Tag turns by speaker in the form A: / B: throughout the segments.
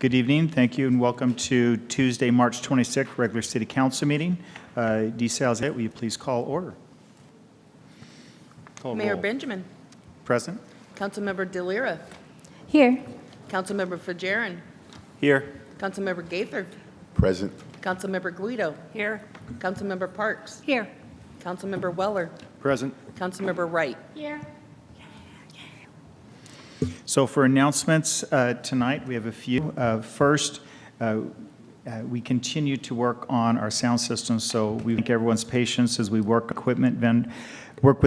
A: Good evening. Thank you and welcome to Tuesday, March 26th, regular City Council meeting. DeSales, will you please call order?
B: Mayor
A: roll.
B: Benjamin.
A: Present.
B: Councilmember DeLira.
C: Here.
B: Councilmember Fajarin.
A: Here.
B: Councilmember Gaither.
D: Present.
B: Councilmember Guido.
C: Here.
B: Councilmember Parks.
C: Here.
B: Councilmember Weller.
D: Present.
B: Councilmember Wright.
C: Here.
A: So for announcements tonight, we have a few. First, we continue to work on our sound system, so we thank everyone's patience as we work with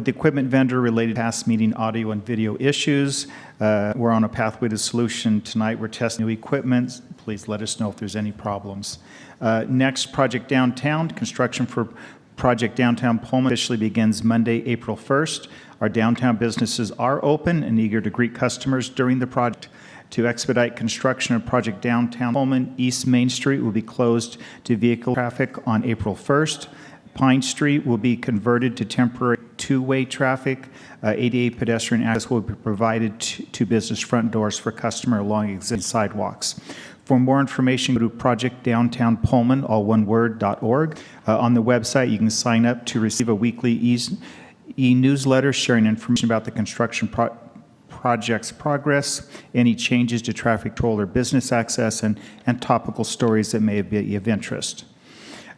A: the equipment vendor related to past meeting audio and video issues. We're on a pathway to solution tonight. We're testing new equipment. Please let us know if there's any problems. Next, Project Downtown. Construction for Project Downtown Pullman officially begins Monday, April 1st. Our downtown businesses are open and eager to greet customers during the project. To expedite construction of Project Downtown Pullman, East Main Street will be closed to vehicle traffic on April 1st. Pine Street will be converted to temporary two-way traffic. ADA pedestrian access will be provided to business front doors for customer along existing sidewalks. For more information, go to Project Downtown Pullman, all one word, .org. On the website, you can sign up to receive a weekly e-newsletter sharing information about the construction project's progress, any changes to traffic control or business access, and topical stories that may be of interest.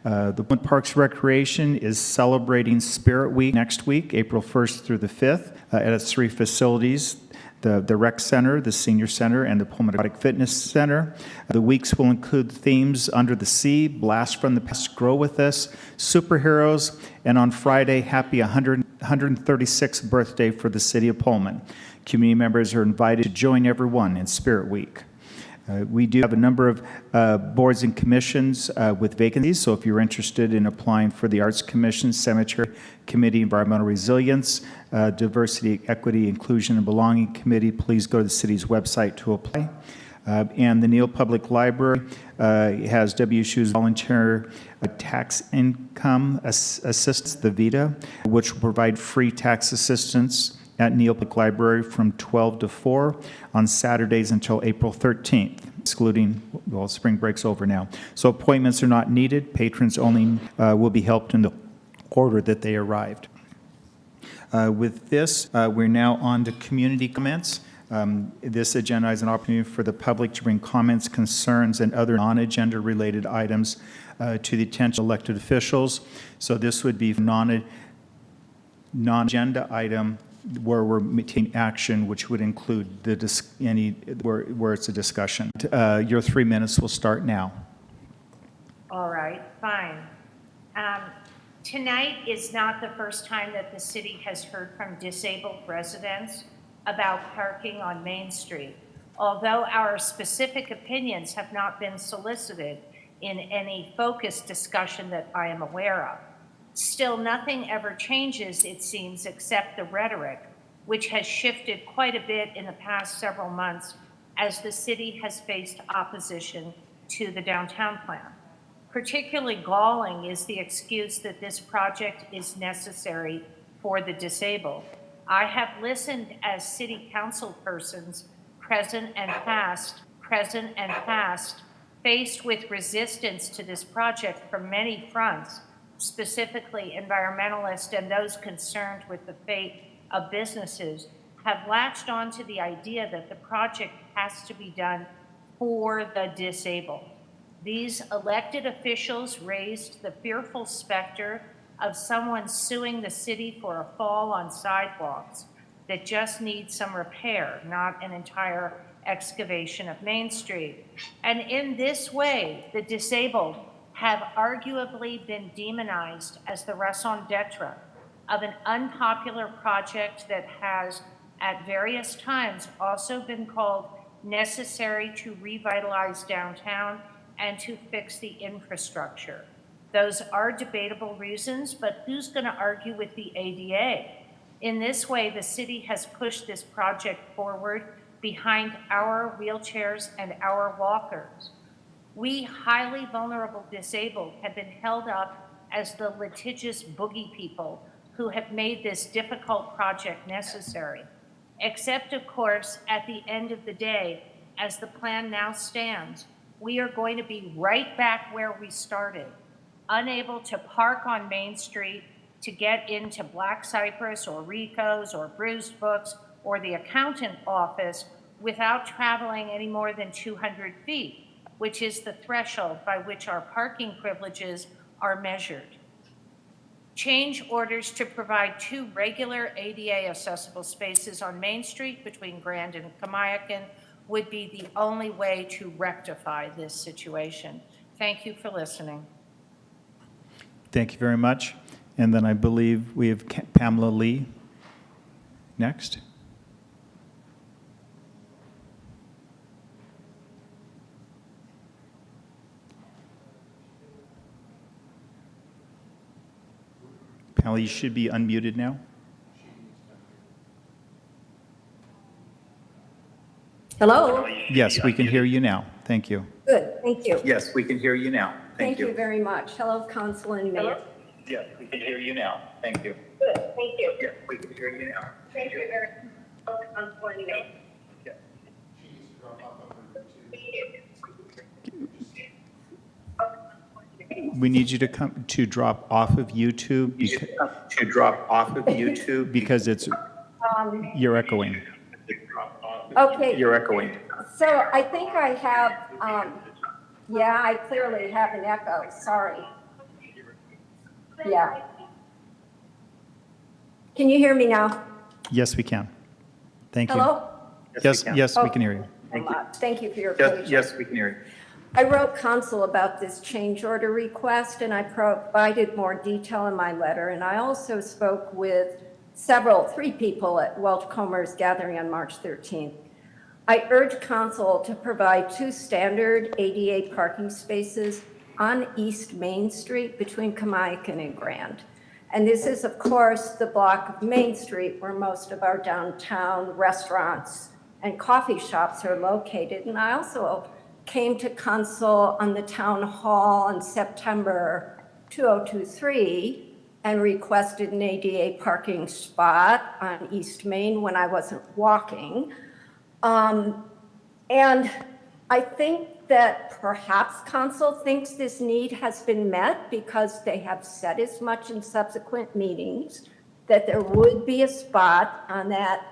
A: The Pullman Parks Recreation is celebrating Spirit Week next week, April 1st through the 5th, at its three facilities, the Rec Center, the Senior Center, and the Pullman Aquatic Fitness Center. The weeks will include themes Under the Sea, Blast from the Past, Grow With Us, Superheroes, and on Friday, happy 136th birthday for the City of Pullman. Community members are invited to join everyone in Spirit Week. We do have a number of boards and commissions with vacancies, so if you're interested in applying for the Arts Commission, Cemetery Committee, Environmental Resilience, Diversity, Equity, Inclusion, and Belonging Committee, please go to the city's website to apply. And the Neal Public Library has WSU's Volunteer Tax Income Assistance, the VITA, which will provide free tax assistance at Neal Public Library from 12 to 4 on Saturdays until April 13th, excluding, well, spring break's over now. So appointments are not needed. Patrons only will be helped in the order that they arrived. With this, we're now on to community comments. This agenda is an opportunity for the public to bring comments, concerns, and other non-agenda related items to the attention of elected officials. So this would be non-agenda item where we're taking action, which would include where it's a discussion. Your 3 minutes will start now.
E: All right, fine. Tonight is not the first time that the city has heard from disabled residents about parking on Main Street, although our specific opinions have not been solicited in any focused discussion that I am aware of. Still, nothing ever changes, it seems, except the rhetoric, which has shifted quite a bit in the past several months as the city has faced opposition to the downtown plan. Particularly galling is the excuse that this project is necessary for the disabled. I have listened as city council persons, present and past, faced with resistance to this project from many fronts, specifically environmentalists and those concerned with the fate of businesses, have latched on to the idea that the project has to be done for the disabled. These elected officials raised the fearful specter of someone suing the city for a fall on sidewalks that just needs some repair, not an entire excavation of Main Street. And in this way, the disabled have arguably been demonized as the raison d'etre of an unpopular project that has at various times also been called necessary to revitalize downtown and to fix the infrastructure. Those are debatable reasons, but who's going to argue with the ADA? In this way, the city has pushed this project forward behind our wheelchairs and our walkers. We highly vulnerable disabled have been held up as the litigious boogie people who have made this difficult project necessary. Except, of course, at the end of the day, as the plan now stands, we are going to be right back where we started, unable to park on Main Street to get into Black Cypress or Rico's or Bruised Books or the accountant office without traveling any more than 200 feet, which is the threshold by which our parking privileges are measured. Change orders to provide 2 regular ADA accessible spaces on Main Street between Grand and Kamiakin would be the only way to rectify this situation. Thank you for listening.
A: Thank you very much. And then I believe we have Pamela Lee next. Pamela, you should be unmuted now.
C: Hello?
A: Yes, we can hear you now. Thank you.
C: Good, thank you.
A: Yes, we can hear you now.
C: Thank you very much. Hello, Council and Mayor.
A: Yes, we can hear you now. Thank you.
C: Good, thank you.
A: Yes, we can hear you now.
C: Thank you very much, Council and Mayor.
A: We need you to come to drop off of YouTube because it's you're echoing.
C: Okay,
A: You're echoing.
C: so I think I have, yeah, I clearly have an echo, sorry. Yeah. Can you hear me now?
A: Yes, we can. Thank you.
C: Hello?
A: Yes, yes, we can hear you.
C: Thank you for your patience.
A: Yes, we can hear you.
C: I wrote council about this change order request, and I provided more detail in my letter. And I also spoke with 3 people at Welch Comer's gathering on March 13th. I urged council to provide 2 standard ADA parking spaces on East Main Street between Kamiakin and Grand. And this is, of course, the block of Main Street where most of our downtown restaurants and coffee shops are located. And I also came to council on the town hall in September 2023 and requested an ADA parking spot on East Main when I wasn't walking. And I think that perhaps council thinks this need has been met because they have said as much in subsequent meetings that there would be a spot on that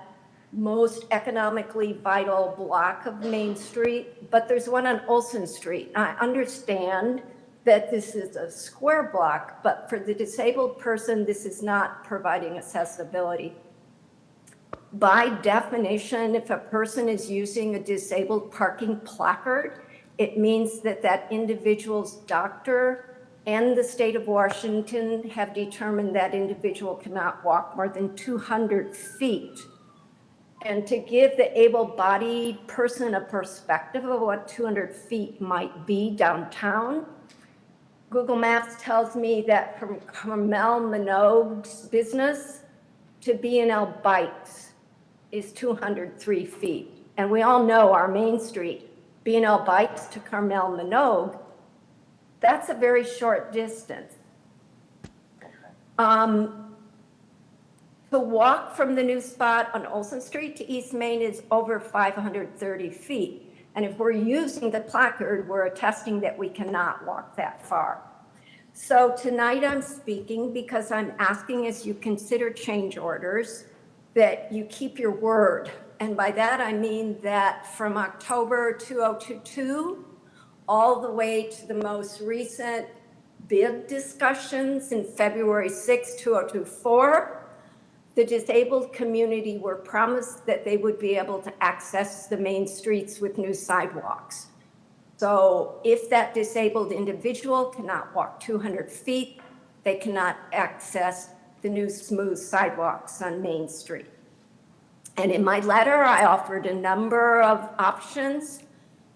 C: most economically vital block of Main Street, but there's one on Olson Street. I understand that this is a square block, but for the disabled person, this is not providing accessibility. By definition, if a person is using a disabled parking placard, it means that that individual's doctor and the state of Washington have determined that individual cannot walk more than 200 feet. And to give the able-bodied person a perspective of what 200 feet might be downtown, Google Maps tells me that from Carmel Minogue's business to B&L Bikes is 203 feet. And we all know our Main Street, B&L Bikes to Carmel Minogue, that's a very short distance. To walk from the new spot on Olson Street to East Main is over 530 feet. And if we're using the placard, we're attesting that we cannot walk that far. So tonight I'm speaking because I'm asking as you consider change orders that you keep your word. And by that, I mean that from October 2022 all the way to the most recent bid discussions in February 6, 2024, the disabled community were promised that they would be able to access the main streets with new sidewalks. So if that disabled individual cannot walk 200 feet, they cannot access the new smooth sidewalks on Main Street. And in my letter, I offered a number of options.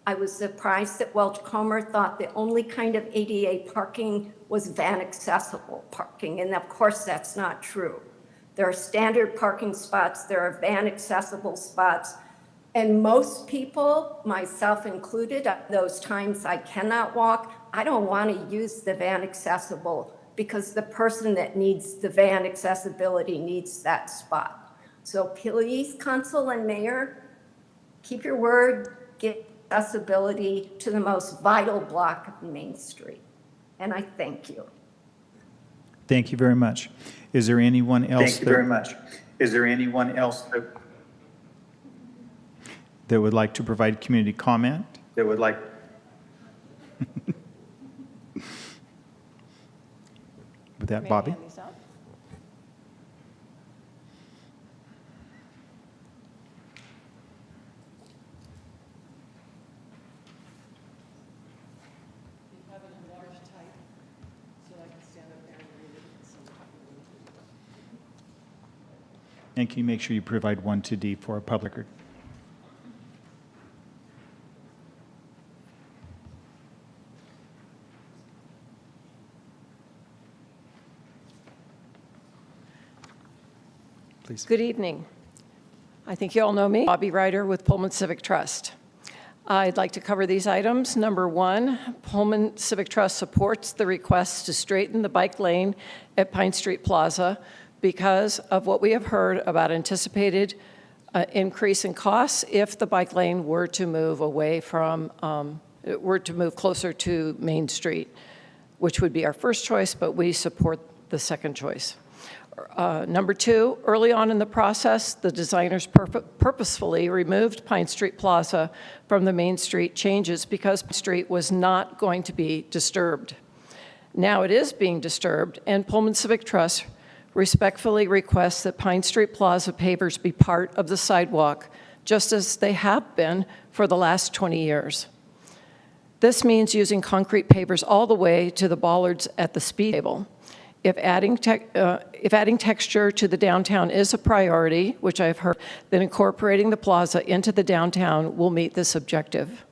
C: I was surprised that Welch Comer thought the only kind of ADA parking was van accessible parking. And of course, that's not true. There are standard parking spots, there are van accessible spots, and most people, myself included, at those times I cannot walk, I don't want to use the van accessible because the person that needs the van accessibility needs that spot. So please, Council and Mayor, keep your word, give accessibility to the most vital block of Main Street. And I thank you.
A: Thank you very much. Is there anyone else?
D: Thank you very much. Is there anyone else
A: that would like to provide community comment?
D: that would like?
A: With that, Bobby? And can you make sure you provide one to D for a public record? Please.
F: Good evening. I think you all know me, Bobby Ryder with Pullman Civic Trust. I'd like to cover these items. Number one, Pullman Civic Trust supports the request to straighten the bike lane at Pine Street Plaza because of what we have heard about anticipated increase in costs if the bike lane were to move away from, move closer to Main Street, which would be our first choice, but we support the second choice. Number two, early on in the process, the designers purposefully removed Pine Street Plaza from the Main Street changes because Pine Street was not going to be disturbed. Now it is being disturbed, and Pullman Civic Trust respectfully requests that Pine Street Plaza pavers be part of the sidewalk, just as they have been for the last 20 years. This means using concrete pavers all the way to the bollards at the speed table. If adding texture to the downtown is a priority, which I've heard, then incorporating the plaza into the downtown will meet this objective.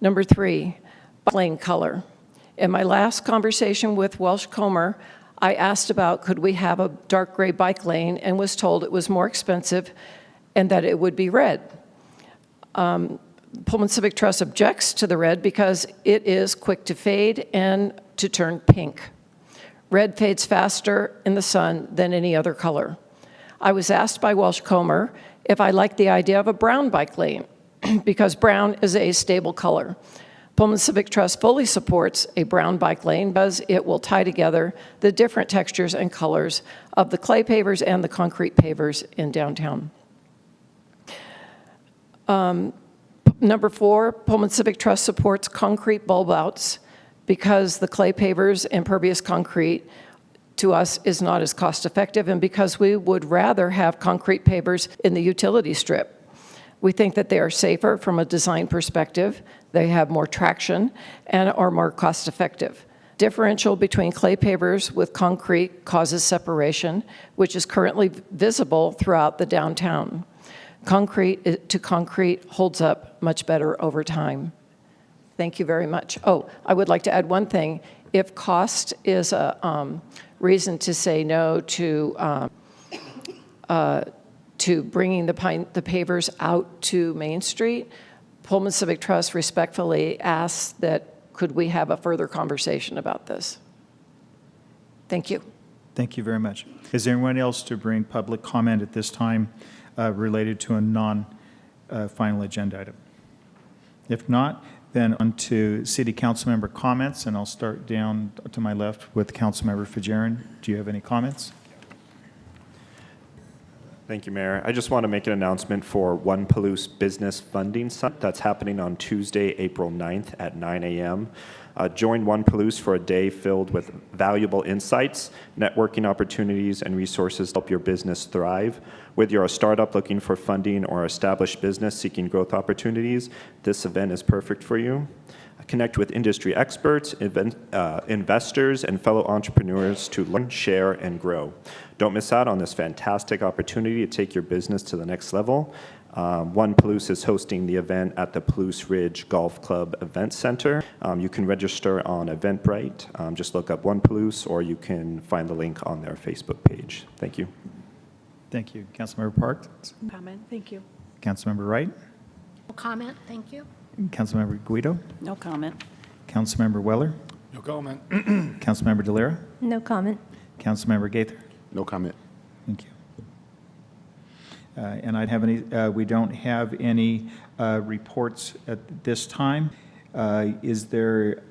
F: Number three, bike lane color. In my last conversation with Welsh Comer, I asked about could we have a dark gray bike lane and was told it was more expensive and that it would be red. Pullman Civic Trust objects to the red because it is quick to fade and to turn pink. Red fades faster in the sun than any other color. I was asked by Welsh Comer if I liked the idea of a brown bike lane because brown is a stable color. Pullman Civic Trust fully supports a brown bike lane because it will tie together the different textures and colors of the clay pavers and the concrete pavers in downtown. Number four, Pullman Civic Trust supports concrete bulb outs because the clay pavers, impervious concrete, to us is not as cost effective, and because we would rather have concrete pavers in the utility strip. We think that they are safer from a design perspective, they have more traction, and are more cost effective. Differential between clay pavers with concrete causes separation, which is currently visible throughout the downtown. Concrete to concrete holds up much better over time. Thank you very much. Oh, I would like to add one thing. If cost is a reason to say no to bringing the pavers out to Main Street, Pullman Civic Trust respectfully asks that could we have a further conversation about this? Thank you.
A: Thank you very much. Is there anyone else to bring public comment at this time related to a non-final agenda item? If not, then on to City Council member comments, and I'll start down to my left with Councilmember Fajarin. Do you have any comments?
G: Thank you, Mayor. I just want to make an announcement for One Palouse Business Funding Summit that's happening on Tuesday, April 9th at 9 a.m. Join One Palouse for a day filled with valuable insights, networking opportunities, and resources to help your business thrive. Whether you're a startup looking for funding or established business seeking growth opportunities, this event is perfect for you. Connect with industry experts, investors, and fellow entrepreneurs to learn, share, and grow. Don't miss out on this fantastic opportunity to take your business to the next level. One Palouse is hosting the event at the Palouse Ridge Golf Club Event Center. You can register on Eventbrite. Just look up One Palouse, or you can find the link on their Facebook page. Thank you.
A: Thank you. Councilmember Parks?
H: Comment, thank you.
A: Councilmember Wright?
H: No comment, thank you.
A: Councilmember Guido?
H: No comment.
A: Councilmember Weller?
I: No comment.
A: Councilmember Delira?
C: No comment.
A: Councilmember Gaither?
I: No comment.
A: Thank you. And I'd have any, we don't have any reports at this time. Is there,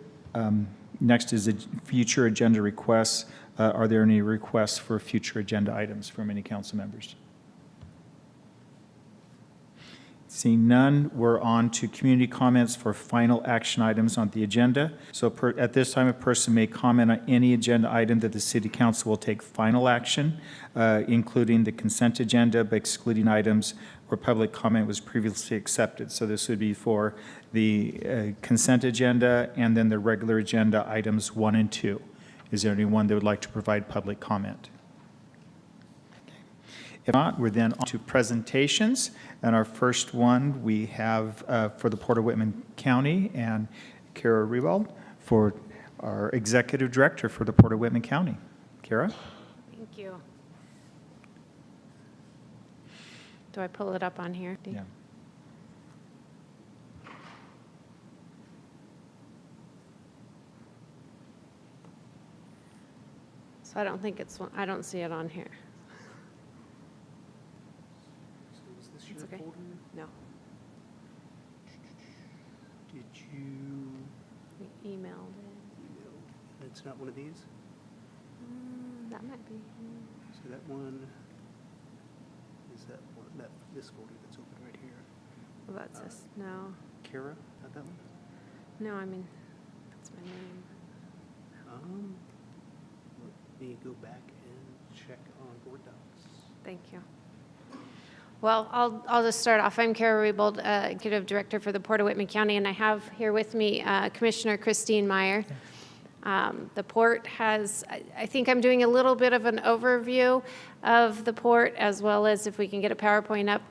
A: next is the future agenda requests. Are there any requests for future agenda items from any council members? Seeing none, we're on to community comments for final action items on the agenda. So at this time, a person may comment on any agenda item that the city council will take final action, including the consent agenda, but excluding items where public comment was previously accepted. So this would be for the consent agenda and then the regular agenda items 1 and 2. Is there anyone that would like to provide public comment? If not, we're then on to presentations. And our first one we have for the Port of Whitman County, and Kara Rewald for our Executive Director for the Port of Whitman County. Kara?
I: Thank you. Do I pull it up on here?
A: Yeah.
I: So I don't think I don't see it on here. It's okay. No,
J: Did you
I: we emailed it.
J: email? It's not one of these?
I: That might be.
J: So that one is that one, this folder that's open right here.
I: Well, that's this. No,
J: Kara, not that one?
I: no. I mean, that's my name.
J: Let me go back and check on board docs.
I: Thank you. Well, I'll just start off. I'm Kara Rebold, Executive Director for the Port of Whitman County, and I have here with me Commissioner Christine Meyer. The port has, I think I'm doing a little bit of an overview of the port, as well as, if we can get a PowerPoint up,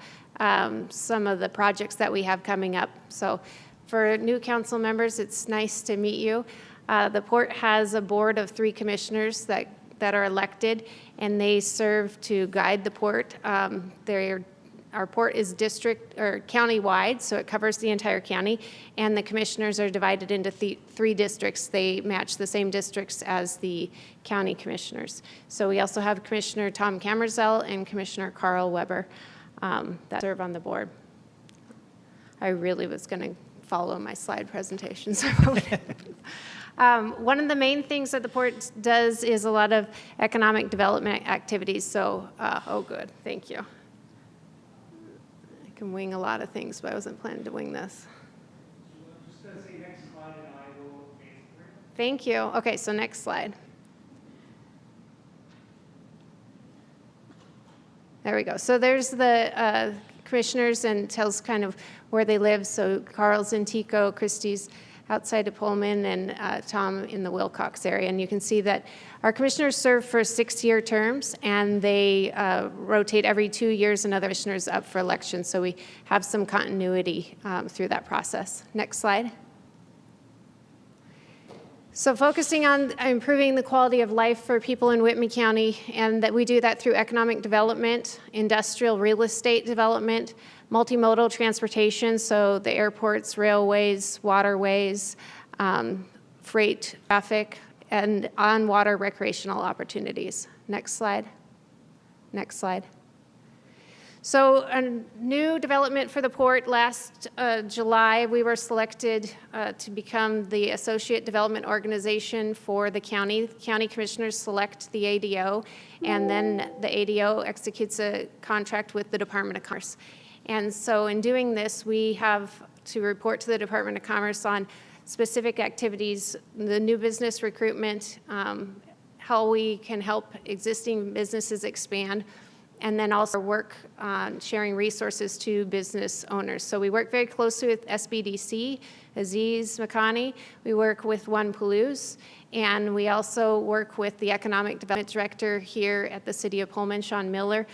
I: some of the projects that we have coming up. So for new council members, it's nice to meet you. The port has a board of 3 commissioners that are elected, and they serve to guide the port. Our port is district or county-wide, so it covers the entire county, and the commissioners are divided into 3 districts. They match the same districts as the county commissioners. So we also have Commissioner Tom Camerzell and Commissioner Carl Weber that serve on the board. I really was going to follow my slide presentation, so one of the main things that the port does is a lot of economic development activities. So, oh, good, thank you. I can wing a lot of things, but I wasn't planning to wing this. Thank you. Okay, so next slide. There we go. So there's the commissioners, and tells kind of where they live. So Carl's in Tico, Christie's outside of Pullman, and Tom in the Wilcox area. And you can see that our commissioners serve for 6-year terms, and they rotate every 2 years. Another commissioner's up for election, so we have some continuity through that process. Next slide. So focusing on improving the quality of life for people in Whitman County, and that we do that through economic development, industrial real estate development, multimodal transportation, so the airports, railways, waterways, freight traffic, and on-water recreational opportunities. Next slide. Next slide. So a new development for the port. Last July, we were selected to become the Associate Development Organization for the county. County commissioners select the ADO, and then the ADO executes a contract with the Department of Commerce. And so in doing this, we have to report to the Department of Commerce on specific activities, the new business recruitment, how we can help existing businesses expand, and then also work on sharing resources to business owners. So we work very closely with SBDC, Aziz Makani. We work with One Palouse, and we also work with the Economic Development Director here at the City of Pullman, Sean Miller,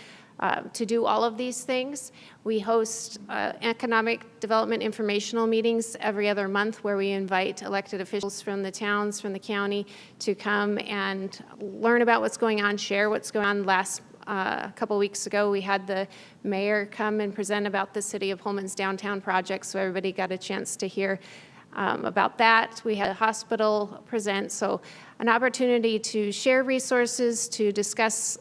I: to do all of these things. We host economic development informational meetings every other month, where we invite elected officials from the towns, from the county, to come and learn about what's going on, share what's going on. Last a couple weeks ago, we had the mayor come and present about the City of Pullman's downtown project, so everybody got a chance to hear about that. We had a hospital present, so an opportunity to share resources, to discuss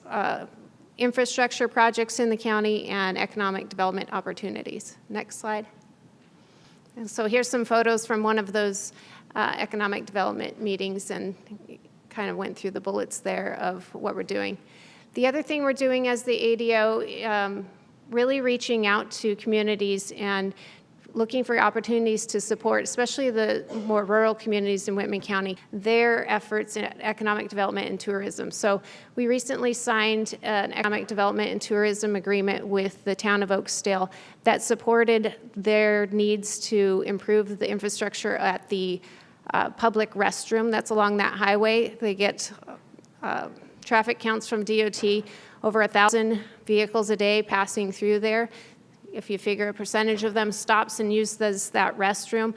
I: infrastructure projects in the county, and economic development opportunities. Next slide. And so here's some photos from one of those economic development meetings, and kind of went through the bullets there of what we're doing. The other thing we're doing as the ADO, really reaching out to communities and looking for opportunities to support, especially the more rural communities in Whitman County, their efforts in economic development and tourism. So we recently signed an economic development and tourism agreement with the town of Oakdale that supported their needs to improve the infrastructure at the public restroom that's along that highway. They get traffic counts from DOT, over 1,000 vehicles a day passing through there. If you figure a percentage of them stops and uses that restroom,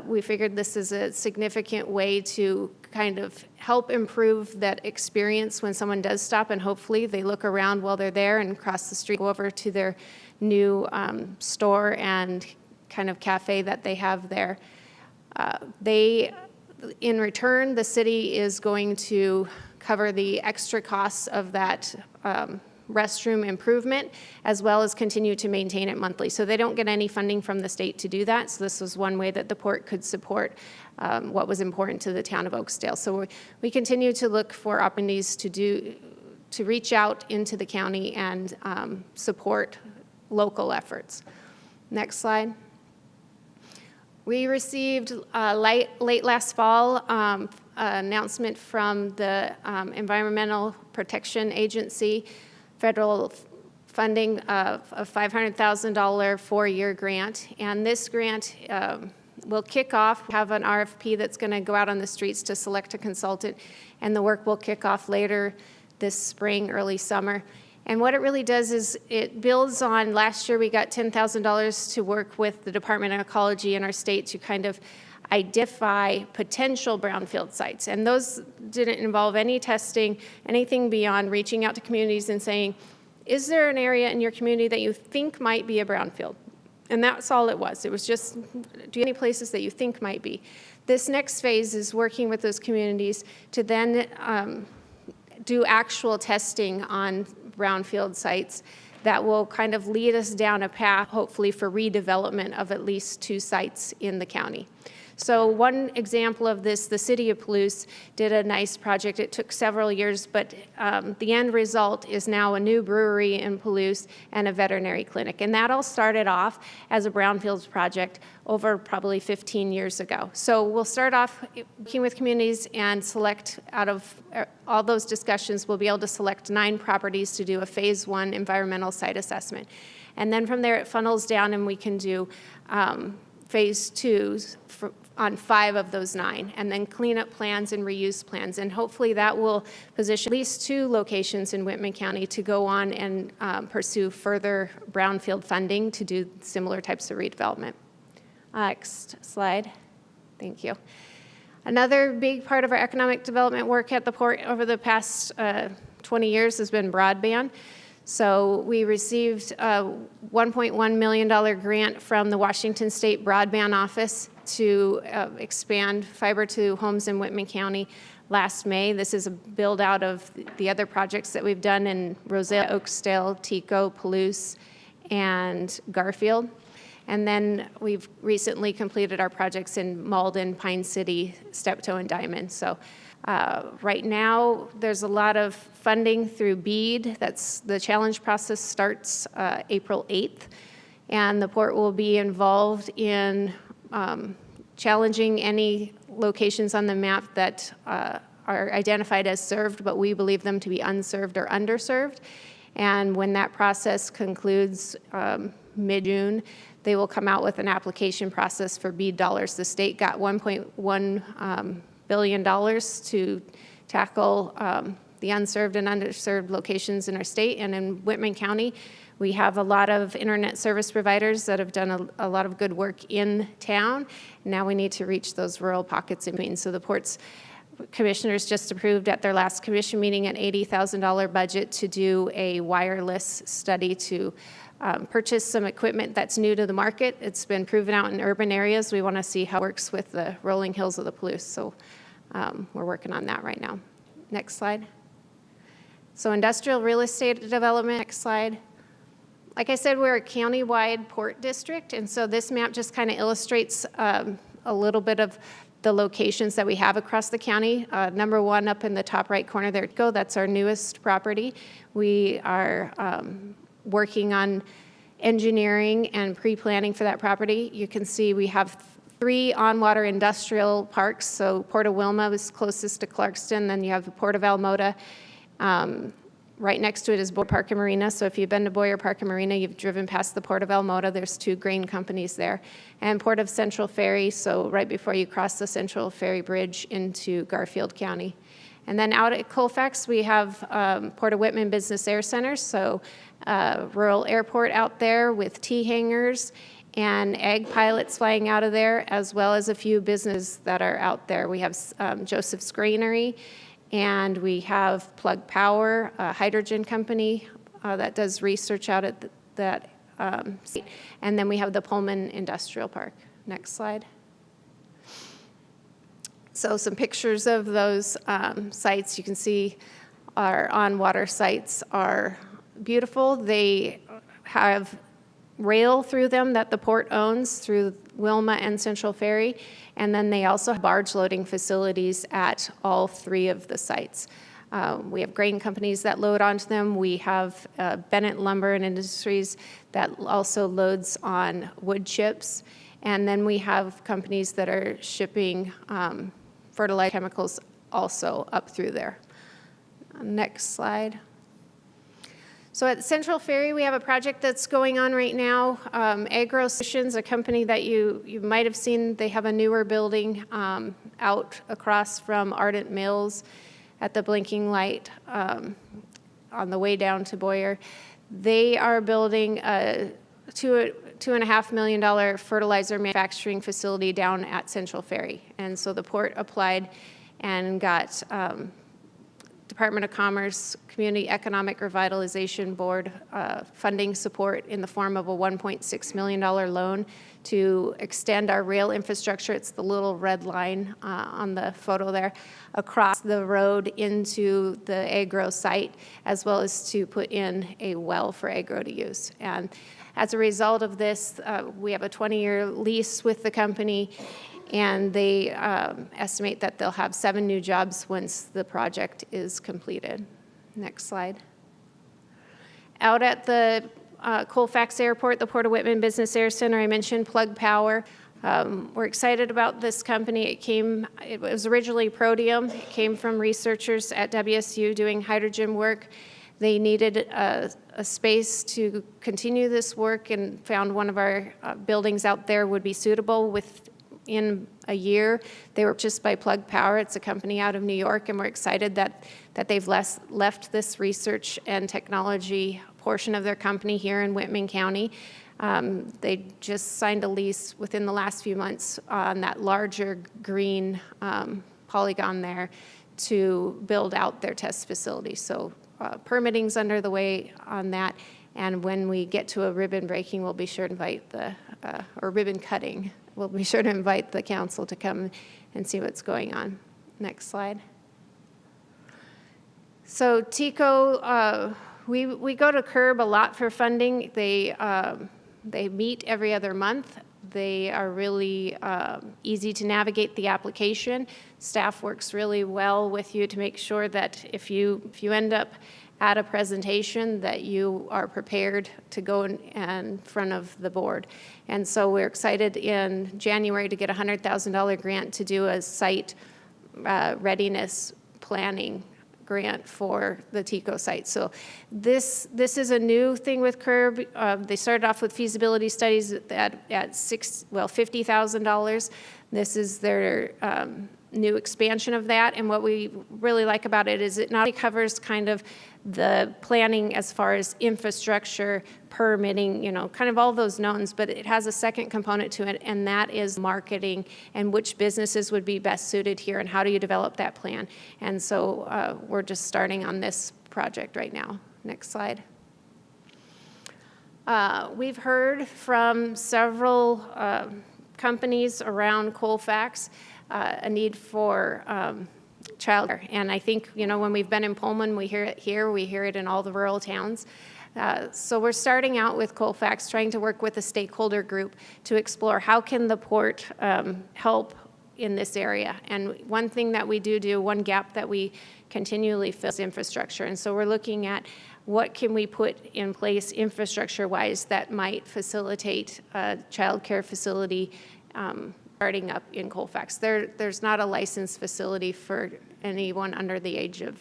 I: we figured this is a significant way to kind of help improve that experience when someone does stop, and hopefully they look around while they're there and cross the street, go over to their new store and kind of cafe that they have there. In return, the city is going to cover the extra costs of that restroom improvement, as well as continue to maintain it monthly. So they don't get any funding from the state to do that. So this was one way that the port could support what was important to the town of Oakdale. So we continue to look for opportunities to reach out into the county and support local efforts. Next slide. We received late last fall an announcement from the Environmental Protection Agency, federal funding of a $500,000 four-year grant. And this grant will kick off, have an RFP that's going to go out on the streets to select a consultant, and the work will kick off later this spring, early summer. And what it really does is it builds on, last year we got $10,000 to work with the Department of Ecology in our state to kind of identify potential brownfield sites. And those didn't involve any testing, anything beyond reaching out to communities and saying, is there an area in your community that you think might be a brownfield? And that's all it was. It was just, do you have any places that you think might be? This next phase is working with those communities to then do actual testing on brownfield sites that will kind of lead us down a path, hopefully, for redevelopment of at least 2 sites in the county. So one example of this, the city of Palouse did a nice project. It took several years, but the end result is now a new brewery in Palouse and a veterinary clinic. And that all started off as a brownfields project over probably 15 years ago. So we'll start off working with communities and select out of all those discussions, we'll be able to select 9 properties to do a phase 1 environmental site assessment. And then from there it funnels down and we can do phase 2s on 5 of those 9, and then cleanup plans and reuse plans. And hopefully that will position at least 2 locations in Whitman County to go on and pursue further brownfield funding to do similar types of redevelopment. Next slide. Thank you. Another big part of our economic development work at the port over the past 20 years has been broadband. So we received a $1.1 million grant from the Washington State Broadband Office to expand fiber to homes in Whitman County last May. This is a build out of the other projects that we've done in Roselle, Oakdale, Tico, Palouse, and Garfield. And then we've recently completed our projects in Malden, Pine City, Steptoe, and Diamond. So right now, there's a lot of funding through BEAD. That's the challenge process starts April 8th. And the port will be involved in challenging any locations on the map that are identified as served, but we believe them to be unserved or underserved. And when that process concludes mid-June, they will come out with an application process for BEAD dollars. The state got $1.1 billion to tackle the unserved and underserved locations in our state. And in Whitman County, we have a lot of internet service providers that have done a lot of good work in town. Now we need to reach those rural pockets in between. So the port's commissioners just approved at their last commission meeting an $80,000 budget to do a wireless study to purchase some equipment that's new to the market. It's been proven out in urban areas. We want to see how it works with the rolling hills of the Palouse. So we're working on that right now. Next slide. So industrial real estate development, next slide. Like I said, we're a county-wide port district, and so this map just kind of illustrates a little bit of the locations that we have across the county. Number one up in the top right corner there, that's our newest property. We are working on engineering and pre-planning for that property. You can see we have 3 on-water industrial parks. So Port of Wilma is closest to Clarkston, then you have the Port of Almota. Right next to it is Boyer Park and Marina. So if you've been to Boyer Park and Marina, you've driven past the Port of Almota. There's 2 grain companies there. And Port of Central Ferry, so right before you cross the Central Ferry Bridge into Garfield County. And then out at Colfax, we have Port of Whitman Business Air Center, so rural airport out there with T hangars and ag pilots flying out of there, as well as a few businesses that are out there. We have Joseph's Granary, and we have Plug Power, a hydrogen company that does research out at that site. And then we have the Pullman Industrial Park. Next slide. So some pictures of those sites. You can see our on-water sites are beautiful. They have rail through them that the port owns through Wilma and Central Ferry, and then they also have barge loading facilities at all 3 of the sites. We have grain companies that load onto them. We have Bennett Lumber and Industries that also loads on wood chips, and then we have companies that are shipping fertilizer chemicals also up through there. Next slide. So at Central Ferry, we have a project that's going on right now. Agro Solutions, a company that you might have seen, they have a newer building out across from Ardent Mills at the blinking light on the way down to Boyer. They are building a $2.5 million fertilizer manufacturing facility down at Central Ferry. And so the port applied and got Department of Commerce Community Economic Revitalization Board funding support in the form of a $1.6 million loan to extend our rail infrastructure. It's the little red line on the photo there, across the road into the agro site, as well as to put in a well for agro to use. And as a result of this, we have a 20-year lease with the company, and they estimate that they'll have 7 new jobs once the project is completed. Next slide. Out at the Colfax Airport, the Port of Whitman Business Air Center, I mentioned Plug Power. We're excited about this company. It was originally Protium. It came from researchers at WSU doing hydrogen work. They needed a space to continue this work and found one of our buildings out there would be suitable. Within a year, they were purchased by Plug Power. It's a company out of New York, and we're excited that they've left this research and technology portion of their company here in Whitman County. They just signed a lease within the last few months on that larger green polygon there to build out their test facility. So permitting's under the way on that, and when we get to a ribbon breaking, we'll be sure to invite or ribbon cutting. We'll be sure to invite the council to come and see what's going on. Next slide. So TECO, we go to CURB a lot for funding. They meet every other month. They are really easy to navigate the application. Staff works really well with you to make sure that if you end up at a presentation that you are prepared to go in front of the board. And so we're excited in January to get a $100,000 grant to do a site readiness planning grant for the TECO site. So this is a new thing with CURB. They started off with feasibility studies at $50,000. This is their new expansion of that, and what we really like about it is it not only covers kind of the planning as far as infrastructure, permitting, kind of all those knowns, but it has a second component to it, and that is marketing and which businesses would be best suited here and how do you develop that plan. And so we're just starting on this project right now. Next slide. We've heard from several companies around Colfax a need for childcare. And I think, when we've been in Pullman, we hear it here, we hear it in all the rural towns. So we're starting out with Colfax, trying to work with a stakeholder group to explore how can the port help in this area. And one thing that we do, one gap that we continually fill is infrastructure. And so we're looking at what can we put in place infrastructure-wise that might facilitate a childcare facility starting up in Colfax. There's not a licensed facility for anyone under the age of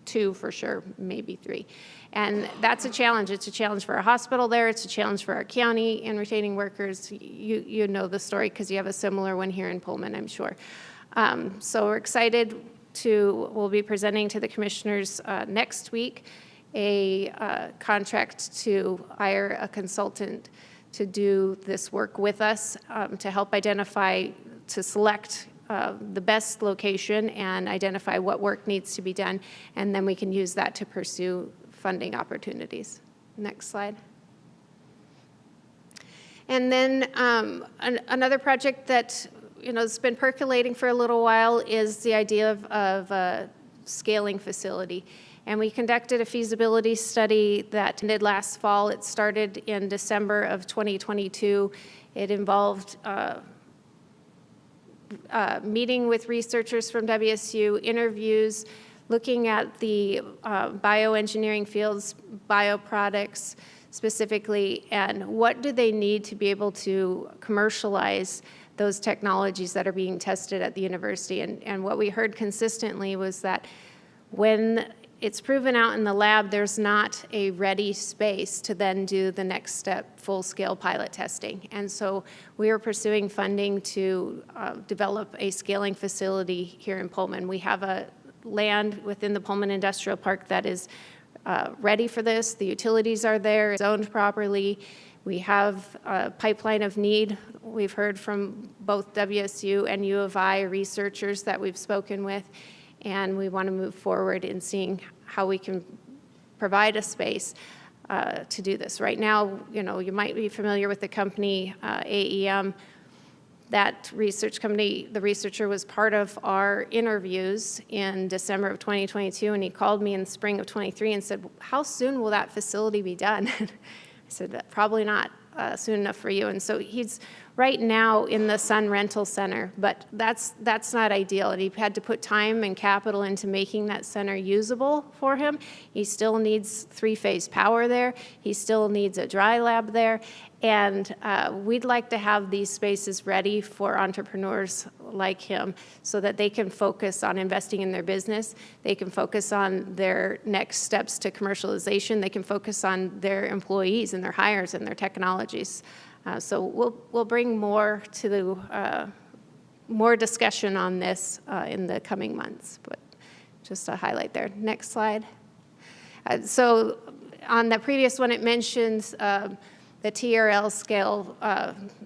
I: 2 for sure, maybe 3. And that's a challenge. It's a challenge for our hospital there. It's a challenge for our county in retaining workers. You know the story because you have a similar one here in Pullman, I'm sure. So we're excited we'll be presenting to the commissioners next week a contract to hire a consultant to do this work with us, to help to select the best location and identify what work needs to be done, and then we can use that to pursue funding opportunities. Next slide. And then another project that has been percolating for a little while is the idea of a scaling facility. And we conducted a feasibility study that ended last fall. It started in December of 2022. It involved meeting with researchers from WSU, interviews, looking at the bioengineering fields, bioproducts specifically, and what do they need to be able to commercialize those technologies that are being tested at the university. And what we heard consistently was that when it's proven out in the lab, there's not a ready space to then do the next step, full-scale pilot testing. And so we are pursuing funding to develop a scaling facility here in Pullman. We have a land within the Pullman Industrial Park that is ready for this. The utilities are there, it's zoned properly. We have a pipeline of need. We've heard from both WSU and U of I researchers that we've spoken with, and we want to move forward in seeing how we can provide a space to do this. Right now, you might be familiar with the company AEM. That research company, the researcher was part of our interviews in December of 2022, and he called me in spring of 23 and said, how soon will that facility be done? I said, probably not soon enough for you. And so he's right now in the Sun Rental Center, but that's not ideal. And he had to put time and capital into making that center usable for him. He still needs 3-phase power there. He still needs a dry lab there. And we'd like to have these spaces ready for entrepreneurs like him so that they can focus on investing in their business. They can focus on their next steps to commercialization. They can focus on their employees and their hires and their technologies. So we'll bring more to the more discussion on this in the coming months, but just a highlight there. Next slide. So on the previous one, it mentions the TRL scale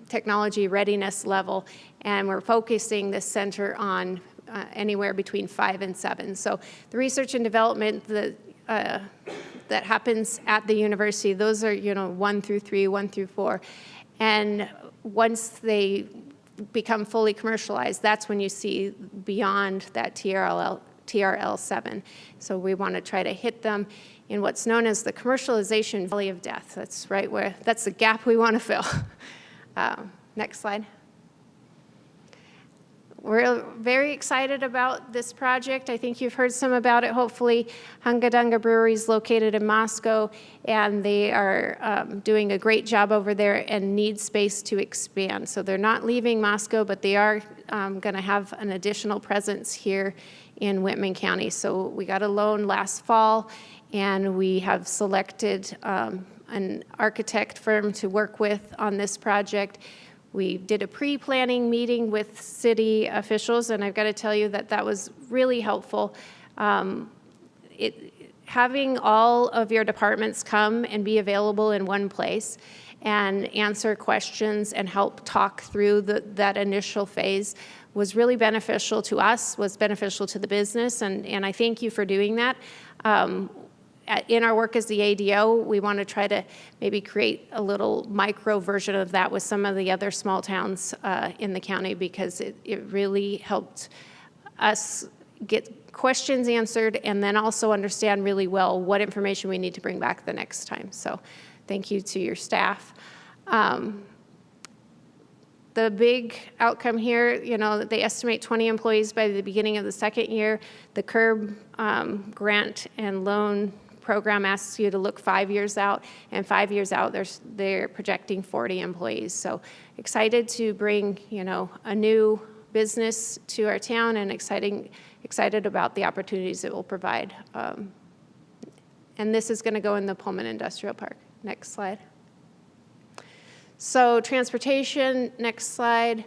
I: technology readiness level, and we're focusing this center on anywhere between 5 and 7. So the research and development that happens at the university, those are 1 through 3, 1 through 4. And once they become fully commercialized, that's when you see beyond that TRL 7. So we want to try to hit them in what's known as the commercialization valley of death. That's the gap we want to fill. Next slide. We're very excited about this project. I think you've heard some about it, hopefully. Hunga Dunga Brewery is located in Moscow, and they are doing a great job over there and need space to expand. So they're not leaving Moscow, but they are going to have an additional presence here in Whitman County. So we got a loan last fall, and we have selected an architect firm to work with on this project. We did a pre-planning meeting with city officials, and I've got to tell you that was really helpful. Having all of your departments come and be available in one place and answer questions and help talk through that initial phase was really beneficial to us, was beneficial to the business, and I thank you for doing that. In our work as the ADO, we want to try to maybe create a little micro version of that with some of the other small towns in the county, because it really helped us get questions answered, and then also understand really well what information we need to bring back the next time. So thank you to your staff. The big outcome here, they estimate 20 employees by the beginning of the second year. The CURB grant and loan program asks you to look 5 years out, and 5 years out, they're projecting 40 employees. So excited to bring, a new business to our town, and excited about the opportunities it will provide. And this is going to go in the Pullman Industrial Park. Next slide. So transportation, next slide.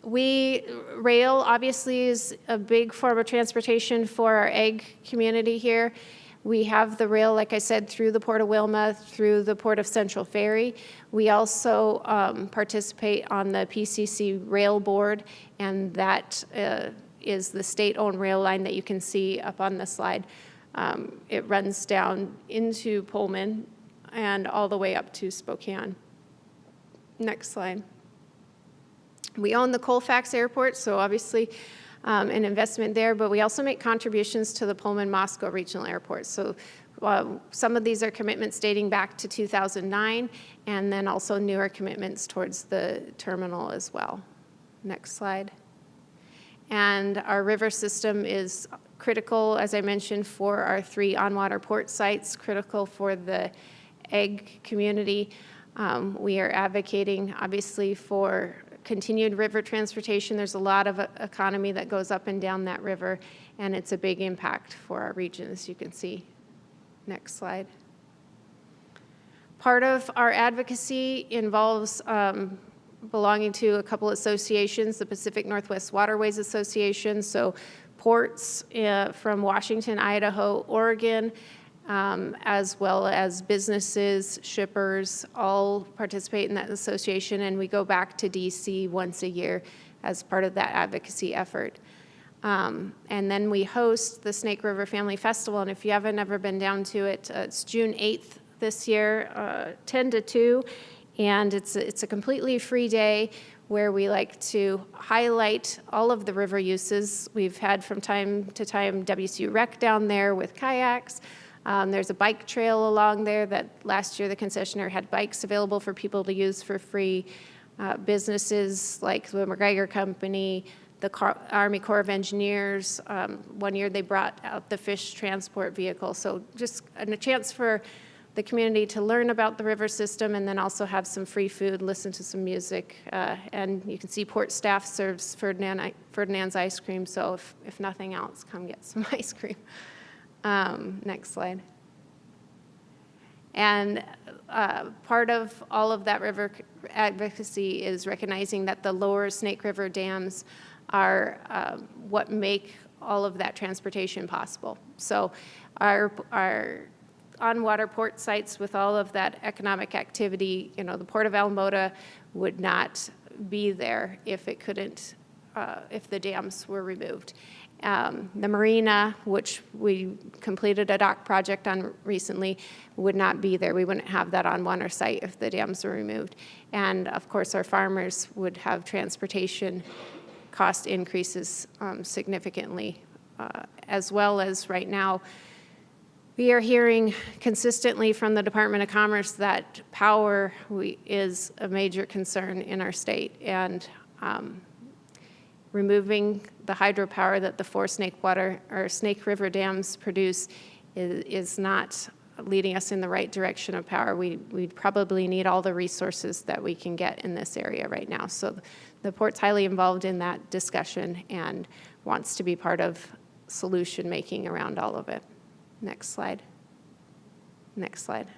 I: Rail obviously is a big form of transportation for our ag community here. We have the rail, like I said, through the Port of Wilma, through the Port of Central Ferry. We also participate on the PCC Rail Board, and that is the state-owned rail line that you can see up on the slide. It runs down into Pullman and all the way up to Spokane. Next slide. We own the Colfax Airport, so obviously an investment there, but we also make contributions to the Pullman-Moscow Regional Airport. So some of these are commitments dating back to 2009, and then also newer commitments towards the terminal as well. Next slide. And our river system is critical, as I mentioned, for our 3 on-water port sites, critical for the ag community. We are advocating, obviously, for continued river transportation. There's a lot of economy that goes up and down that river, and it's a big impact for our region, as you can see. Next slide. Part of our advocacy involves belonging to a couple associations, the Pacific Northwest Waterways Association, so ports from Washington, Idaho, Oregon, as well as businesses, shippers, all participate in that association, and we go back to DC once a year as part of that advocacy effort. And then we host the Snake River Family Festival, and if you haven't ever been down to it, it's June 8th this year, 10 to 2, and it's a completely free day where we like to highlight all of the river uses. We've had from time to time WCU Rec down there with kayaks. There's a bike trail along there that last year the concessionaire had bikes available for people to use for free. Businesses like the McGregor Company, the Army Corps of Engineers. One year they brought out the fish transport vehicle. So just a chance for the community to learn about the river system, and then also have some free food, listen to some music. And you can see port staff serves Ferdinand's ice cream, so if nothing else, come get some ice cream. Next slide. And part of all of that river advocacy is recognizing that the lower Snake River dams are what make all of that transportation possible. So our on-water port sites with all of that economic activity, the Port of Alameda would not be there if it couldn't, if the dams were removed. The marina, which we completed a dock project on recently, would not be there. We wouldn't have that on one site if the dams were removed. And of course, our farmers would have transportation cost increases significantly, as well as right now, we are hearing consistently from the Department of Commerce that power is a major concern in our state, and removing the hydropower that the 4 Snake River dams produce is not leading us in the right direction of power. We probably need all the resources that we can get in this area right now. So the port's highly involved in that discussion and wants to be part of solution making around all of it. Next slide. Next slide.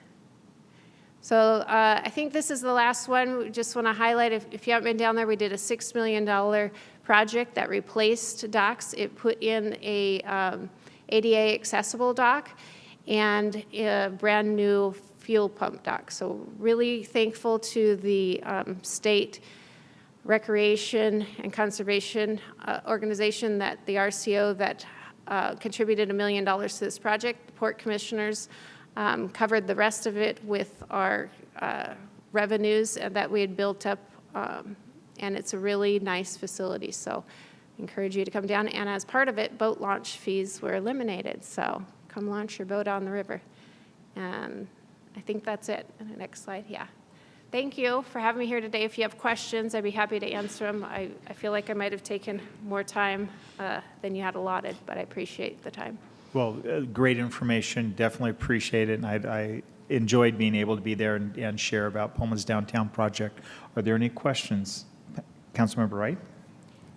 I: So I think this is the last one. We just want to highlight, if you haven't been down there, we did a $6 million project that replaced docks. It put in a ADA accessible dock and a brand new fuel pump dock. So really thankful to the state recreation and conservation organization, that the RCO that contributed $1 million to this project. The port commissioners covered the rest of it with our revenues that we had built up, and it's a really nice facility. So encourage you to come down. And as part of it, boat launch fees were eliminated. So come launch your boat on the river. And I think that's it. And the next slide, yeah. Thank you for having me here today. If you have questions, I'd be happy to answer them. I feel like I might have taken more time than you had allotted, but I appreciate the time.
A: Well, great information, definitely appreciate it, and I enjoyed being able to be there and share about Pullman's downtown project. Are there any questions? Councilmember Wright?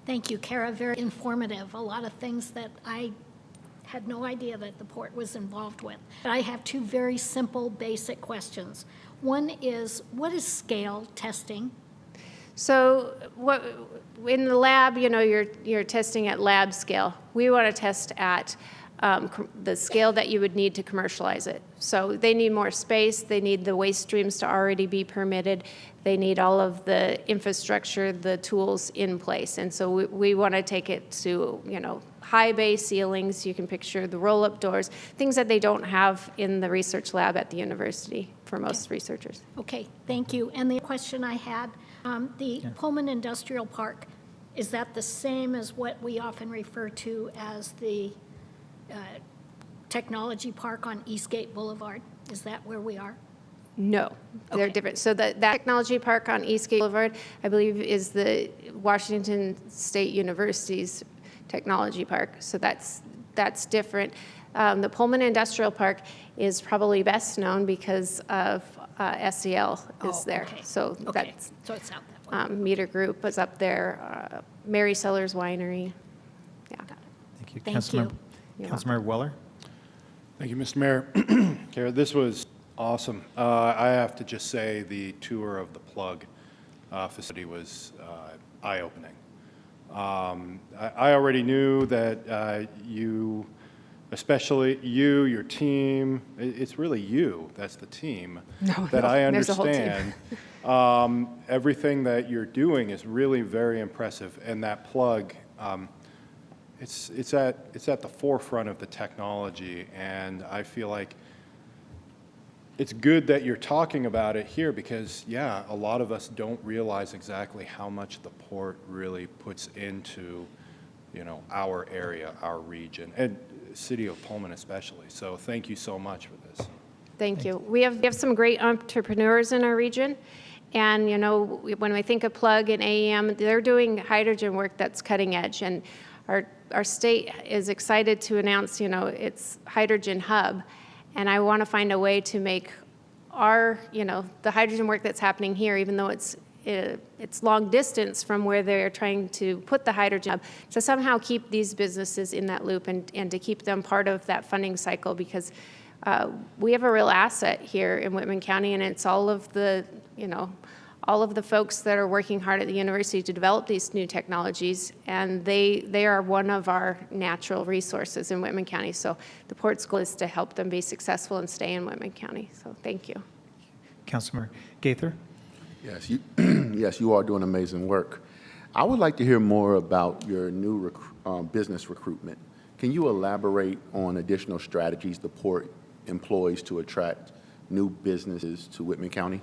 H: Thank you, Kara. Very informative. A lot of things that I had no idea that the port was involved with. I have two very simple, basic questions. One is, what is scale testing?
I: So in the lab, you're testing at lab scale. We want to test at the scale that you would need to commercialize it. So they need more space. They need the waste streams to already be permitted. They need all of the infrastructure, the tools in place. And so we want to take it to, high bay ceilings. You can picture the roll-up doors, things that they don't have in the research lab at the university for most researchers.
H: Okay, thank you. And the question I had, the Pullman Industrial Park, is that the same as what we often refer to as the Technology Park on Eastgate Boulevard? Is that where we are?
I: No, they're
H: Okay.
I: different. So that Technology Park on Eastgate Boulevard, I believe, is the Washington State University's Technology Park. So that's different. The Pullman Industrial Park is probably best known because of SEL is there.
H: Okay.
I: So
H: Okay,
I: that's
H: so it's out that way.
I: Meter Group was up there. Mary Sellers Winery. Yeah.
H: Got it.
A: Thank you.
H: Thank you.
A: Councilmember Weller?
K: Thank you, Mr. Mayor. Kara, this was awesome. I have to just say the tour of the plug facility was eye-opening. I already knew that you, especially you, your team, it's really you, that's the team, that I
I: there's a whole team.
K: understand. Everything that you're doing is really very impressive, and that plug, it's at the forefront of the technology, and I feel like it's good that you're talking about it here because, yeah, a lot of us don't realize exactly how much the port really puts into, our area, our region, and city of Pullman especially. So thank you so much for this.
I: Thank you. We have some great entrepreneurs in our region. And, when we think of Plug and AEM, they're doing hydrogen work that's cutting edge. And our state is excited to announce, its hydrogen hub. And I want to find a way to make our, the hydrogen work that's happening here, even though it's long distance from where they're trying to put the hydrogen hub, to somehow keep these businesses in that loop and to keep them part of that funding cycle, because we have a real asset here in Whitman County, and it's all of the, all of the folks that are working hard at the university to develop these new technologies, and they are one of our natural resources in Whitman County. So the port's goal is to help them be successful and stay in Whitman County. So thank you.
A: Councilmember Gaither?
L: Yes, yes, you are doing amazing work. I would like to hear more about your new business recruitment. Can you elaborate on additional strategies the port employs to attract new businesses to Whitman County?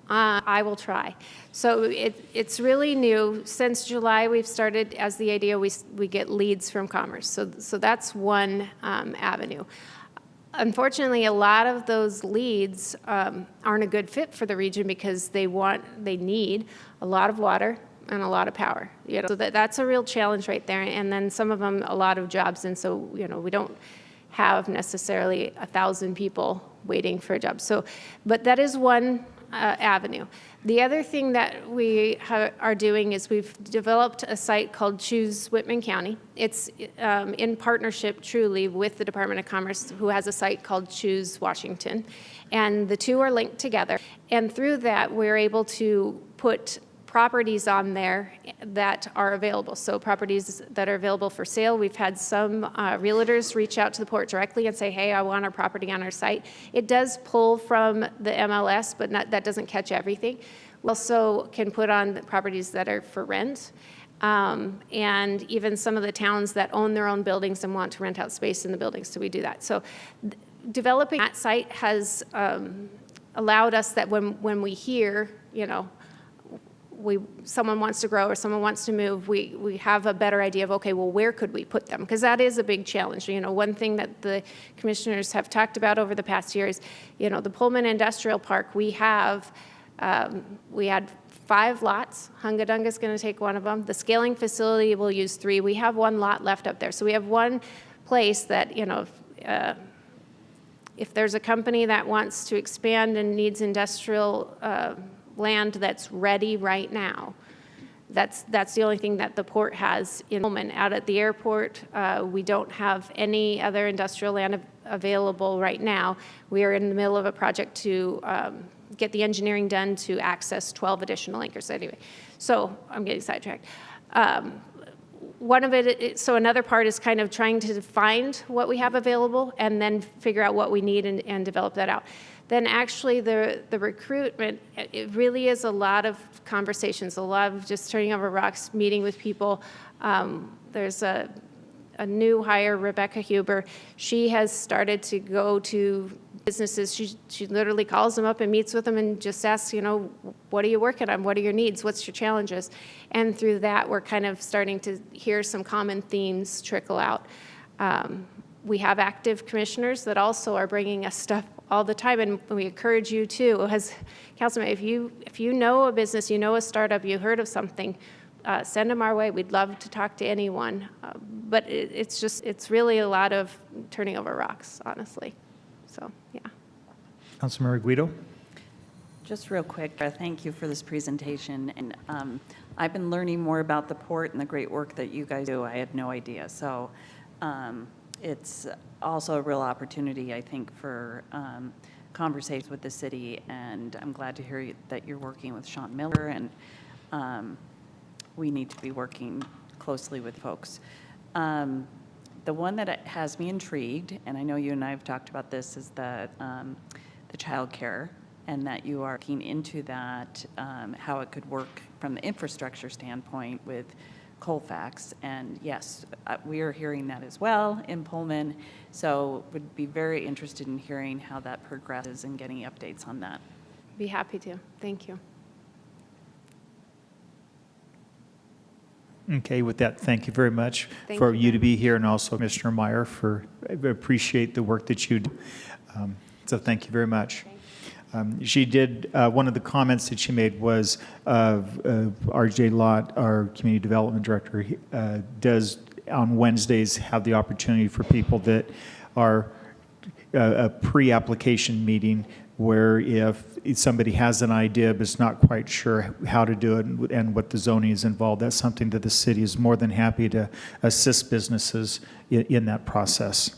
I: I will try. So it's really new. Since July, we've started, as the idea, we get leads from commerce. So that's one avenue. Unfortunately, a lot of those leads aren't a good fit for the region because they need a lot of water and a lot of power. So that's a real challenge right there. And then some of them, a lot of jobs. And so, we don't have necessarily 1,000 people waiting for a job. So, but that is one avenue. The other thing that we are doing is we've developed a site called Choose Whitman County. It's in partnership truly with the Department of Commerce, who has a site called Choose Washington. And the two are linked together. And through that, we're able to put properties on there that are available. So properties that are available for sale. We've had some realtors reach out to the port directly and say, hey, I want our property on our site. It does pull from the MLS, but that doesn't catch everything. We also can put on the properties that are for rent. And even some of the towns that own their own buildings and want to rent out space in the buildings. So we do that. So developing that site has allowed us that when we hear, someone wants to grow or someone wants to move, we have a better idea of, okay, well, where could we put them? Because that is a big challenge. One thing that the commissioners have talked about over the past year is, the Pullman Industrial Park, we had 5 lots. Hungadunga's going to take one of them. The scaling facility will use 3. We have 1 lot left up there. So we have one place that, if there's a company that wants to expand and needs industrial land that's ready right now, that's the only thing that the port has in Pullman. Out at the airport, we don't have any other industrial land available right now. We are in the middle of a project to get the engineering done to access 12 additional anchors. Anyway, so I'm getting sidetracked. So another part is kind of trying to find what we have available and then figure out what we need and develop that out. Then actually the recruitment, it really is a lot of conversations, a lot of just turning over rocks, meeting with people. There's a new hire, Rebecca Huber. She has started to go to businesses. She literally calls them up and meets with them and just asks, what are you working on? What are your needs? What's your challenges? And through that, we're kind of starting to hear some common themes trickle out. We have active commissioners that also are bringing us stuff all the time, and we encourage you too, as councilman, if you know a business, you know a startup, you heard of something, send them our way. We'd love to talk to anyone, but it's really a lot of turning over rocks, honestly. So, yeah.
A: Councilmember Guido?
M: Just real quick, thank you for this presentation. And I've been learning more about the port and the great work that you guys do. I had no idea. So it's also a real opportunity, I think, for conversations with the city. And I'm glad to hear that you're working with Sean Miller. And we need to be working closely with folks. The one that has me intrigued, and I know you and I have talked about this, is the child care, and that you are looking into that, how it could work from the infrastructure standpoint with Colfax. And yes, we are hearing that as well in Pullman, so would be very interested in hearing how that progresses and getting updates on that.
I: Be happy to. Thank you.
A: Okay, with that, thank you very much
I: Thank
A: for
I: you.
A: you to be here, and also Commissioner Meyer, I appreciate the work that you do. So thank you very much. She did, one of the comments that she made was RJ Lott, our Community Development Director, does on Wednesdays have the opportunity for people that are a pre-application meeting where if somebody has an idea but is not quite sure how to do it and what the zoning is involved, that's something that the city is more than happy to assist businesses in that process.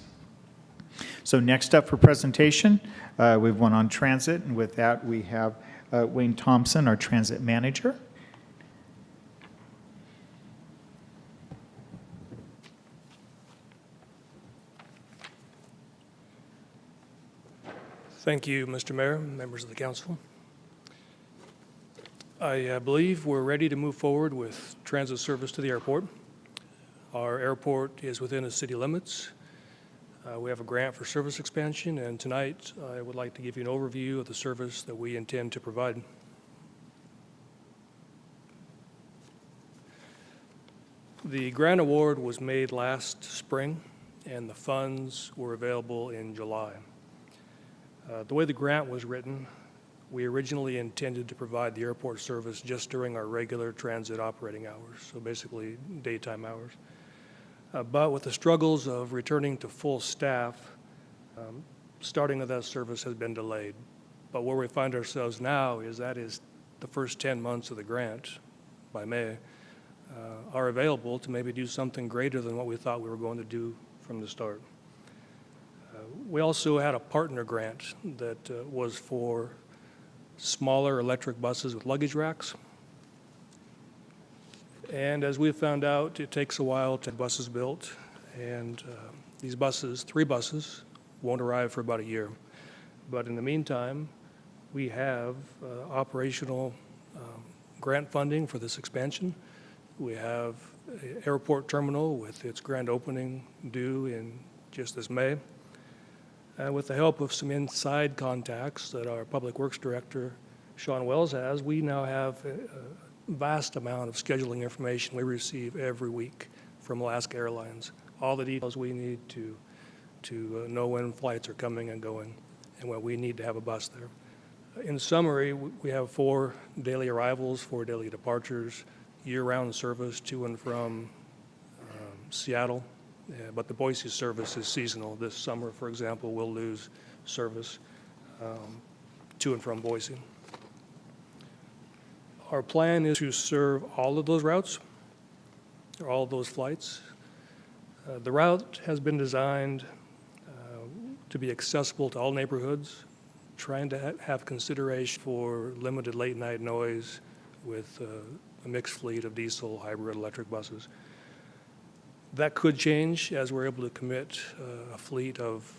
A: So next up for presentation, we have one on transit, and with that we have Wayne Thompson, our transit manager.
N: Thank you, Mr. Mayor, members of the council. I believe we're ready to move forward with transit service to the airport. Our airport is within the city limits. We have a grant for service expansion, and tonight I would like to give you an overview of the service that we intend to provide. The grant award was made last spring, and the funds were available in July. The way the grant was written, we originally intended to provide the airport service just during our regular transit operating hours, so basically daytime hours. But with the struggles of returning to full staff, starting of that service has been delayed. But where we find ourselves now is the first 10 months of the grant by May are available to maybe do something greater than what we thought we were going to do from the start. We also had a partner grant that was for smaller electric buses with luggage racks. And as we found out, it takes a while to have buses built, and these buses, 3 buses, won't arrive for about a year. But in the meantime, we have operational grant funding for this expansion. We have an airport terminal with its grand opening due in just this May. And with the help of some inside contacts that our Public Works Director, Sean Wells, has, we now have vast amount of scheduling information we receive every week from Alaska Airlines. All the details we need to know when flights are coming and going and when we need to have a bus there. In summary, we have 4 daily arrivals, 4 daily departures, year-round service to and from Seattle, but the Boise service is seasonal. This summer, for example, we'll lose service to and from Boise. Our plan is to serve all of those routes, or all of those flights. The route has been designed to be accessible to all neighborhoods, trying to have consideration for limited late-night noise with a mixed fleet of diesel, hybrid, electric buses. That could change as we're able to commit a fleet of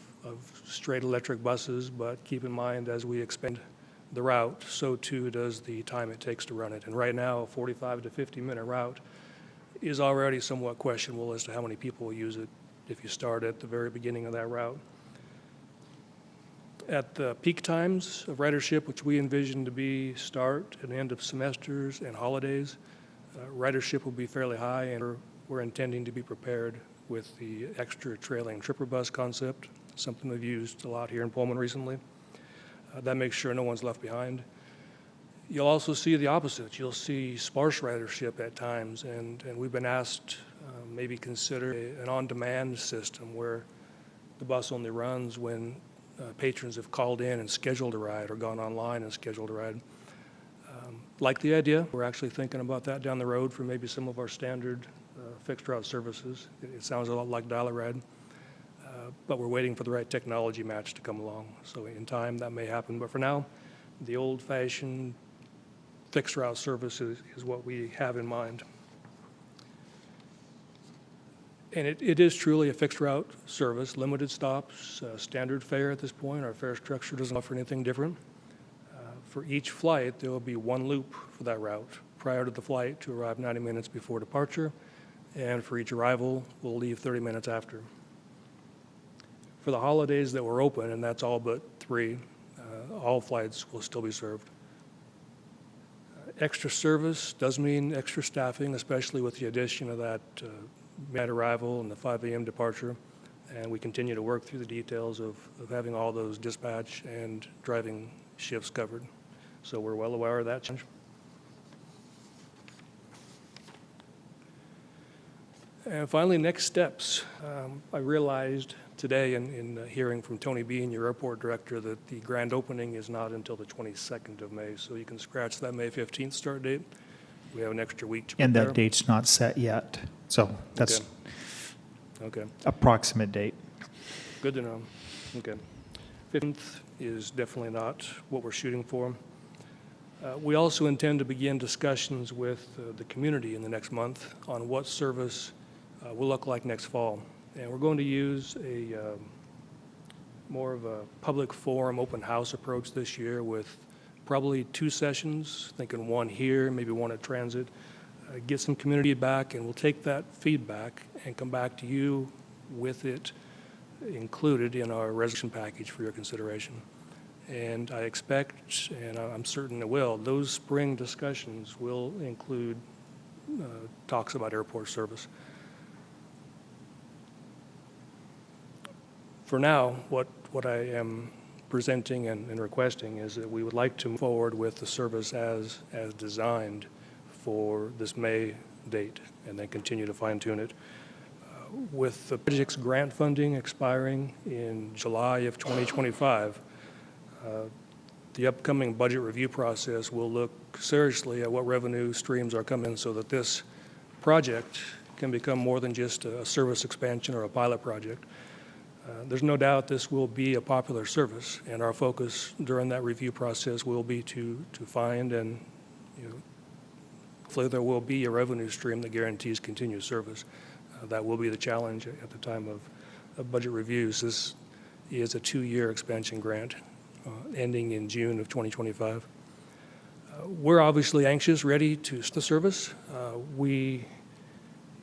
N: straight electric buses, but keep in mind as we expand the route, so too does the time it takes to run it. And right now, a 45 to 50-minute route is already somewhat questionable as to how many people will use it if you start at the very beginning of that route. At the peak times of ridership, which we envision to be start and end of semesters and holidays, ridership will be fairly high, and we're intending to be prepared with the extra trailing tripper bus concept, something we've used a lot here in Pullman recently. That makes sure no one's left behind. You'll also see the opposite. You'll see sparse ridership at times, and we've been asked maybe consider an on-demand system where the bus only runs when patrons have called in and scheduled a ride or gone online and scheduled a ride. Like the idea. We're actually thinking about that down the road for maybe some of our standard fixed route services. It sounds a lot like dial-a-ride, but we're waiting for the right technology match to come along. So in time, that may happen. But for now, the old-fashioned fixed route service is what we have in mind. And it is truly a fixed route service, limited stops, standard fare at this point. Our fare structure doesn't offer anything different. For each flight, there will be one loop for that route prior to the flight to arrive 90 minutes before departure, and for each arrival, we'll leave 30 minutes after. For the holidays that we're open, and that's all but 3, all flights will still be served. Extra service does mean extra staffing, especially with the addition of that midnight arrival and the 5 a.m. departure, and we continue to work through the details of having all those dispatch and driving shifts covered. So we're well aware of that change. And finally, next steps. I realized today in hearing from Tony Bean, your airport director, that the grand opening is not until the 22nd of May, so you can scratch that May 15th start date. We have an extra week to prepare.
A: And that date's not set yet, so that's
N: Okay.
A: approximate date.
N: Good to know. Okay. 15th is definitely not what we're shooting for. We also intend to begin discussions with the community in the next month on what service will look like next fall. And we're going to use a more of a public forum, open house approach this year with probably 2 sessions, thinking 1 here, maybe 1 at Transit, get some community feedback, and we'll take that feedback and come back to you with it included in our resolution package for your consideration. And I expect, and I'm certain it will, those spring discussions will include talks about airport service. For now, what I am presenting and requesting is that we would like to move forward with the service as designed for this May date, and then continue to fine-tune it. With the project's grant funding expiring in July of 2025, the upcoming budget review process will look seriously at what revenue streams are coming so that this project can become more than just a service expansion or a pilot project. There's no doubt this will be a popular service, and our focus during that review process will be to find and, hopefully there will be a revenue stream that guarantees continued service. That will be the challenge at the time of budget reviews. This is a 2-year expansion grant ending in June of 2025. We're obviously anxious, ready to start the service. We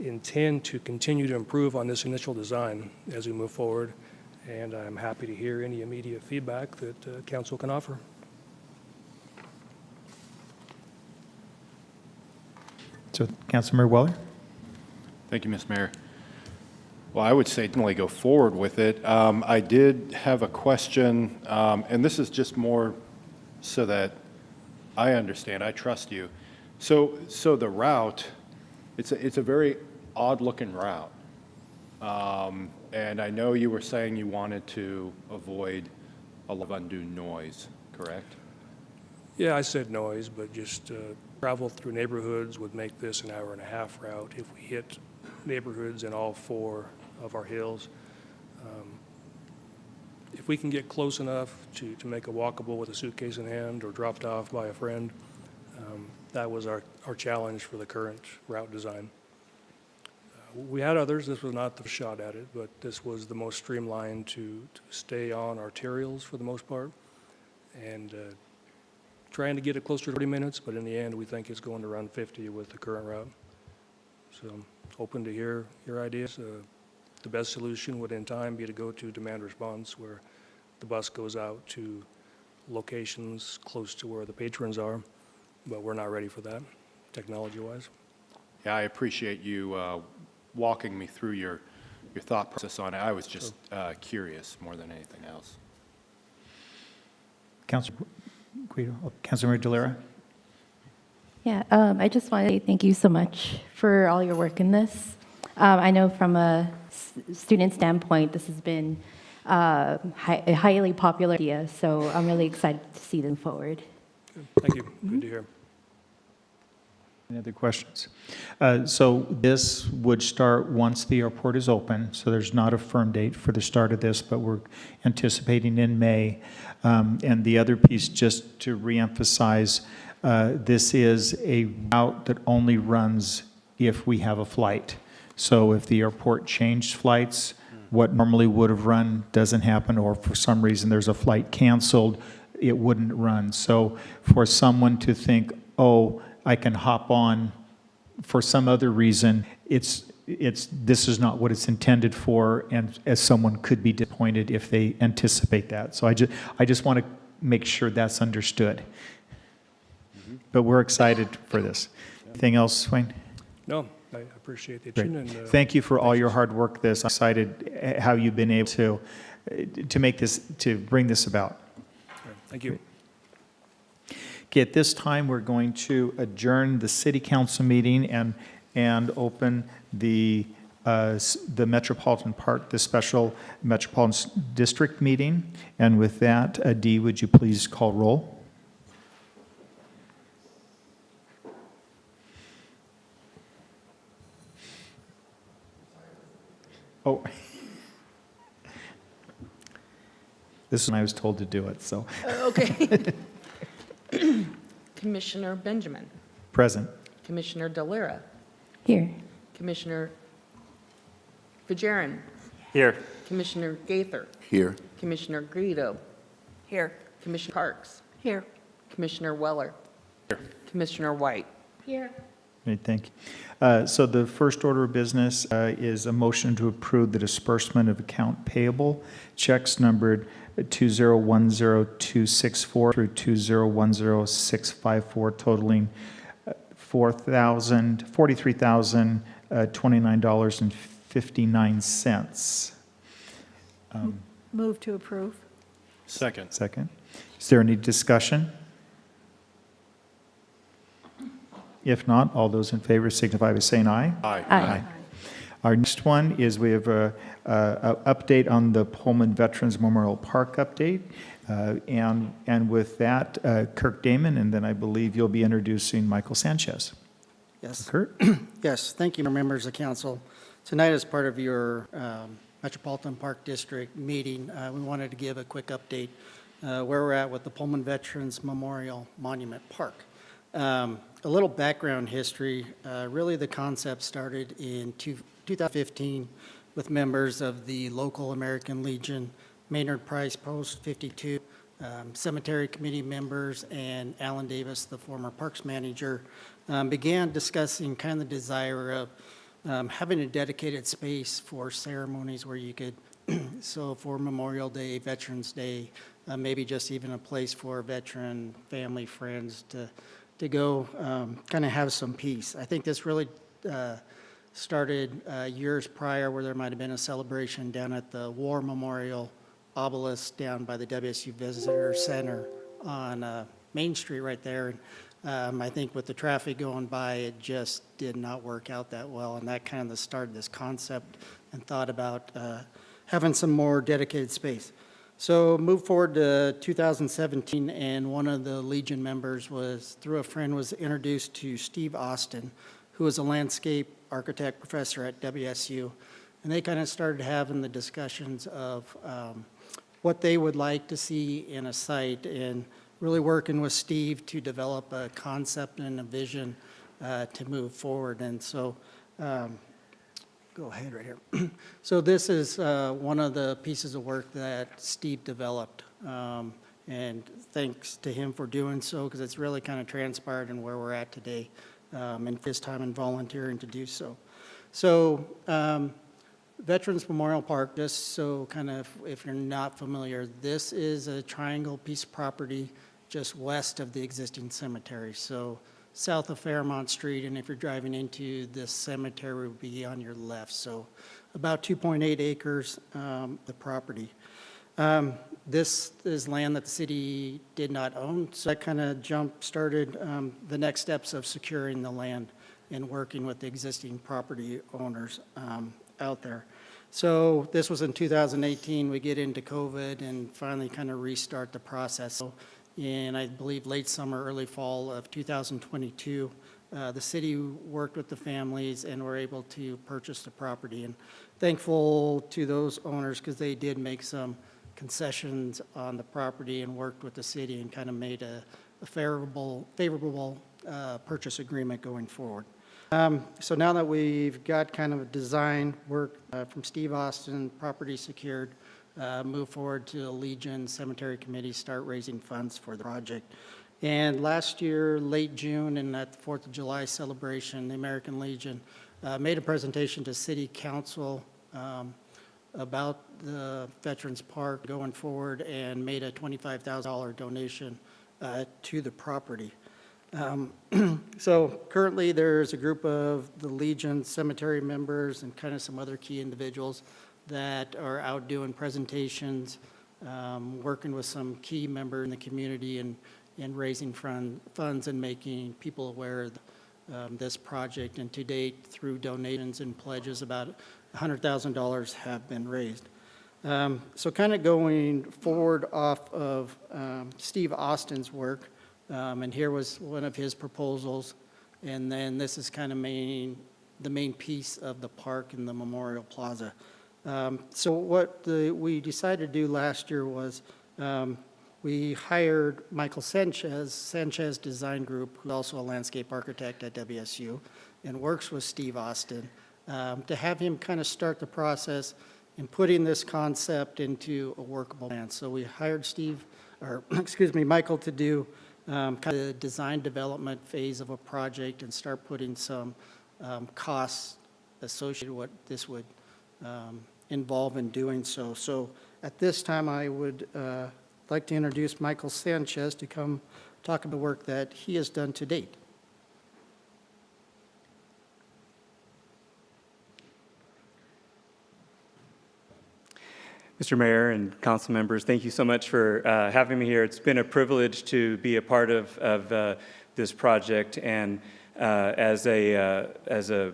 N: intend to continue to improve on this initial design as we move forward, and I'm happy to hear any immediate feedback that council can offer.
A: So, Councilmember Weller?
K: Thank you, Ms. Mayor. Well, I would say definitely go forward with it. I did have a question, and this is just more so that I understand. I trust you. So the route, it's a very odd-looking route. And I know you were saying you wanted to avoid a lot of undue noise, correct?
N: Yeah, I said noise, but just travel through neighborhoods would make this an hour-and-a-half route if we hit neighborhoods in all 4 of our hills. If we can get close enough to make it walkable with a suitcase in hand or dropped off by a friend, that was our challenge for the current route design. We had others. This was not the shot at it, but this was the most streamlined to stay on arterials for the most part, and trying to get it closer to 30 minutes, but in the end, we think it's going to run 50 with the current route. So open to hear your ideas. The best solution would in time be to go to demand response, where the bus goes out to locations close to where the patrons are, but we're not ready for that technology-wise.
K: Yeah, I appreciate you walking me through your thought process on it. I was just curious more than anything else.
A: Councilmember Delera?
O: Yeah, I just want to say thank you so much for all your work in this. I know from a student standpoint, this has been a highly popular idea, so I'm really excited to see them forward.
N: Good. Thank you. Good to hear.
A: Any other questions? So this would start once the airport is open, so there's not a firm date for the start of this, but we're anticipating in May. And the other piece, just to reemphasize, this is a route that only runs if we have a flight. So if the airport changed flights, what normally would have run doesn't happen, or for some reason there's a flight canceled, it wouldn't run. So for someone to think, oh, I can hop on for some other reason, this is not what it's intended for, and as someone could be disappointed if they anticipate that. So I just want to make sure that's understood. But we're excited for this. Anything else, Wayne?
N: No, I appreciate the
A: Great.
N: attention. And,
A: Thank you for all your hard work. I'm excited how you've been able to make this, to bring this about.
N: thank you.
A: Okay, at this time, we're going to adjourn the city council meeting and open the Metropolitan Park, the special Metropolitan District meeting. And with that, Dee, would you please call roll? Oh. This is when I was told to do it, so.
B: Okay. Commissioner Benjamin.
A: Present.
B: Commissioner Delera.
O: Here.
B: Commissioner Fajarin.
G: Here.
B: Commissioner Gaither.
L: Here.
B: Commissioner Guido.
M: Here.
B: Commissioner Parks.
H: Here.
B: Commissioner Weller. Commissioner White.
H: Here.
A: Great, thank you. So the first order of business is a motion to approve the disbursement of account payable checks numbered 2010264 through 2010654, totaling $43,029.59.
H: Move to approve.
K: Second.
A: Second. Is there any discussion? If not, all those in favor signify by saying aye.
K: Aye.
O: Aye.
A: Our next one is we have a update on the Pullman Veterans Memorial Park update. And with that, Kirk Damon, and then I believe you'll be introducing Michael Sanchez.
P: Yes.
A: Kurt?
P: Yes, thank you, members of council. Tonight, as part of your Metropolitan Park District meeting, we wanted to give a quick update where we're at with the Pullman Veterans Memorial Monument Park. A little background history. Really, the concept started in 2015 with members of the local American Legion, Maynard Price Post 52, cemetery committee members, and Alan Davis, the former parks manager, began discussing kind of the desire of having a dedicated space for ceremonies where you could, so for Memorial Day, Veterans Day, maybe just even a place for veteran family, friends to to go kind of have some peace. I think this really started years prior where there might have been a celebration down at the War Memorial obelisk down by the WSU Visitor Center on Main Street right there. And I think with the traffic going by, it just did not work out that well. And that kind of started this concept and thought about having some more dedicated space. So moved forward to 2017, and one of the Legion members was, through a friend, was introduced to Steve Austin, who was a landscape architect professor at WSU. And they kind of started having the discussions of what they would like to see in a site, and really working with Steve to develop a concept and a vision to move forward. And so, go ahead right here. So this is one of the pieces of work that Steve developed. And thanks to him for doing so, because it's really kind of transpired in where we're at today, and his time in volunteering to do so. So Veterans Memorial Park, just so kind of if you're not familiar, this is a triangle piece of property just west of the existing cemetery. So south of Fairmont Street, and if you're driving into this cemetery, would be on your left. So about 2.8 acres, the property. This is land that the city did not own, so that kind of jump-started the next steps of securing the land and working with the existing property owners out there. So this was in 2018. We get into COVID and finally kind of restart the process. So in, I believe, late summer, early fall of 2022, the city worked with the families and were able to purchase the property. And thankful to those owners because they did make some concessions on the property and worked with the city and kind of made a favorable purchase agreement going forward. So now that we've got kind of a design work from Steve Austin, property secured, move forward to the Legion Cemetery Committee, start raising funds for the project. And last year, late June, and at the 4th of July celebration, the American Legion made a presentation to City Council about the Veterans Park going forward and made a $25,000 donation to the property. So currently there's a group of the Legion cemetery members and kind of some other key individuals that are out doing presentations, working with some key members in the community and raising funds and making people aware of this project. And to date, through donations and pledges, about $100,000 have been raised. So kind of going forward off of Steve Austin's work, and here was one of his proposals, and then this is kind of the main piece of the park in the Memorial Plaza. So what we decided to do last year was we hired Michael Sanchez Design Group, who's also a landscape architect at WSU, and works with Steve Austin, to have him kind of start the process in putting this concept into a workable plan. So we hired Michael to do kind of the design development phase of a project and start putting some costs associated with what this would involve in doing so. So at this time, I would like to introduce Michael Sanchez to come talk about the work that he has done to date.
Q: Mr. Mayor and council members, thank you so much for having me here. It's been a privilege to be a part of this project, and as a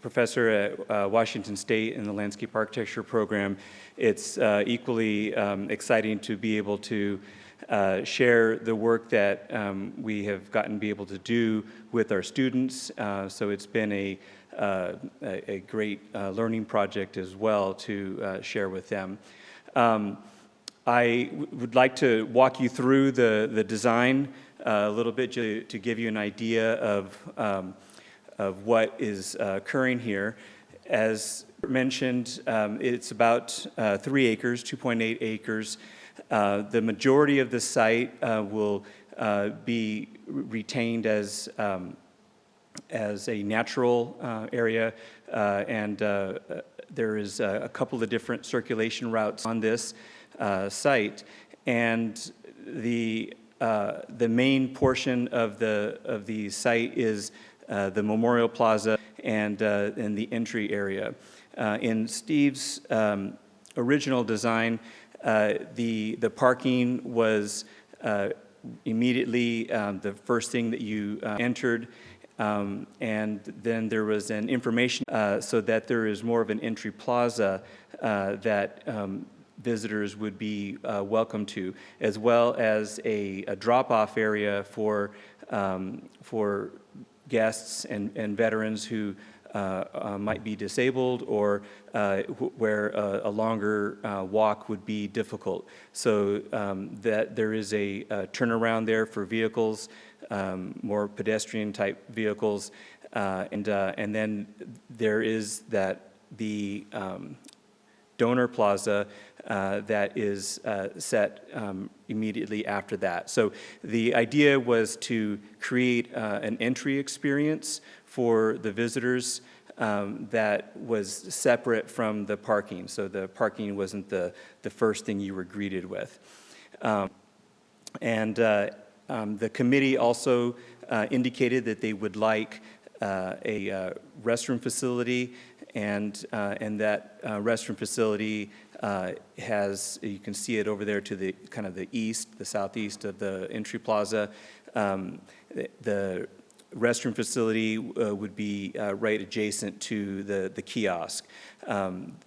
Q: professor at Washington State in the landscape architecture program, it's equally exciting to be able to share the work that we have gotten to be able to do with our students. So it's been a great learning project as well to share with them. I would like to walk you through the design a little bit to give you an idea of what is occurring here. As mentioned, it's about 3 acres, 2.8 acres. The majority of the site will be retained as a natural area, and there is a couple of different circulation routes on this site. And the the main portion of the site is the Memorial Plaza and the entry area. In Steve's original design, the parking was immediately the first thing that you entered, and then there was an information so that there is more of an entry plaza that visitors would be welcome to, as well as a drop-off area for guests and veterans who might be disabled or where a longer walk would be difficult. So that there is a turnaround there for vehicles, more pedestrian-type vehicles, and then there is the donor plaza that is set immediately after that. So the idea was to create an entry experience for the visitors that was separate from the parking. So the parking wasn't the first thing you were greeted with. The committee also indicated that they would like a restroom facility, and that restroom facility has, you can see it over there to the kind of the east, the southeast of the entry plaza. The restroom facility would be right adjacent to the kiosk.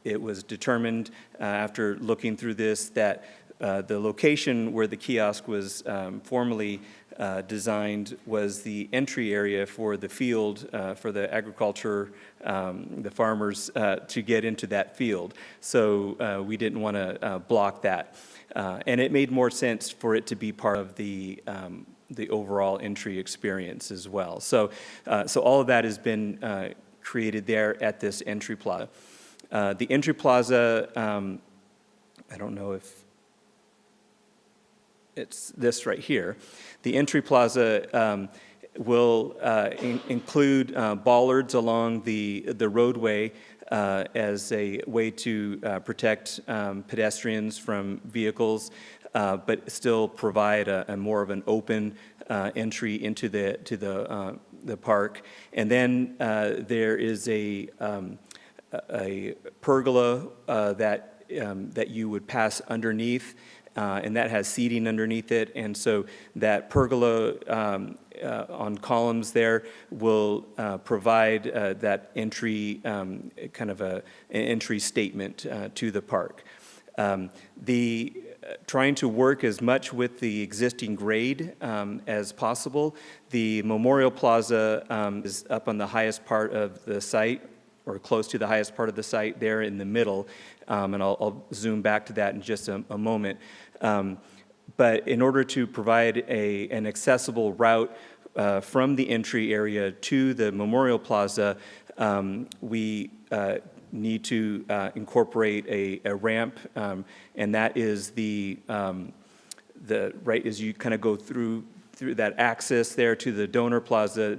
Q: It was determined after looking through this that the location where the kiosk was formerly designed was the entry area for the field, for the agriculture, the farmers to get into that field. So we didn't want to block that. And it made more sense for it to be part of the overall entry experience as well. So all of that has been created there at this entry plaza. The entry plaza, I don't know if it's this right here. The entry plaza will include bollards along the roadway as a way to protect pedestrians from vehicles, but still provide a more of an open entry into the park. And then there is a pergola that you would pass underneath, and that has seating underneath it. And so that pergola on columns there will provide that entry, kind of an entry statement to the park. Trying to work as much with the existing grade as possible. The Memorial Plaza is up on the highest part of the site, or close to the highest part of the site there in the middle, and I'll zoom back to that in just a moment. But in order to provide an accessible route from the entry area to the Memorial Plaza, we need to incorporate a ramp, and that is right as you kind of go through that access there to the donor plaza.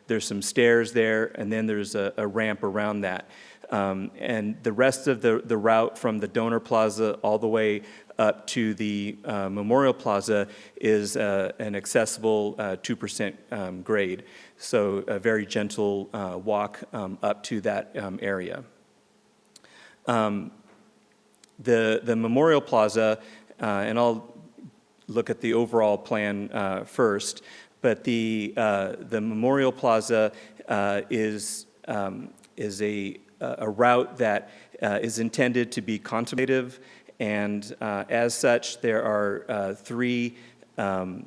Q: There's some stairs there, and then there's a ramp around that. And the rest of the route from the donor plaza all the way up to the Memorial Plaza is an accessible 2% grade. So a very gentle walk up to that area. The Memorial Plaza, and I'll look at the overall plan first, but the Memorial Plaza is a route that is intended to be contemplative, and as such, there are three kind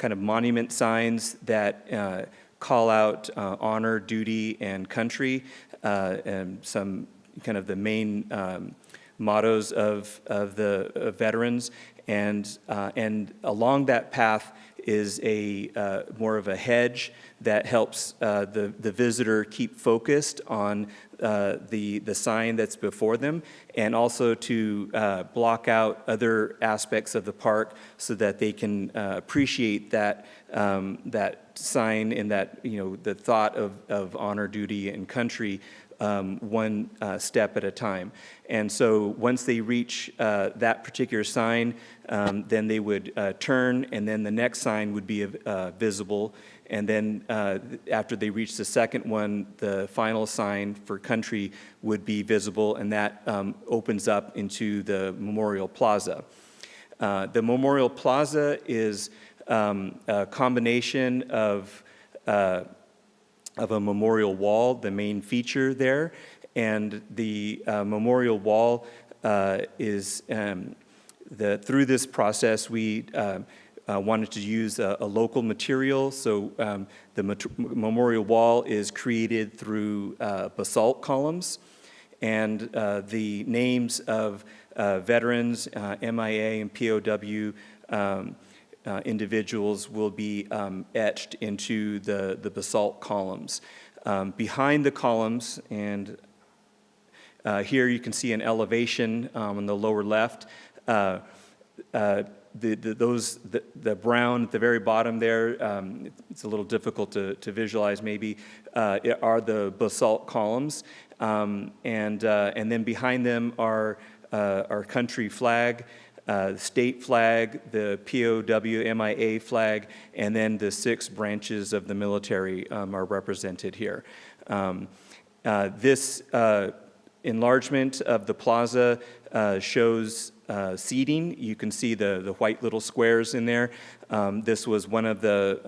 Q: of monument signs that call out honor, duty, and country, and some kind of the main mottos of the veterans. And along that path is a more of a hedge that helps the visitor keep focused on the sign that's before them, and also to block out other aspects of the park so that they can appreciate that sign and that, the thought of honor, duty, and country one step at a time. And so once they reach that particular sign, then they would turn, and then the next sign would be visible. And then after they reach the second one, the final sign for country would be visible, and that opens up into the Memorial Plaza. The Memorial Plaza is a combination of a memorial wall, the main feature there, and the memorial wall is through this process we wanted to use a local material, so the memorial wall is created through basalt columns, and the names of veterans, MIA and POW individuals will be etched into the basalt columns. Behind the columns, and here you can see an elevation on the lower left. The brown at the very bottom there, it's a little difficult to visualize maybe, are the basalt columns. And then behind them are our country flag, the state flag, the POW MIA flag, and then the 6 branches of the military are represented here. This enlargement of the plaza shows seating. You can see the white little squares in there. This was one of the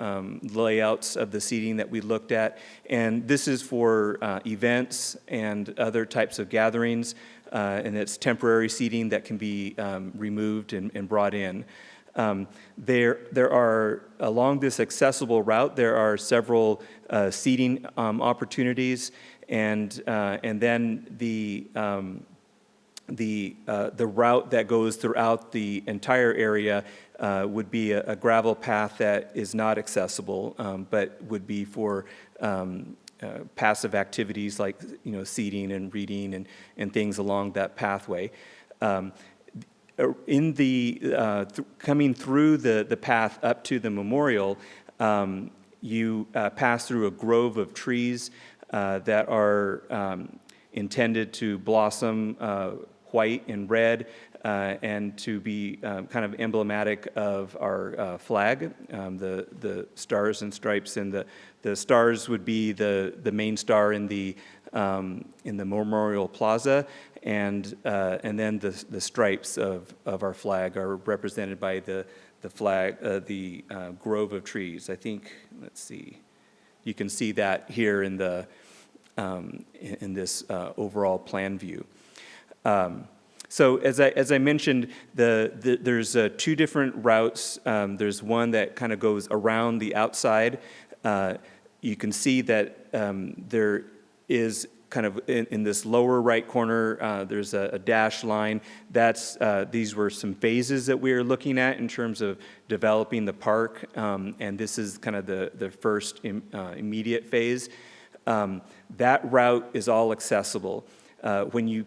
Q: layouts of the seating that we looked at. And this is for events and other types of gatherings. And it's temporary seating that can be removed and brought in. There are, along this accessible route, there are several seating opportunities, and then the route that goes throughout the entire area would be a gravel path that is not accessible, but would be for passive activities like seating and reading and things along that pathway. In the coming through the path up to the memorial, you pass through a grove of trees that are intended to blossom white and red and to be kind of emblematic of our flag, the stars and stripes, and the stars would be the main star in the Memorial Plaza, and then the stripes of our flag are represented by the flag, the grove of trees. I think, let's see, you can see that here in the in this overall plan view. So as I mentioned, there's 2 different routes. There's one that kind of goes around the outside. You can see that there is kind of in this lower right corner, there's a dashed line. These were some phases that we were looking at in terms of developing the park, and this is kind of the first immediate phase. That route is all accessible. When you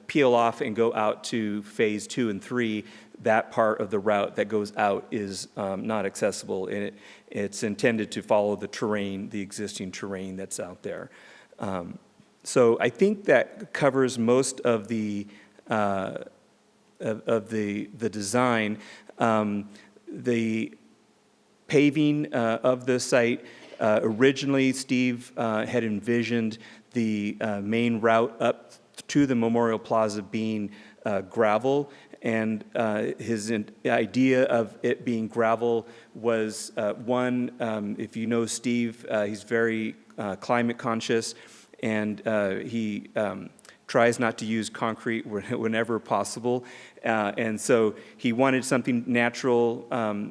Q: peel off and go out to phase 2 and 3, that part of the route that goes out is not accessible, and it's intended to follow the terrain, the existing terrain that's out there. So I think that covers most of the design. The paving of the site, originally Steve had envisioned the main route up to the Memorial Plaza being gravel, and his idea of it being gravel was one, if you know Steve, he's very climate conscious, and he tries not to use concrete whenever possible, and so he wanted something natural.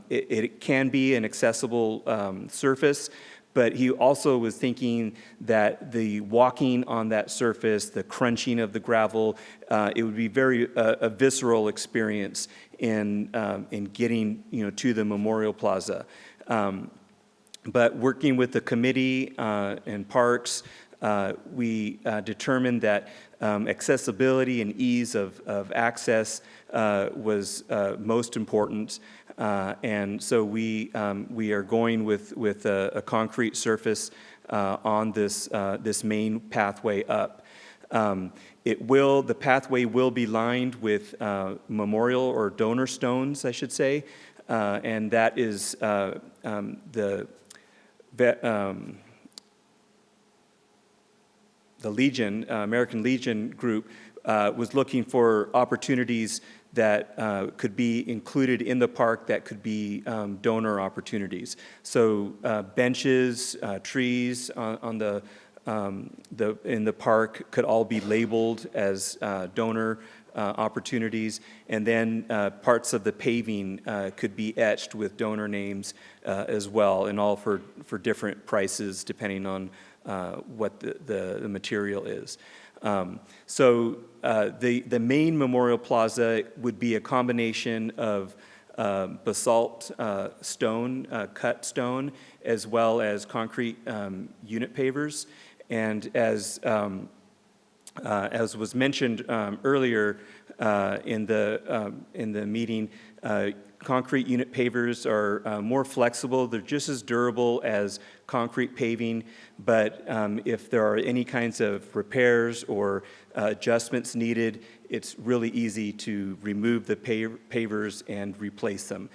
Q: It can be an accessible surface, but he also was thinking that the walking on that surface, the crunching of the gravel, it would be a visceral experience in getting to the Memorial Plaza. But working with the committee and parks, we determined that accessibility and ease of access was most important. And so we are going with a concrete surface on this main pathway up. The pathway will be lined with memorial or donor stones, I should say, and that is the Legion, American Legion group, was looking for opportunities that could be included in the park that could be donor opportunities. So benches, trees in the park could all be labeled as donor opportunities, and then parts of the paving could be etched with donor names as well, and all for different prices depending on what the material is. So the main memorial plaza would be a combination of basalt stone, cut stone, as well as concrete unit pavers. And as was mentioned earlier in the meeting, concrete unit pavers are more flexible. They're just as durable as concrete paving, but if there are any kinds of repairs or adjustments needed, it's really easy to remove the pavers and replace them.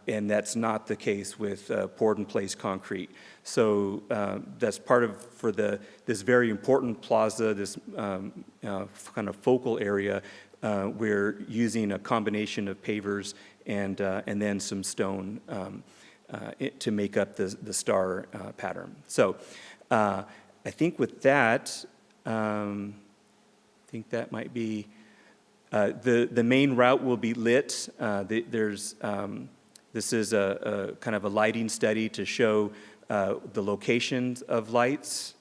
Q: And that's not the case with poured-in-place concrete. So that's part of, for this very important plaza, this kind of focal area, we're using a combination of pavers and then some stone to make up the star pattern. So I think with that, I think that might be, the main route will be lit. This is a kind of a lighting study to show the locations of lights,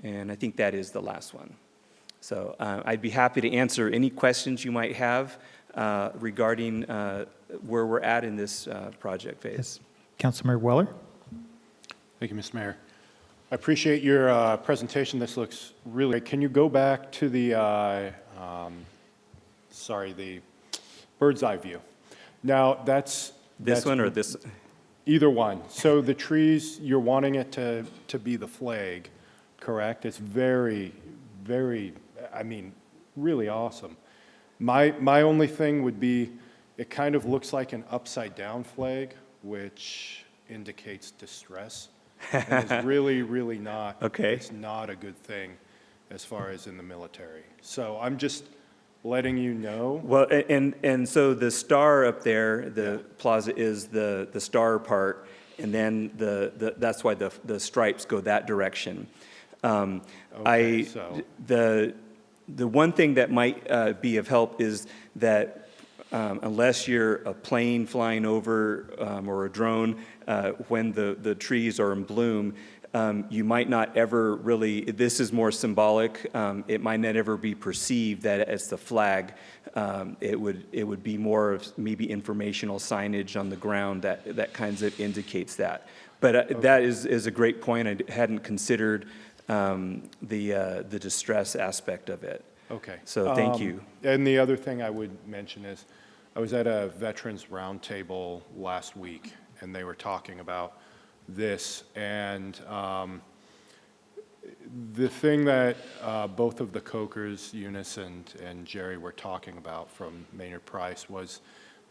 Q: and I think that is the last one. So I'd be happy to answer any questions you might have regarding where we're at in this project phase.
A: Yes. Councilmember Weller?
K: Thank you, Mr. Mayor. I appreciate your presentation. This looks really great. Can you go back to the, the bird's eye view? Now, that's
Q: one or this?
K: Either one. So the trees, you're wanting it to be the flag, correct? It's very, very, I mean, really awesome. My only thing would be, it kind of looks like an upside down flag, which indicates distress. And it's really, really not.
Q: Okay.
K: It's not a good thing as far as in the military. So I'm just letting you know.
Q: Well, and so the star up there, the plaza is the star part, and then that's why the stripes go that direction.
K: Okay, so.
Q: The one thing that might be of help is that unless you're a plane flying over or a drone, when the trees are in bloom, you might not ever really, this is more symbolic, it might not ever be perceived that it's the flag. It would be more of maybe informational signage on the ground that kind of indicates that. But okay. That is a great point. I hadn't considered the distress aspect of it.
K: Okay.
Q: So thank you.
K: And the other thing I would mention is, I was at a Veterans Roundtable last week, and they were talking about this, and the thing that both of the Cokers, Eunice and Jerry, were talking about from Maynard Price was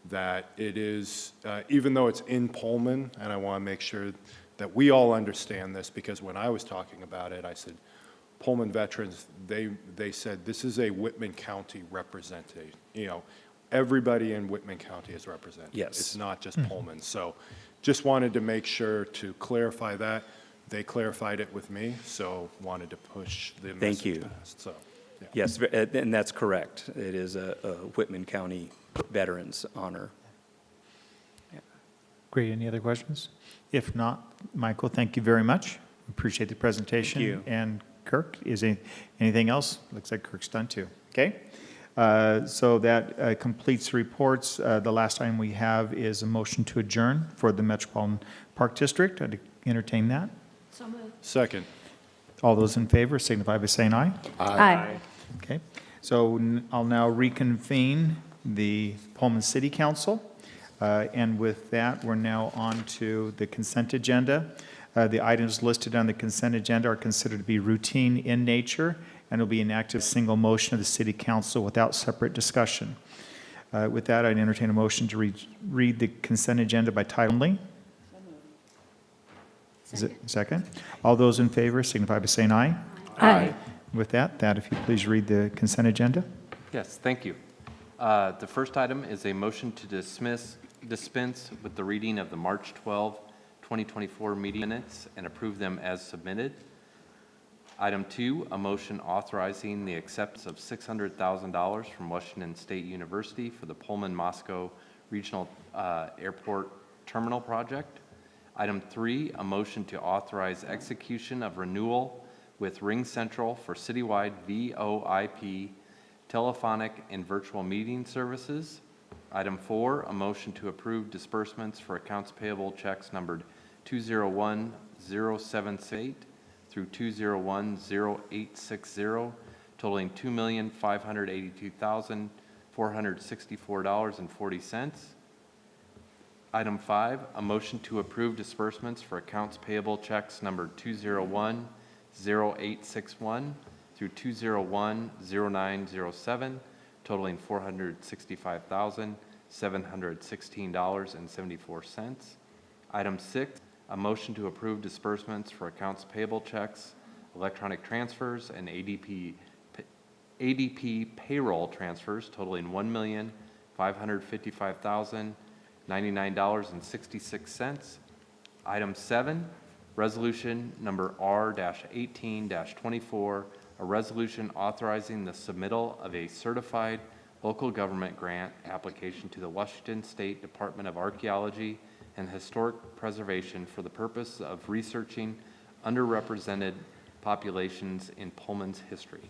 K: that it is, even though it's in Pullman, and I want to make sure that we all understand this, because when I was talking about it, I said, Pullman veterans, they said this is a Whitman County representation. You know, everybody in Whitman County is represented.
Q: Yes.
K: It's not just Pullman. So just wanted to make sure to clarify that. They clarified it with me, so wanted to push the message
Q: Thank you.
K: past. So, yeah.
Q: Yes, and that's correct. It is a Whitman County Veterans Honor. Yeah.
A: Great. Any other questions? If not, Michael, thank you very much. Appreciate the presentation.
Q: Thank you.
A: And Kirk, is anything else? Looks like Kirk's done too. Okay. So that completes the reports. The last item we have is a motion to adjourn for the Metropolitan Park District. I'd entertain that.
H: So moved.
K: Second.
A: All those in favor signify by saying aye.
O: Aye.
A: Okay. So I'll now reconvene the Pullman City Council. And with that, we're now on to the consent agenda. The items listed on the consent agenda are considered to be routine in nature and will be enacted as a single motion of the City Council without separate discussion. With that, I'd entertain a motion to read the consent agenda by title only. Is it second? All those in favor signify by saying aye.
O: Aye.
A: With that, if you please read the consent agenda.
R: Yes, thank you. The first item is a motion to dispense with the reading of the March 12, 2024 meeting minutes and approve them as submitted. Item 2, a motion authorizing the acceptance of $600,000 from Washington State University for the Pullman Moscow Regional Airport Terminal Project. Item 3, a motion to authorize execution of renewal with Ring Central for citywide VoIP, telephonic and virtual meeting services. Item 4, a motion to approve disbursements for accounts payable checks numbered 201-0768 through 201-0860, totaling $2,582,464.40. Item 5, a motion to approve disbursements for accounts payable checks numbered 201-0861 through 201-0907, totaling $465,716.74. Item 6, a motion to approve disbursements for accounts payable checks, electronic transfers, and ADP payroll transfers totaling $1,555,099.66. Item 7, resolution number R-18-24, a resolution authorizing the submittal of a certified local government grant application to the Washington State Department of Archaeology and Historic Preservation for the purpose of researching underrepresented populations in Pullman's history.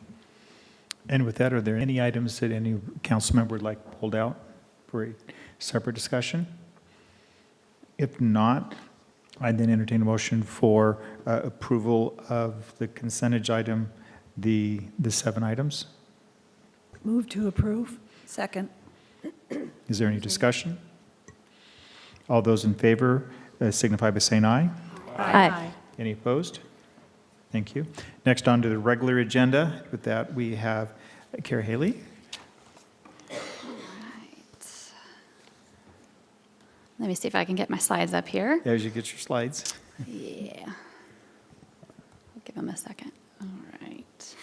A: And with that, are there any items that any council member would like pulled out for a separate discussion? If not, I then entertain a motion for approval of the consent item, the 7 items.
M: Move to approve. Second.
A: Is there any discussion? All those in favor signify by saying aye.
O: Aye.
A: Any opposed? Thank you. Next on to the regular agenda. With that, we have Kara Haley.
S: Let me see if I can get my slides up here.
A: As you get your slides.
S: Yeah. I'll give them a second. All right.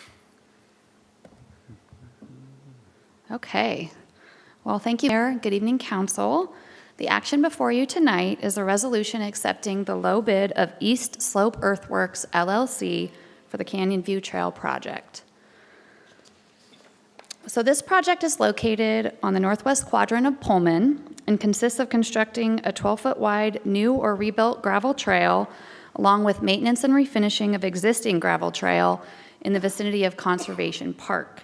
S: Okay. Well, thank you, Mayor. Good evening, Council. The action before you tonight is a resolution accepting the low bid of East Slope Earthworks, LLC for the Canyon View Trail project. So this project is located on the northwest quadrant of Pullman and consists of constructing a 12-foot wide new or rebuilt gravel trail, along with maintenance and refinishing of existing gravel trail in the vicinity of Conservation Park.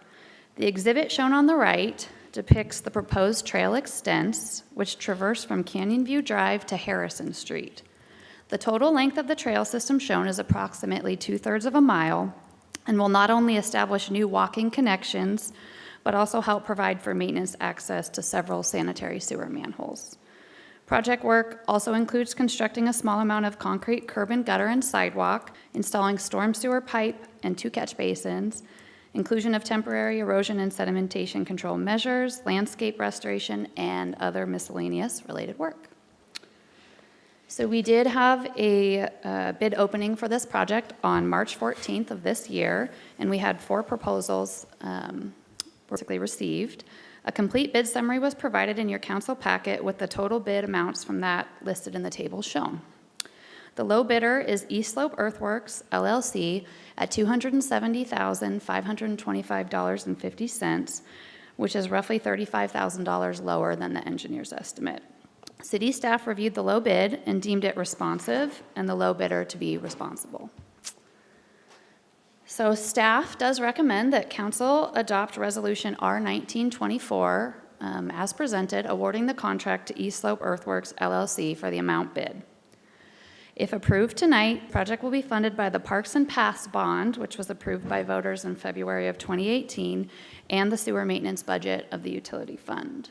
S: The exhibit shown on the right depicts the proposed trail extents, which traverse from Canyon View Drive to Harrison Street. The total length of the trail system shown is approximately 2/3 of a mile and will not only establish new walking connections, but also help provide for maintenance access to several sanitary sewer manholes. Project work also includes constructing a small amount of concrete curb and gutter and sidewalk, installing storm sewer pipe and 2 catch basins, inclusion of temporary erosion and sedimentation control measures, landscape restoration, and other miscellaneous related work. So we did have a bid opening for this project on March 14th of this year, and we had 4 proposals basically received. A complete bid summary was provided in your council packet with the total bid amounts from that listed in the table shown. The low bidder is East Slope Earthworks, LLC, at $270,525.50, which is roughly $35,000 lower than the engineer's estimate. City staff reviewed the low bid and deemed it responsive and the low bidder to be responsible. So staff does recommend that council adopt Resolution R-1924 as presented, awarding the contract to East Slope Earthworks, LLC for the amount bid. If approved tonight, the project will be funded by the Parks and Paths bond, which was approved by voters in February of 2018, and the sewer maintenance budget of the utility fund.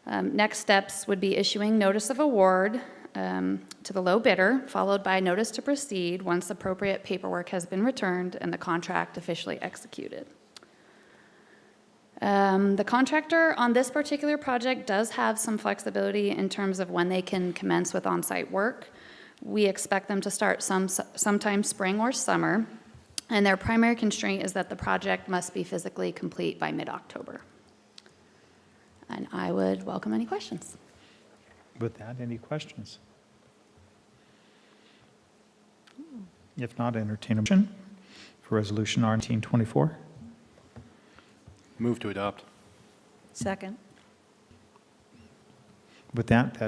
S: Next steps would be issuing notice of award to the low bidder, followed by notice to proceed once appropriate paperwork has been returned and the contract officially executed. The contractor on this particular project does have some flexibility in terms of when they can commence with on-site work. We expect them to start sometime spring or summer, and their primary constraint is that the project must be physically complete by mid-October. And I would welcome any questions.
A: With that, any questions? If not, entertain a motion for Resolution R 1924.
K: Move to adopt.
M: Second.
A: With that,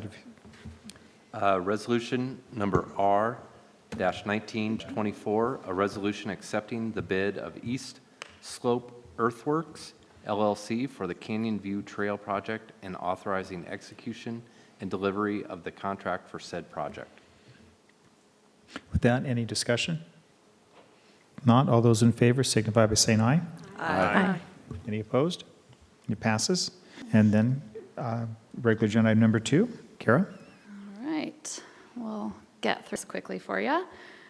R: Resolution number R-1924, a resolution accepting the bid of East Slope Earthworks LLC for the Canyon View Trail project and authorizing execution and delivery of the contract for said project.
A: with that, any discussion? Not, all those in favor signify by saying aye.
M: Aye.
A: Any opposed? It passes. And then regular agenda item number 2, Kara?
S: All right, we'll get through this quickly for you.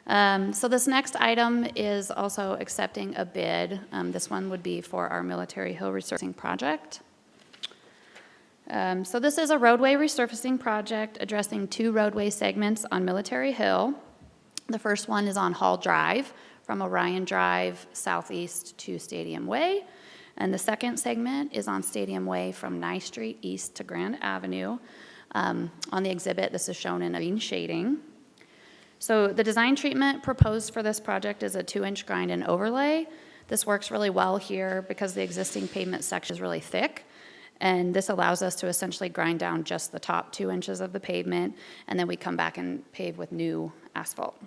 S: So this next item is also accepting a bid. This one would be for our Military Hill resurfacing project. So this is a roadway resurfacing project addressing 2 roadway segments on Military Hill. The first one is on Hall Drive from Orion Drive southeast to Stadium Way. And the second segment is on Stadium Way from Nye Street east to Grand Avenue. On the exhibit, this is shown in green shading. So the design treatment proposed for this project is a 2-inch grind and overlay. This works really well here because the existing pavement section is really thick. And this allows us to essentially grind down just the top 2 inches of the pavement, and then we come back and pave with new asphalt.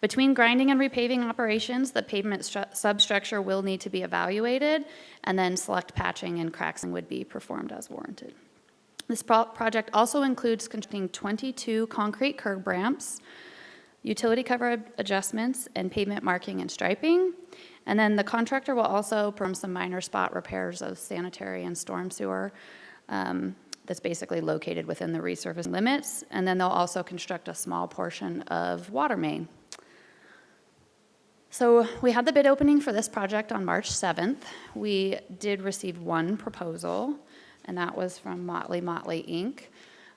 S: Between grinding and repaving operations, the pavement substructure will need to be evaluated, and then select patching and cracking would be performed as warranted. This project also includes constructing 22 concrete curb ramps, utility cover adjustments, and pavement marking and striping. And then the contractor will also perform some minor spot repairs of sanitary and storm sewer that's basically located within the resurfacing limits. And then they'll also construct a small portion of water main. So we had the bid opening for this project on March 7th. We did receive 1 proposal, and that was from Motley Inc.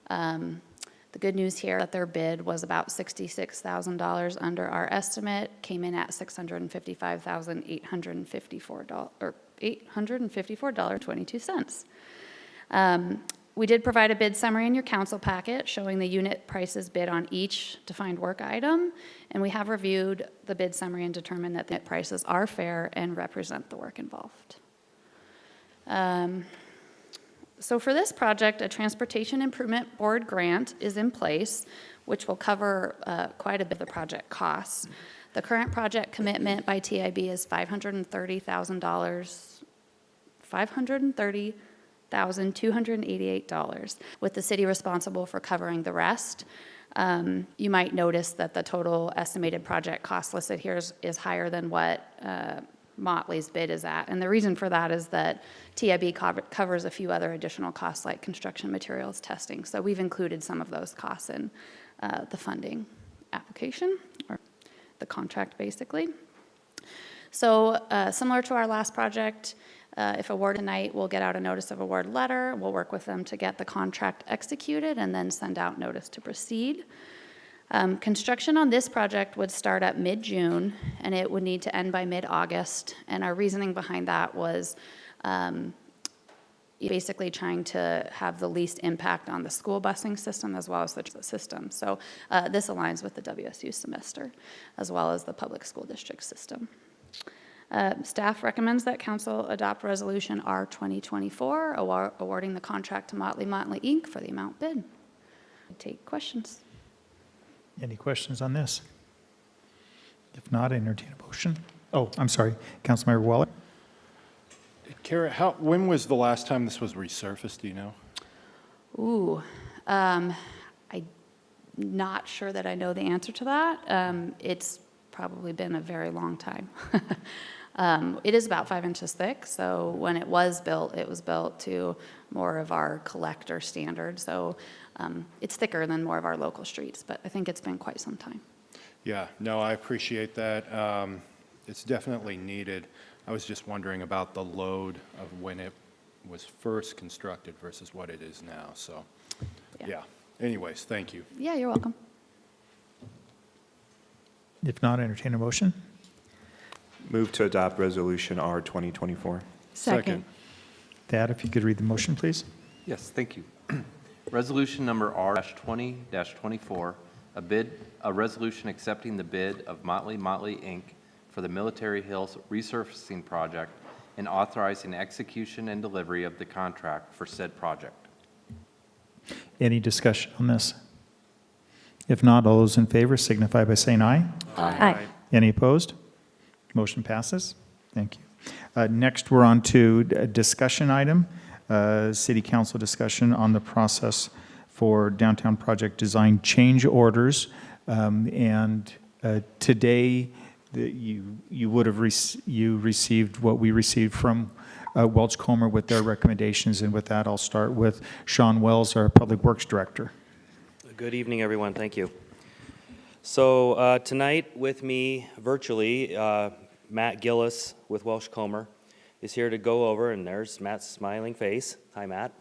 S: The good news here that their bid was about $66,000 under our estimate, came in at $655,854.22. We did provide a bid summary in your council packet showing the unit prices bid on each defined work item, and we have reviewed the bid summary and determined that the prices are fair and represent the work involved. So for this project, a Transportation Improvement Board grant is in place, which will cover quite a bit of the project costs. The current project commitment by TIB is $530,288, with the city responsible for covering the rest. You might notice that the total estimated project cost listed here is higher than what Motley's bid is at. And the reason for that is that TIB covers a few other additional costs like construction materials testing. So we've included some of those costs in the funding application, or the contract basically. So similar to our last project, if awarded tonight, we'll get out a notice of award letter. We'll work with them to get the contract executed and then send out notice to proceed. Construction on this project would start at mid-June, and it would need to end by mid-August. And our reasoning behind that was basically trying to have the least impact on the school busing system as well as the system. So this aligns with the WSU semester as well as the public school district system. Staff recommends that council adopt resolution R 2024 awarding the contract to Motley Inc. for the amount bid. Take questions.
A: Any questions on this? If not, I entertain a motion. Oh, I'm sorry, Councilmember Weller.
K: Kara, when was the last time this was resurfaced, do you know?
S: Ooh, I'm not sure that I know the answer to that. It's probably been a very long time. It is about 5 inches thick, so when it was built to more of our collector standard. So it's thicker than more of our local streets, but I think it's been quite some time.
K: Yeah, no, I appreciate that. It's definitely needed. I was just wondering about the load of when it was first constructed versus what it is now. So, yeah. Anyways, thank you.
S: Yeah, you're welcome.
A: If not, entertain a motion.
G: Move to adopt Resolution R 2024.
K: Second.
A: Thad, if you could read the motion, please.
R: Yes, thank you. Resolution number R-20-24, a resolution accepting the bid of Motley Inc. for the Military Hills resurfacing project and authorizing execution and delivery of the contract for said project.
A: Any discussion on this? If not, all those in favor signify by saying aye.
O: Aye.
A: Any opposed? Motion passes. Thank you. Next, we're on to a discussion item, City Council discussion on the process for downtown project design change orders. Today, you would have received what we received from Welch Comer with their recommendations. And with that, I'll start with Sean Wells, our Public Works Director.
T: Good evening, everyone. Thank you. So tonight with me virtually, Matt Gillis with Welch Comer is here to go over, and there's Matt's smiling face. Hi, Matt.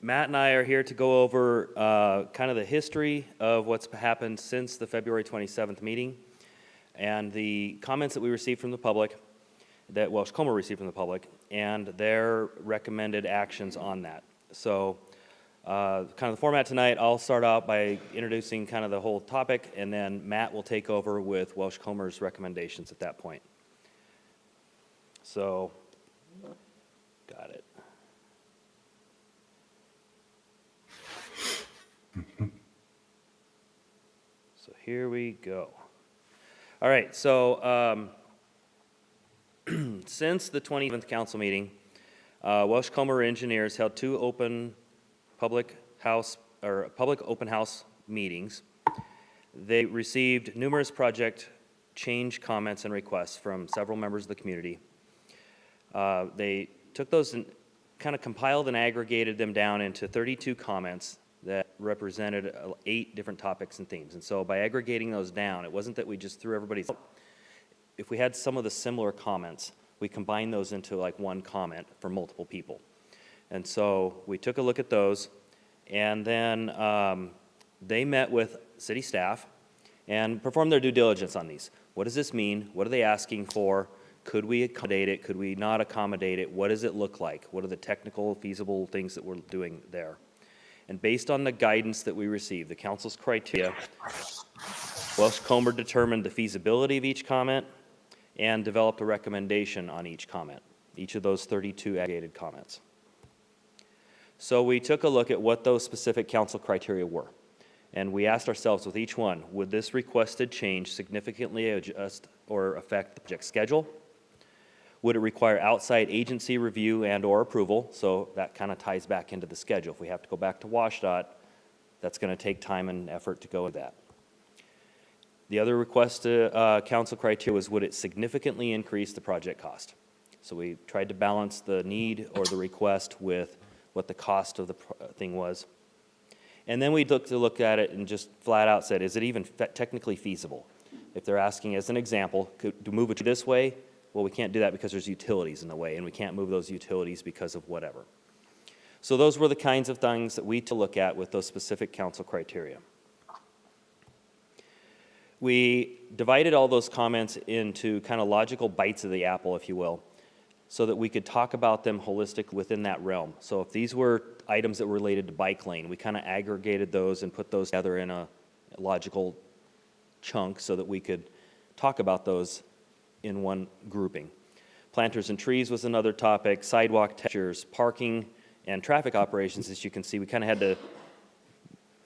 T: Matt and I are here to go over kind of the history of what's happened since the February 27th meeting and the comments that we received from the public, that Welch Comer received from the public, and their recommended actions on that. So kind of the format tonight, I'll start out by introducing kind of the whole topic, and then Matt will take over with Welch Comer's recommendations at that point. So, got it. So here we go. All right, so since the 27th council meeting, Welch Comer engineers held two public open house meetings. They received numerous project change comments and requests from several members of the community. They took those and kind of compiled and aggregated them down into 32 comments that represented 8 different topics and themes. And so by aggregating those down, it wasn't that we just threw everybody's. If we had some of the similar comments, we combined those into like one comment for multiple people. And so we took a look at those, and then they met with city staff and performed their due diligence on these. What does this mean? What are they asking for? Could we accommodate it? Could we not accommodate it? What does it look like? What are the technical, feasible things that we're doing there? And based on the guidance that we received, the council's criteria, Welch Comer determined the feasibility of each comment and developed a recommendation on each comment, each of those 32 aggregated comments. So we took a look at what those specific council criteria were. And we asked ourselves with each one, would this requested change significantly adjust or affect the project schedule? Would it require outside agency review and or approval? So that kind of ties back into the schedule. If we have to go back to WashDOT, that's going to take time and effort to go with that. The other request council criteria was, would it significantly increase the project cost? So we tried to balance the need or the request with what the cost of the thing was. And then we looked at it and just flat out said, is it even technically feasible? If they're asking, as an example, to move it this way, well, we can't do that because there's utilities in the way, and we can't move those utilities because of whatever. So those were the kinds of things that we took a look at with those specific council criteria. We divided all those comments into kind of logical bites of the apple, if you will, so that we could talk about them holistically within that realm. So if these were items that were related to bike lane, we kind of aggregated those and put those together in a logical chunk so that we could talk about those in one grouping. Planters and trees was another topic, sidewalk textures, parking, and traffic operations. As you can see, we kind of had to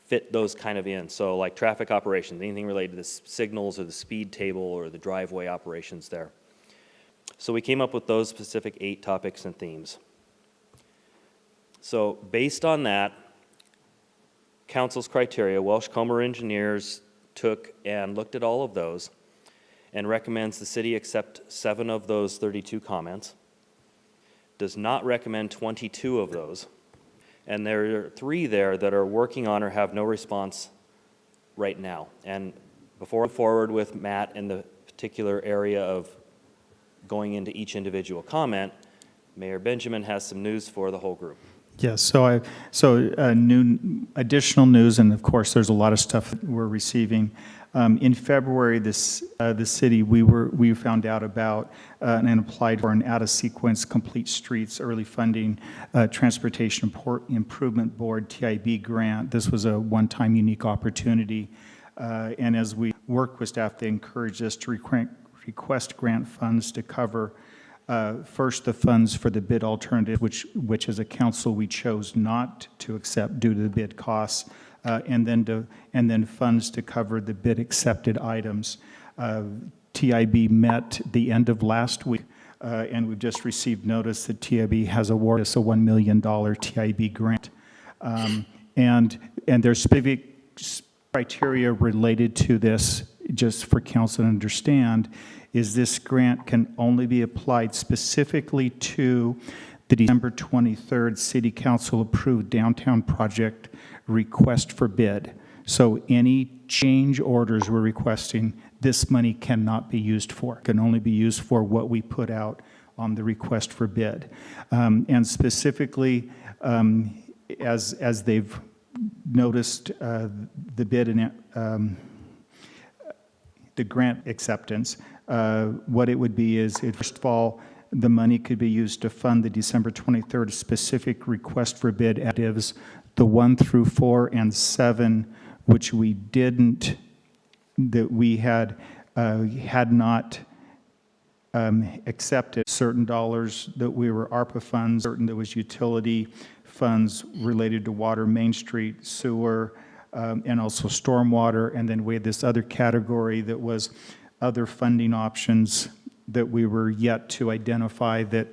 T: fit those kind of in. So like traffic operations, anything related to the signals or the speed table or the driveway operations there. So we came up with those specific 8 topics and themes. So based on that, council's criteria, Welch Comer engineers took and looked at all of those and recommends the city accept 7 of those 32 comments. does not recommend 22 of those. And there are 3 there that are working on or have no response right now. And before I move forward with Matt in the particular area of going into each individual comment, Mayor Benjamin has some news for the whole group.
A: Yes, new additional news, and of course, there's a lot of stuff that we're receiving. In February, the city, we found out about and applied for an out-of-sequence Complete Streets Early Funding Transportation Improvement Board TIB grant. This was a one-time unique opportunity, and as we worked with staff, they encouraged us to request grant funds to cover first, the funds for the bid alternative, which as a council we chose not to accept due to the bid costs, and then funds to cover the bid accepted items. TIB met the end of last week, and we've just received notice that TIB has awarded us a $1 million TIB grant, and there's specific criteria related to this, just for council to understand, is this grant can only be applied specifically to the December 23rd City Council approved downtown project request for bid. So any change orders we're requesting, this money cannot be used for. It can only be used for what we put out on the request for bid. And specifically, as they've noticed the bid and the grant acceptance, what it would be is, first of all, the money could be used to fund the December 23rd specific request for bid additives, the 1 through 4 and 7, which we didn't, that we had not accepted certain dollars that we were ARPA funds, certain that was utility funds related to water, Main Street, sewer, and also stormwater, and then we had this other category that was other funding options that we were yet to identify, that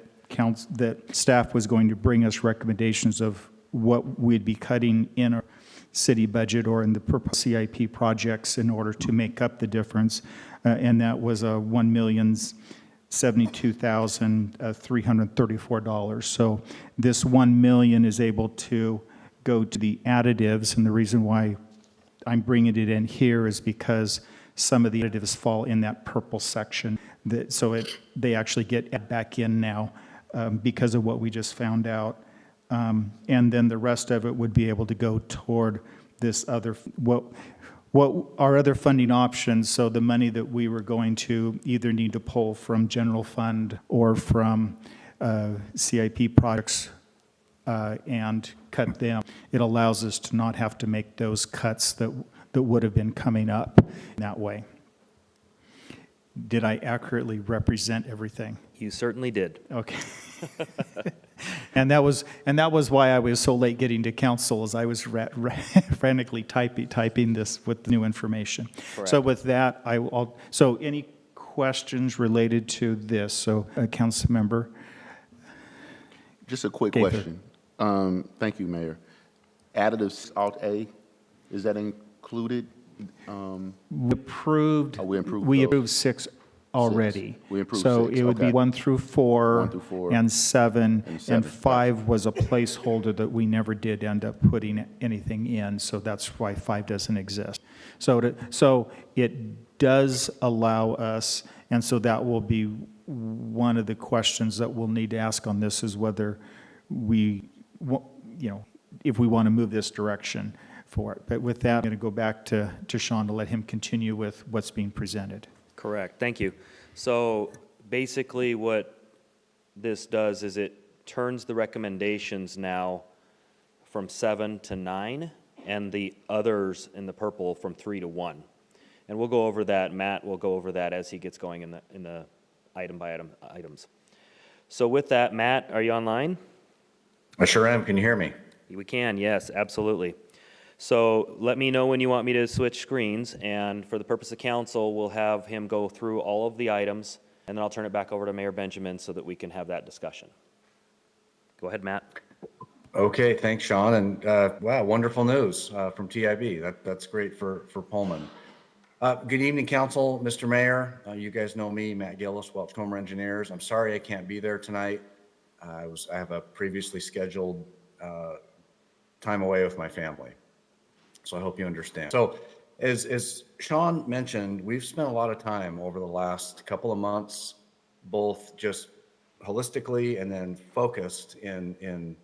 A: staff was going to bring us recommendations of what we'd be cutting in our city budget or in the CIP projects in order to make up the difference, and that was $1,072,334. So this $1 million is able to go to the additives, and the reason why I'm bringing it in here is because some of the additives fall in that purple section, they actually get added back in now because of what we just found out. And then the rest of it would be able to go toward this other, what our other funding options, so the money that we were going to either need to pull from general fund or from CIP projects and cut them. It allows us to not have to make those cuts that would have been coming up that way. Did I accurately represent everything?
T: You certainly did.
A: Okay. And that was why I was so late getting to council, as I was frantically typing this with the new information.
T: Correct.
A: So with that, so any questions related to this? So, council member.
L: Just a quick
A: Gaither.
L: question. Thank you, Mayor. Additives Alt A, is that included?
A: We approved.
L: Oh, we approved
A: We
L: those.
A: approved 6 already.
L: We approved
A: So
L: 6,
A: it would be
L: okay.
A: 1 through 4,
L: 1 through 4,
A: and 7,
L: and 7,
A: and 5 was a placeholder that we never did end up putting anything in, so that's why 5 doesn't exist. So it does allow us, and so that will be one of the questions that we'll need to ask on this, is whether we, if we want to move this direction for it. But with that, I'm going to go back to Sean to let him continue with what's being presented.
T: Correct, thank you. So basically what this does is it turns the recommendations now from 7 to 9, and the others in the purple from 3 to 1. And we'll go over that, Matt will go over that as he gets going in the item by item items. So with that, Matt, are you online?
U: I sure am, can you hear me?
T: We can, yes, absolutely. So let me know when you want me to switch screens, and for the purpose of council, we'll have him go through all of the items, and then I'll turn it back over to Mayor Benjamin so that we can have that discussion. Go ahead, Matt.
U: Okay, thanks, Sean, and wow, wonderful news from TIB. That's great for Pullman. Good evening, council, Mr. Mayor. You guys know me, Matt Gillis, Welch Comer Engineers. I'm sorry I can't be there tonight. I have a previously scheduled time away with my family. So I hope you understand. So as Sean mentioned, we've spent a lot of time over the last couple of months, both just holistically and then focused in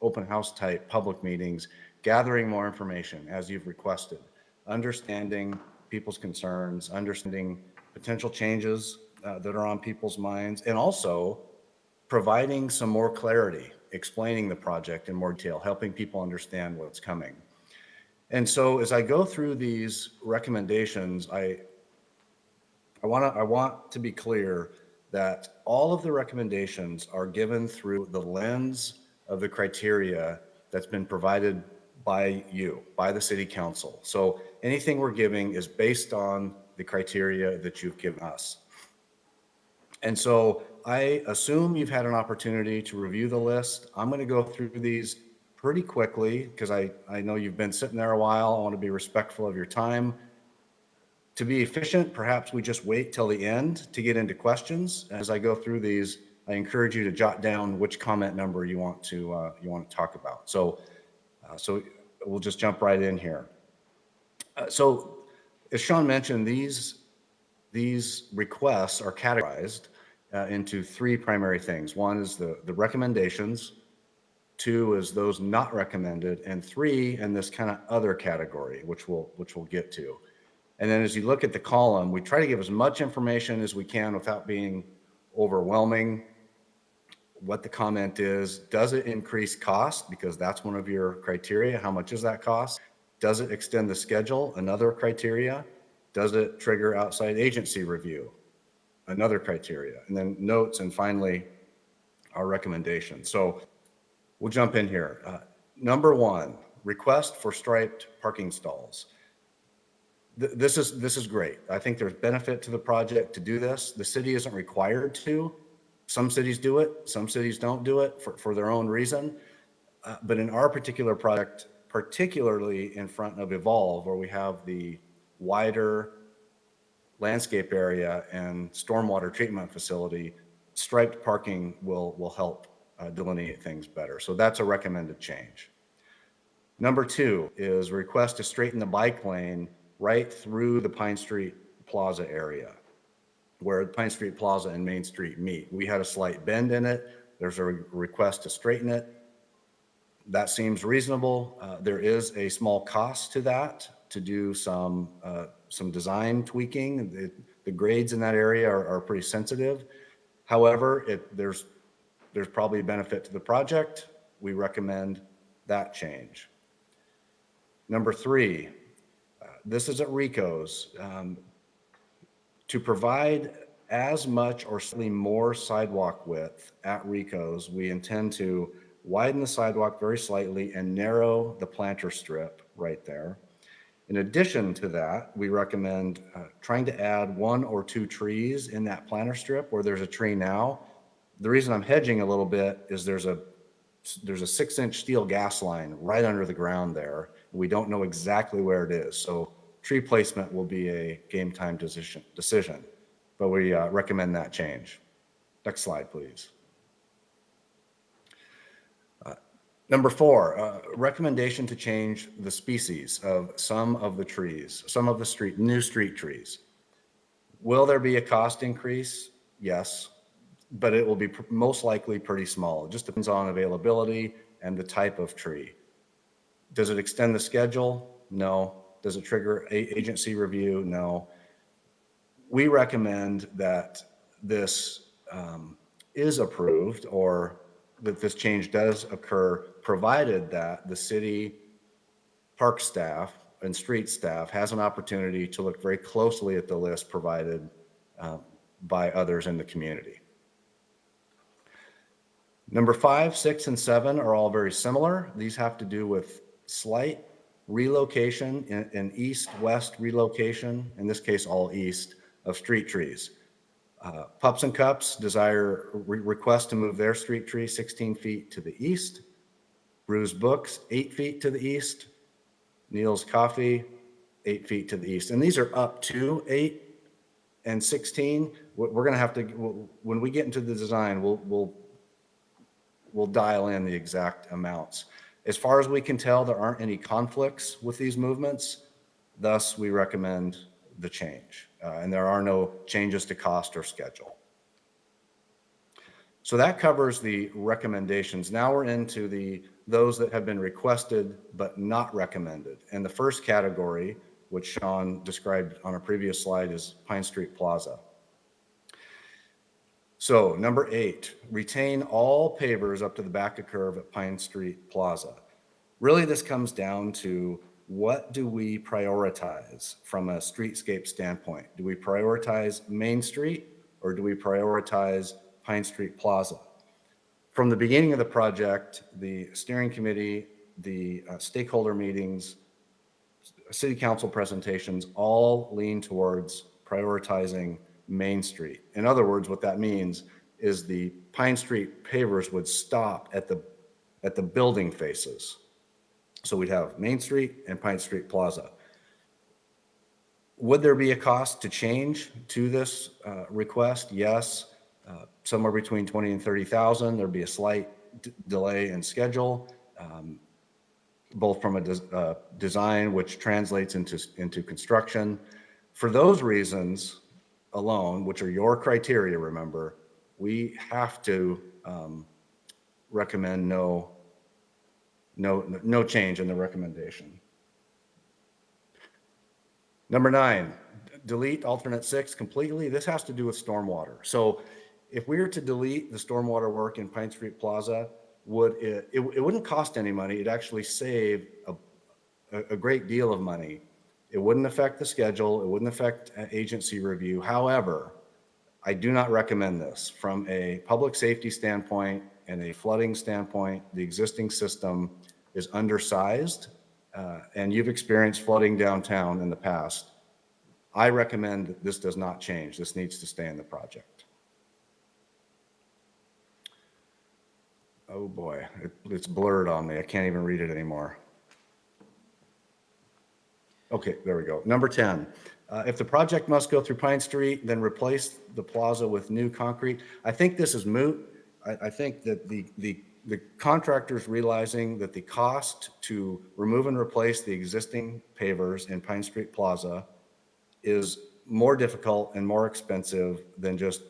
U: open house type public meetings, gathering more information as you've requested, understanding people's concerns, understanding potential changes that are on people's minds, and also providing some more clarity, explaining the project in more detail, helping people understand what's coming. And so as I go through these recommendations, I want to be clear that all of the recommendations are given through the lens of the criteria that's been provided by you, by the city council. So anything we're giving is based on the criteria that you've given us. And so I assume you've had an opportunity to review the list. I'm going to go through these pretty quickly because I know you've been sitting there a while. I want to be respectful of your time. To be efficient, perhaps we just wait till the end to get into questions. As I go through these, I encourage you to jot down which comment number you want to talk about. So we'll just jump right in here. So as Sean mentioned, these requests are categorized into three primary things. One is the recommendations, two is those not recommended, and three in this kind of other category, which we'll get to. And then as you look at the column, we try to give as much information as we can without being overwhelming. What the comment is, does it increase cost? Because that's one of your criteria. How much does that cost? Does it extend the schedule? Another criteria. Does it trigger outside agency review? Another criteria. And then notes, and finally, our recommendations. So we'll jump in here. Number one, request for striped parking stalls. This is great. I think there's benefit to the project to do this. The city isn't required to. Some cities do it. Some cities don't do it for their own reason. But in our particular project, particularly in front of Evolve, where we have the wider landscape area and stormwater treatment facility, striped parking will help delineate things better. So that's a recommended change. Number two is request to straighten the bike lane right through the Pine Street Plaza area, where Pine Street Plaza and Main Street meet. We had a slight bend in it. There's a request to straighten it. That seems reasonable. There is a small cost to that, to do some design tweaking. The grades in that area are pretty sensitive. However, there's probably a benefit to the project. We recommend that change. Number three, this is at Rico's. To provide as much or slightly more sidewalk width at Rico's, we intend to widen the sidewalk very slightly and narrow the planter strip right there. In addition to that, we recommend trying to add 1 or 2 trees in that planter strip where there's a tree now. The reason I'm hedging a little bit is there's a 6-inch steel gas line right under the ground there. We don't know exactly where it is. So tree placement will be a game time decision, but we recommend that change. Next slide, please. Number 4, recommendation to change the species of some of the trees, some of the new street trees. Will there be a cost increase? Yes, but it will be most likely pretty small. It just depends on availability and the type of tree. Does it extend the schedule? No. Does it trigger agency review? No. We recommend that this is approved, or that this change does occur, provided that the city park staff and street staff has an opportunity to look very closely at the list provided by others in the community. Number 5, 6, and 7 are all very similar. These have to do with slight relocation, an east-west relocation, in this case all east, of street trees. Pups and Cups request to move their street tree 16 feet to the east. Brews Books, 8 feet to the east. Neil's Coffee, 8 feet to the east. And these are up to 8 and 16. We're going to have to, when we get into the design, we'll we'll dial in the exact amounts. As far as we can tell, there aren't any conflicts with these movements. Thus, we recommend the change. And there are no changes to cost or schedule. So that covers the recommendations. Now we're into those that have been requested but not recommended. And the first category, which Sean described on a previous slide, is Pine Street Plaza. So number 8, retain all pavers up to the back of curve at Pine Street Plaza. Really, this comes down to what do we prioritize from a streetscape standpoint? Do we prioritize Main Street or do we prioritize Pine Street Plaza? From the beginning of the project, the steering committee, the stakeholder meetings, city council presentations all lean towards prioritizing Main Street. In other words, what that means is the Pine Street pavers would stop at the building faces. So we'd have Main Street and Pine Street Plaza. Would there be a cost to change to this request? Yes. Somewhere between 20 and 30,000. There'd be a slight delay in schedule, both from a design, which translates into construction. For those reasons alone, which are your criteria, remember, we have to recommend no change in the recommendation. Number 9, delete alternate 6 completely. This has to do with stormwater. So if we were to delete the stormwater work in Pine Street Plaza, it wouldn't cost any money. It'd actually save a great deal of money. It wouldn't affect the schedule. It wouldn't affect agency review. However, I do not recommend this from a public safety standpoint and a flooding standpoint. The existing system is undersized, and you've experienced flooding downtown in the past. I recommend that this does not change. This needs to stay in the project. Oh boy, it's blurred on me. I can't even read it anymore. Okay, there we go. Number 10, if the project must go through Pine Street, then replace the plaza with new concrete. I think this is moot. I think that the contractors realizing that the cost to remove and replace the existing pavers in Pine Street Plaza is more difficult and more expensive than just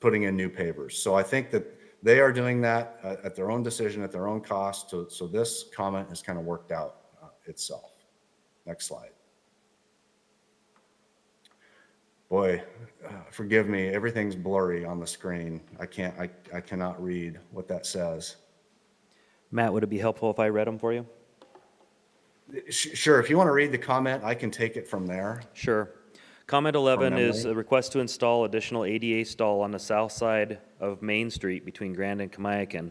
U: putting in new pavers. So I think that they are doing that at their own decision, at their own cost. So this comment has kind of worked out itself. Next slide. Boy, forgive me, everything's blurry on the screen. I cannot read what that says.
T: Matt, would it be helpful if I read them for you?
U: Sure, if you want to read the comment, I can take it from there.
T: Sure. Comment 11 is
U: memory.
T: a request to install additional ADA stall on the south side of Main Street between Grand and Kamiakin.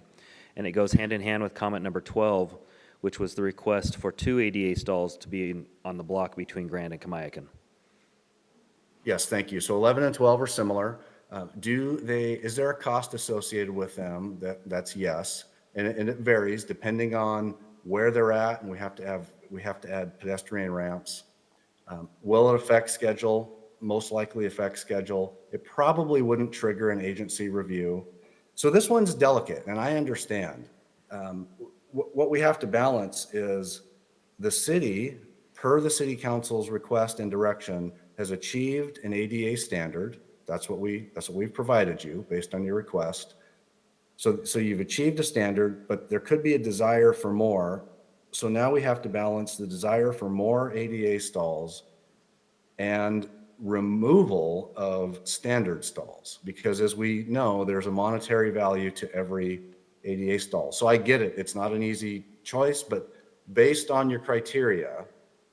T: And it goes hand in hand with comment number 12, which was the request for 2 ADA stalls to be on the block between Grand and Kamiakin.
U: Yes, thank you. So 11 and 12 are similar. Is there a cost associated with them? That's yes. And it varies depending on where they're at, and we have to add pedestrian ramps. Will it affect schedule? Most likely affect schedule. It probably wouldn't trigger an agency review. So this one's delicate, and I understand. What we have to balance is the city, per the city council's request and direction, has achieved an ADA standard. That's what we've provided you based on your request. So you've achieved a standard, but there could be a desire for more. So now we have to balance the desire for more ADA stalls and removal of standard stalls, because as we know, there's a monetary value to every ADA stall. So I get it. It's not an easy choice, but based on your criteria,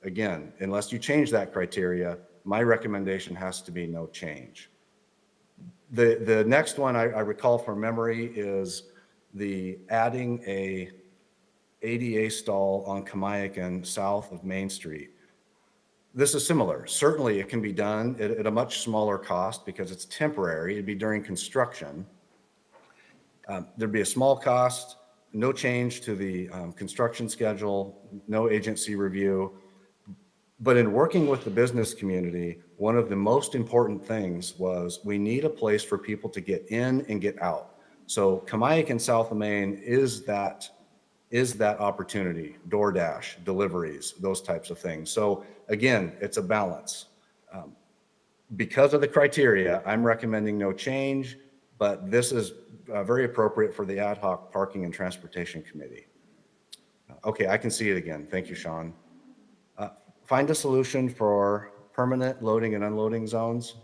U: again, unless you change that criteria, my recommendation has to be no change. The next one I recall from memory is the adding a ADA stall on Kamiakin south of Main Street. This is similar. Certainly it can be done at a much smaller cost because it's temporary. It'd be during construction. There'd be a small cost, no change to the construction schedule, no agency review. But in working with the business community, one of the most important things was we need a place for people to get in and get out. So Kamaiak and South of Main is that opportunity, DoorDash, deliveries, those types of things. So again, it's a balance. Because of the criteria, I'm recommending no change, but this is very appropriate for the Ad hoc Parking and Transportation Committee. Okay, I can see it again. Thank you, Sean. Find a solution for permanent loading and unloading zones.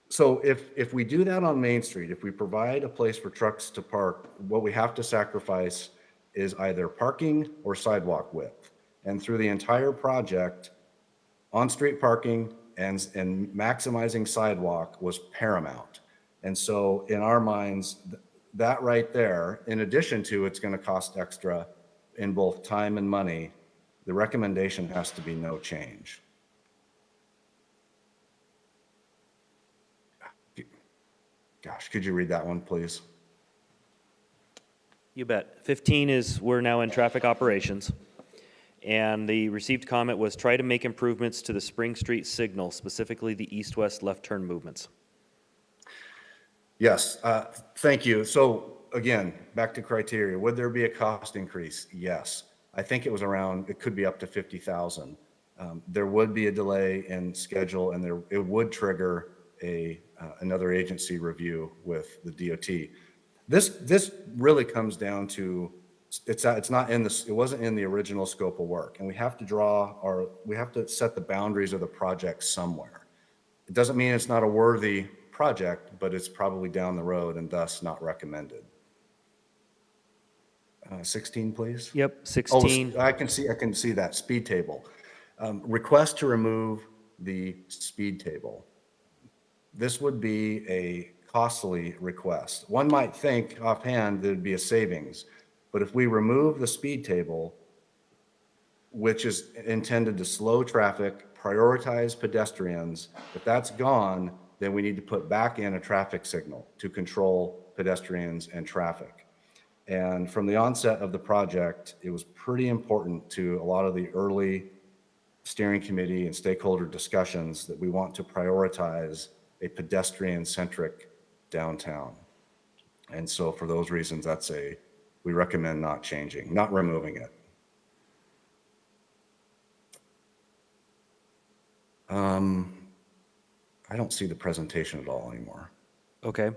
U: So if we do that on Main Street, if we provide a place for trucks to park, what we have to sacrifice is either parking or sidewalk width. And through the entire project, on-street parking and maximizing sidewalk was paramount. And so in our minds, that right there, in addition to it's going to cost extra in both time and money, the recommendation has to be no change. Gosh, could you read that one, please?
T: You bet. 15 is we're now in traffic operations. And the received comment was try to make improvements to the Spring Street signal, specifically the east-west left turn movements.
U: Yes, thank you. So again, back to criteria. Would there be a cost increase? Yes. I think it was around, it could be up to 50,000. There would be a delay in schedule, and it would trigger another agency review with the DOT. This really comes down to it's not in this. It wasn't in the original scope of work, and we have to set the boundaries of the project somewhere. It doesn't mean it's not a worthy project, but it's probably down the road and thus not recommended. 16, please.
T: Yep, 16.
U: Oh, I can see that speed table. Request to remove the speed table. This would be a costly request. One might think offhand there'd be a savings, but if we remove the speed table, which is intended to slow traffic, prioritize pedestrians, if that's gone, then we need to put back in a traffic signal to control pedestrians and traffic. And from the onset of the project, it was pretty important to a lot of the early steering committee and stakeholder discussions that we want to prioritize a pedestrian-centric downtown. And so for those reasons, we recommend not changing, not removing it. I don't see the presentation at all anymore.
T: Okay.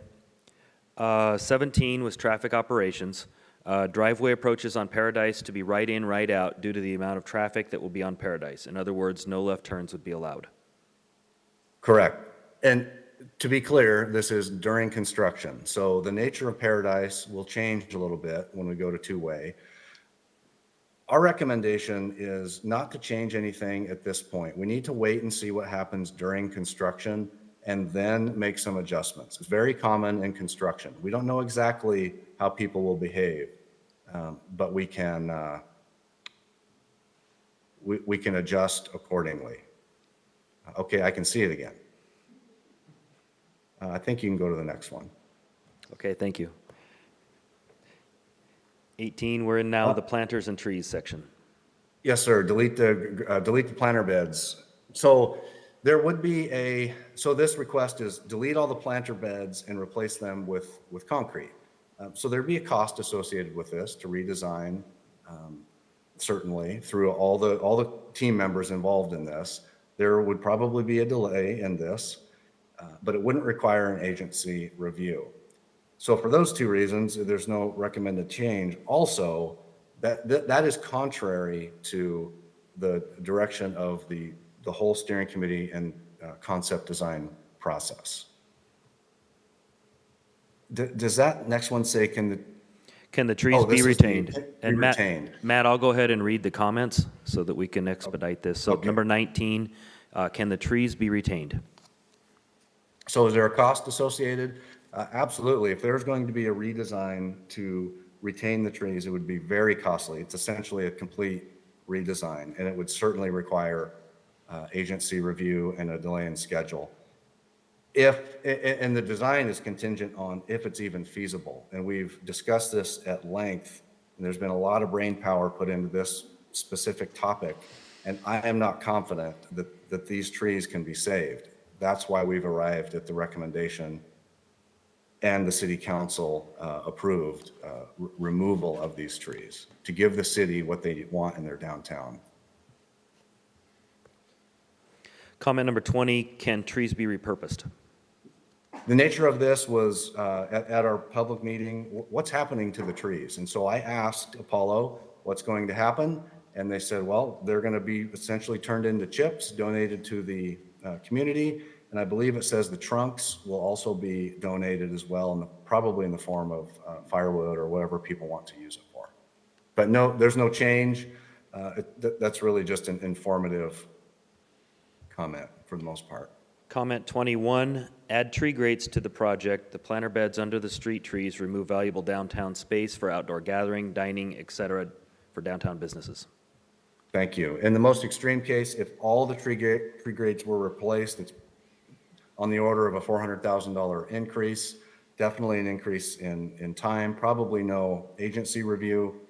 T: 17 was traffic operations. Driveway approaches on Paradise to be right in, right out due to the amount of traffic that will be on Paradise. In other words, no left turns would be allowed.
U: Correct. And to be clear, this is during construction. So the nature of Paradise will change a little bit when we go to two-way. Our recommendation is not to change anything at this point. We need to wait and see what happens during construction and then make some adjustments. It's very common in construction. We don't know exactly how people will behave, but we can adjust accordingly. Okay, I can see it again. I think you can go to the next one.
T: Okay, thank you. 18, we're in now the planters and trees section.
U: Yes, sir. Delete the planter beds. So there would be so this request is delete all the planter beds and replace them with concrete. So there'd be a cost associated with this to redesign, certainly through all the team members involved in this. There would probably be a delay in this, but it wouldn't require an agency review. So for those two reasons, there's no recommended change. Also, that is contrary to the direction of the whole steering committee and concept design process. Does that next one say can
T: the trees be retained? And
U: retained.
T: Matt, I'll go ahead and read the comments so that we can expedite this. So number 19, can the trees be retained?
U: So is there a cost associated? Absolutely. If there's going to be a redesign to retain the trees, it would be very costly. It's essentially a complete redesign, and it would certainly require agency review and a delay in schedule. And the design is contingent on if it's even feasible. And we've discussed this at length, and there's been a lot of brain power put into this specific topic, and I am not confident that these trees can be saved. That's why we've arrived at the recommendation and the city council approved removal of these trees to give the city what they want in their downtown.
T: Comment number 20, can trees be repurposed?
U: The nature of this was at our public meeting, what's happening to the trees? And so I asked Apollo what's going to happen. And they said, well, they're going to be essentially turned into chips, donated to the community. And I believe it says the trunks will also be donated as well, and probably in the form of firewood or whatever people want to use it for. But no, there's no change. That's really just an informative comment for the most part.
T: Comment 21, add tree grates to the project. The planter beds under the street trees remove valuable downtown space for outdoor gathering, dining, etc. for downtown businesses.
U: Thank you. In the most extreme case, if all the tree grates were replaced, it's on the order of a $400,000 increase, definitely an increase in time, probably no agency review.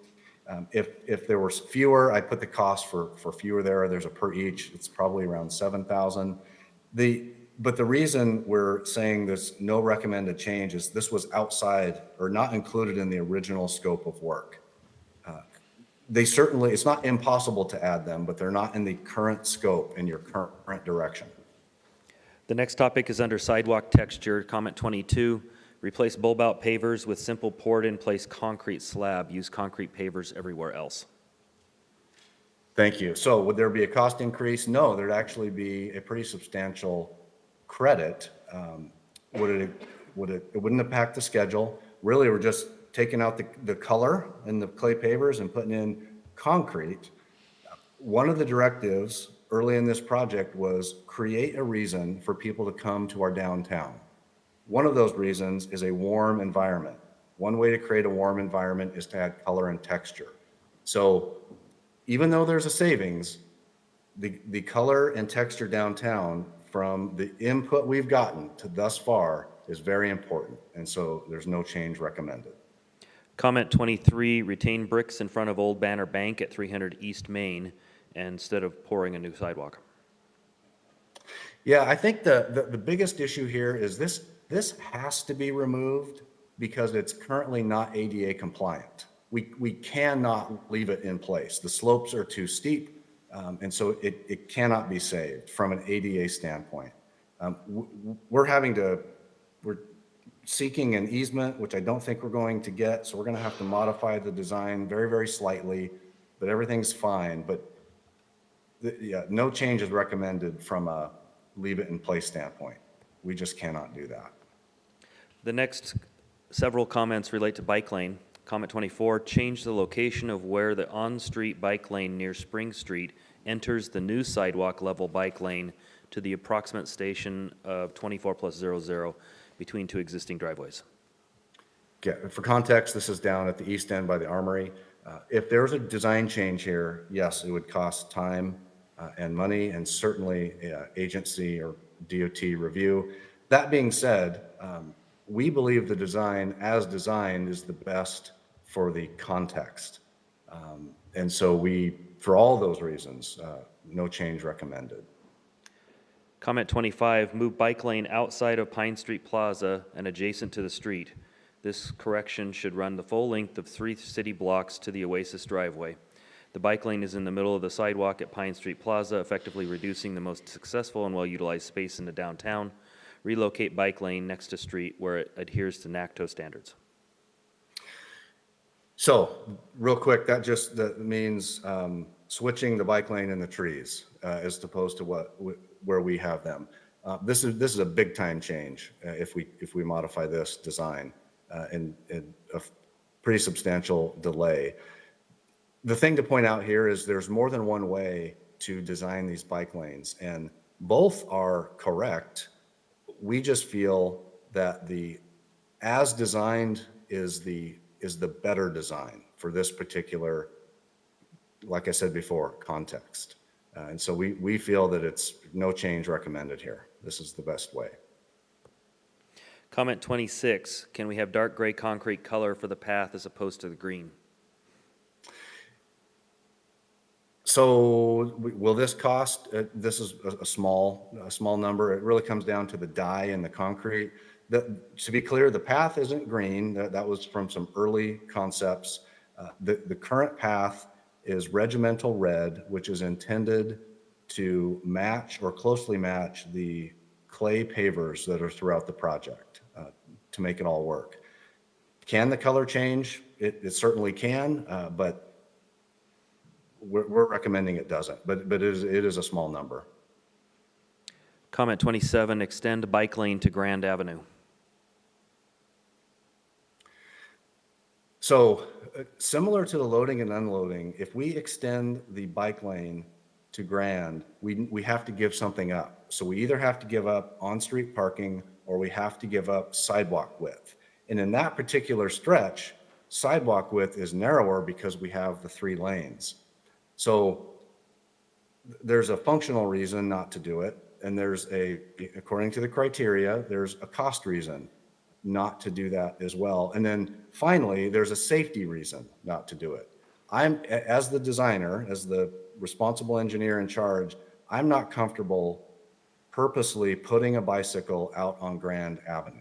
U: If there were fewer, I put the cost for fewer there. There's a per each. It's probably around $7,000. But the reason we're saying there's no recommended change is this was outside or not included in the original scope of work. They certainly, it's not impossible to add them, but they're not in the current scope in your current direction.
T: The next topic is under sidewalk texture. Comment 22, replace bulb-out pavers with simple poured-in-place concrete slab. Use concrete pavers everywhere else.
U: Thank you. So would there be a cost increase? No, there'd actually be a pretty substantial credit. It wouldn't impact the schedule. Really, we're just taking out the color in the clay pavers and putting in concrete. One of the directives early in this project was create a reason for people to come to our downtown. One of those reasons is a warm environment. One way to create a warm environment is to add color and texture. So even though there's a savings, the color and texture downtown from the input we've gotten to thus far is very important. And so there's no change recommended.
T: Comment 23, retain bricks in front of Old Banner Bank at 300 East Main instead of pouring a new sidewalk.
U: Yeah, I think the biggest issue here is this has to be removed because it's currently not ADA compliant. We cannot leave it in place. The slopes are too steep, and so it cannot be saved from an ADA standpoint. We're seeking an easement, which I don't think we're going to get, so we're going to have to modify the design very, very slightly, but everything's fine. But yeah, no change is recommended from a leave it in place standpoint. We just cannot do that.
T: The next several comments relate to bike lane. Comment 24, change the location of where the on-street bike lane near Spring Street enters the new sidewalk level bike lane to the approximate station of 24+00 between two existing driveways.
U: Okay, for context, this is down at the east end by the Armory. If there was a design change here, yes, it would cost time and money and certainly agency or DOT review. That being said, we believe the design as designed is the best for the context. And so for all those reasons, no change recommended.
T: Comment 25, move bike lane outside of Pine Street Plaza and adjacent to the street. This correction should run the full length of 3 city blocks to the Oasis driveway. The bike lane is in the middle of the sidewalk at Pine Street Plaza, effectively reducing the most successful and well-utilized space in the downtown. Relocate bike lane next to street where it adheres to NACTO standards. So, real quick, that means switching the bike lane and the trees as opposed to where we have them. This is a big time change if we modify this design and a pretty substantial delay. The thing to point out here is there's more than one way to design these bike lanes, and both are correct. We just feel that the as designed is the better design for this particular, like I said before, context. And so we feel that it's no change recommended here. This is the best way. Comment 26, can we have dark gray concrete color for the path as opposed to the green?
U: So will this cost, this is a small number. It really comes down to the dye and the concrete. To be clear, the path isn't green. That was from some early concepts. The current path is regimental red, which is intended to match or closely match the clay pavers that are throughout the project to make it all work. Can the color change? It certainly can, but we're recommending it doesn't. But it is a small number.
T: Comment 27, extend bike lane to Grand Avenue.
U: So similar to the loading and unloading, if we extend the bike lane to Grand, we have to give something up. So we either have to give up on-street parking or we have to give up sidewalk width. And in that particular stretch, sidewalk width is narrower because we have the 3 lanes. So there's a functional reason not to do it. And according to the criteria, there's a cost reason not to do that as well. And then finally, there's a safety reason not to do it. As the designer, as the responsible engineer in charge, I'm not comfortable purposely putting a bicycle out on Grand Avenue.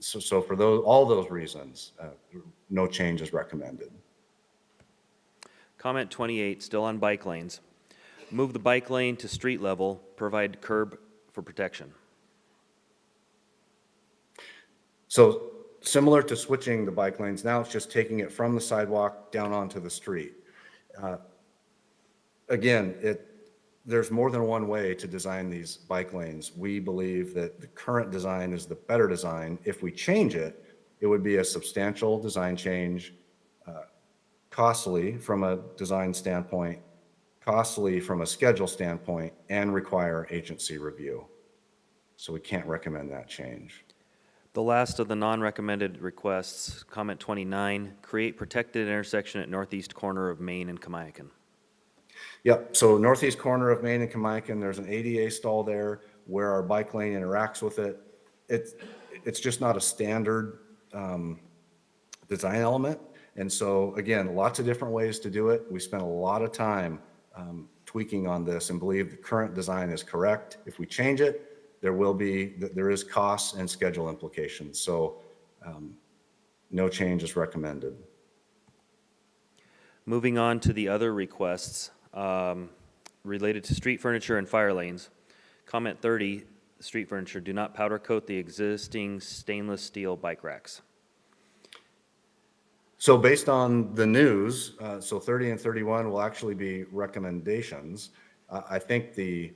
U: So for all those reasons, no change is recommended.
T: Comment 28, still on bike lanes. Move the bike lane to street level, provide curb for protection.
U: So similar to switching the bike lanes, now it's just taking it from the sidewalk down onto the street. Again, there's more than one way to design these bike lanes. We believe that the current design is the better design. If we change it, it would be a substantial design change, costly from a design standpoint, costly from a schedule standpoint, and require agency review. So we can't recommend that change.
T: The last of the non-recommended requests, comment 29, create protected intersection at northeast corner of Main and Kamiakin.
U: Yep, so northeast corner of Main and Kamiakin, there's an ADA stall there where our bike lane interacts with it. It's just not a standard design element. And so again, lots of different ways to do it. We spent a lot of time tweaking on this and believe the current design is correct. If we change it, there is costs and schedule implications. So no change is recommended.
T: Moving on to the other requests related to street furniture and fire lanes. Comment 30, street furniture, do not powder coat the existing stainless steel bike racks.
U: So based on the news, so 30 and 31 will actually be recommendations. I think the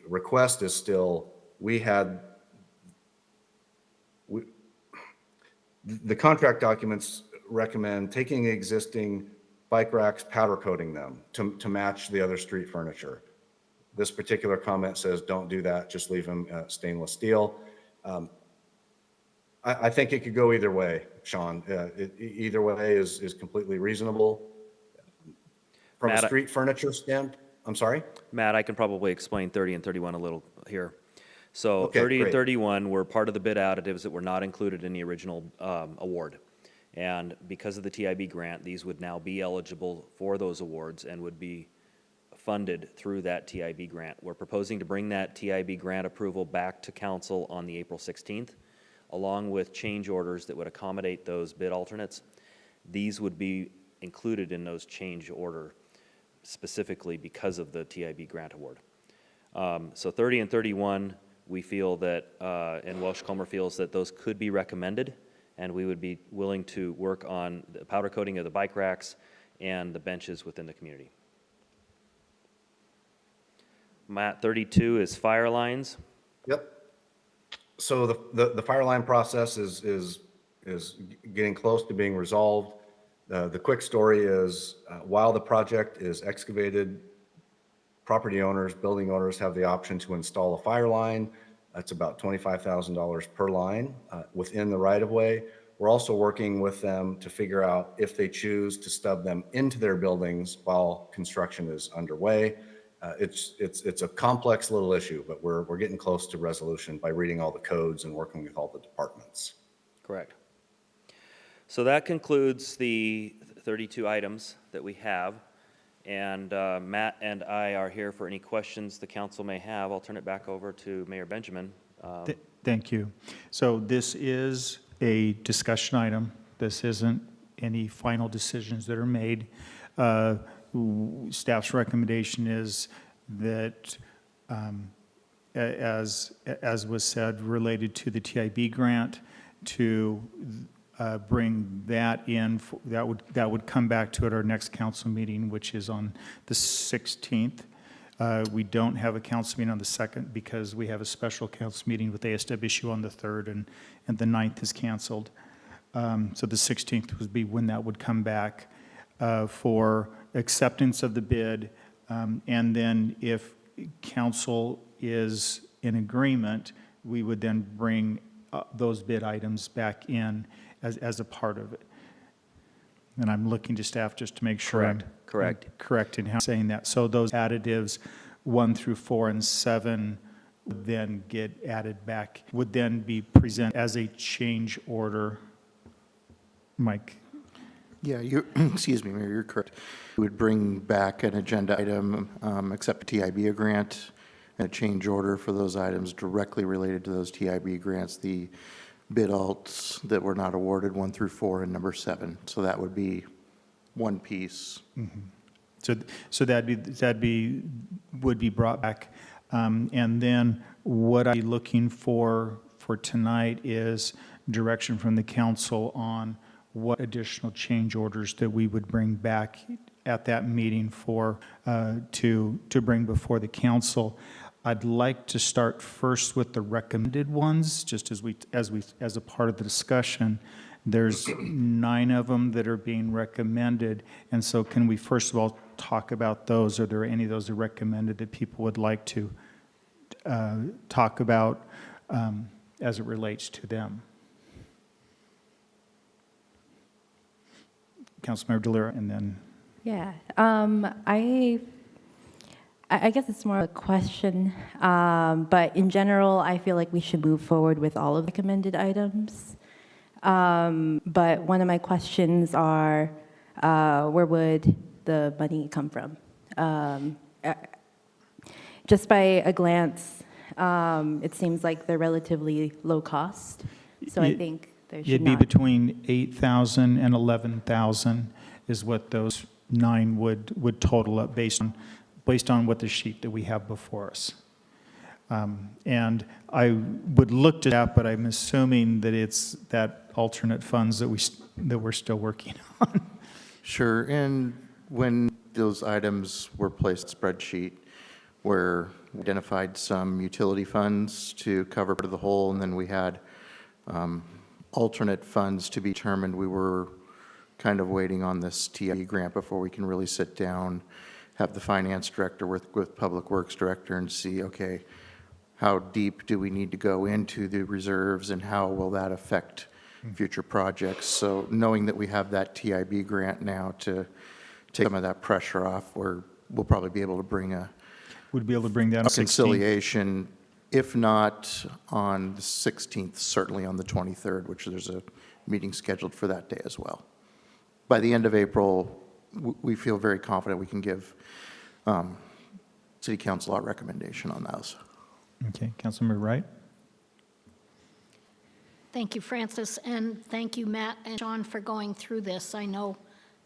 U: request is still, the contract documents recommend taking existing bike racks, powder coating them to match the other street furniture. This particular comment says don't do that, just leave them stainless steel. I think it could go either way, Sean. Either way is completely reasonable. From
T: Matt,
U: a street furniture standpoint, I'm sorry?
T: Matt, I can probably explain 30 and 31 a little here. So
U: Okay,
T: 30 and
U: great.
T: 31 were part of the bid additives that were not included in the original award. And because of the TIB grant, these would now be eligible for those awards and would be funded through that TIB grant. We're proposing to bring that TIB grant approval back to council on the April 16th, along with change orders that would accommodate those bid alternates. These would be included in those change order specifically because of the TIB grant award. So 30 and 31, we feel that, and Welsh Comer feels that those could be recommended, and we would be willing to work on the powder coating of the bike racks and the benches within the community. Matt, 32 is fire lines.
U: Yep. So the fire line process is getting close to being resolved. The quick story is while the project is excavated, property owners, building owners have the option to install a fire line. That's about $25,000 per line within the right-of-way. We're also working with them to figure out if they choose to stub them into their buildings while construction is underway. It's a complex little issue, but we're getting close to resolution by reading all the codes and working with all the departments.
T: Correct. So that concludes the 32 items that we have. And Matt and I are here for any questions the council may have. I'll turn it back over to Mayor Benjamin
A: Thank you. So this is a discussion item. This isn't any final decisions that are made. Staff's recommendation is that, as was said, related to the TIB grant, to bring that in, that would come back to at our next council meeting, which is on the 16th. We don't have a council meeting on the 2nd because we have a special council meeting with ASWSU on the 3rd, and the 9th is canceled. So the 16th would be when that would come back for acceptance of the bid. And then if council is in agreement, we would then bring those bid items back in as a part of it. And I'm looking to staff just to make sure I'm correct in how I'm saying that. So those additives 1 through 4 and 7 would then get added back, would then be presented as a change order. Mike?
E: Yeah, excuse me, Mayor, you're correct. We would bring back an agenda item, accept a TIB grant, and a change order for those items directly related to those TIB grants, the bid alts that were not awarded 1 through 4 and number 7. So that would be one piece.
A: Mm-hmm. So would be brought back. And then what I'm looking for tonight is direction from the council on what additional change orders that we would bring back at that meeting for to bring before the council. I'd like to start first with the recommended ones, just as a part of the discussion. There's 9 of them that are being recommended, and so can we first of all talk about those? Are there any of those that are recommended that people would like to talk about as it relates to them? Councilmember DeLira, and then.
O: Yeah, I guess it's more of a question, but in general, I feel like we should move forward with all of the recommended items. But one of my questions are, where would the money come from? Just by a glance, it seems like they're relatively low cost, so I think there should
A: It'd be between 8,000 and 11,000 is what those 9 would total up based on what the sheet that we have before us. And I would look to that, but I'm assuming that it's that alternate funds that we're still working on.
E: Sure, and when those items were placed in the spreadsheet, where we identified some utility funds to cover part of the whole, and then we had alternate funds to be determined. We were kind of waiting on this TIE grant before we can really sit down, have the finance director with Public Works director and see, okay, how deep do we need to go into the reserves and how will that affect future projects? So knowing that we have that TIB grant now to take some of that pressure off, we'll probably be able to bring a conciliation, if not on the 16th, certainly on the 23rd, which there's a meeting scheduled for that day as well. By the end of April, we feel very confident we can give City Council our recommendation on those.
A: Okay, Councilmember Wright.
H: Thank you, Francis, and thank you, Matt and Sean, for going through this. I know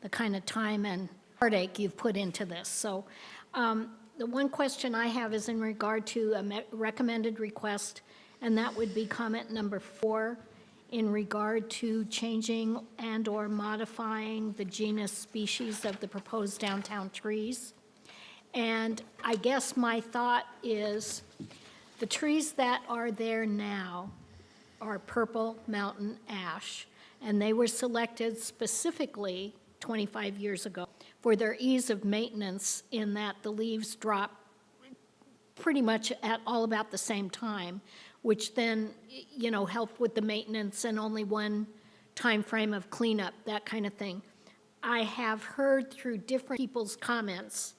H: the kind of time and heartache you've put into this. So the one question I have is in regard to a recommended request, and that would be comment number 4 in regard to changing and/or modifying the genus species of the proposed downtown trees. And I guess my thought is the trees that are there now are purple mountain ash, and they were selected specifically 25 years ago for their ease of maintenance in that the leaves drop pretty much at all about the same time, which then, help with the maintenance and only one time frame of cleanup, that kind of thing. I have heard through different people's comments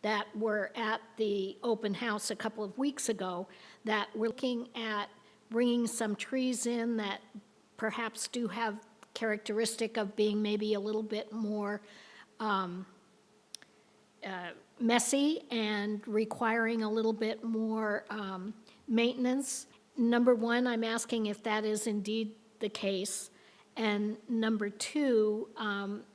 H: that were at the open house a couple of weeks ago that we're looking at bringing some trees in that perhaps do have characteristic of being maybe a little bit more messy and requiring a little bit more maintenance. Number one, I'm asking if that is indeed the case. And number two,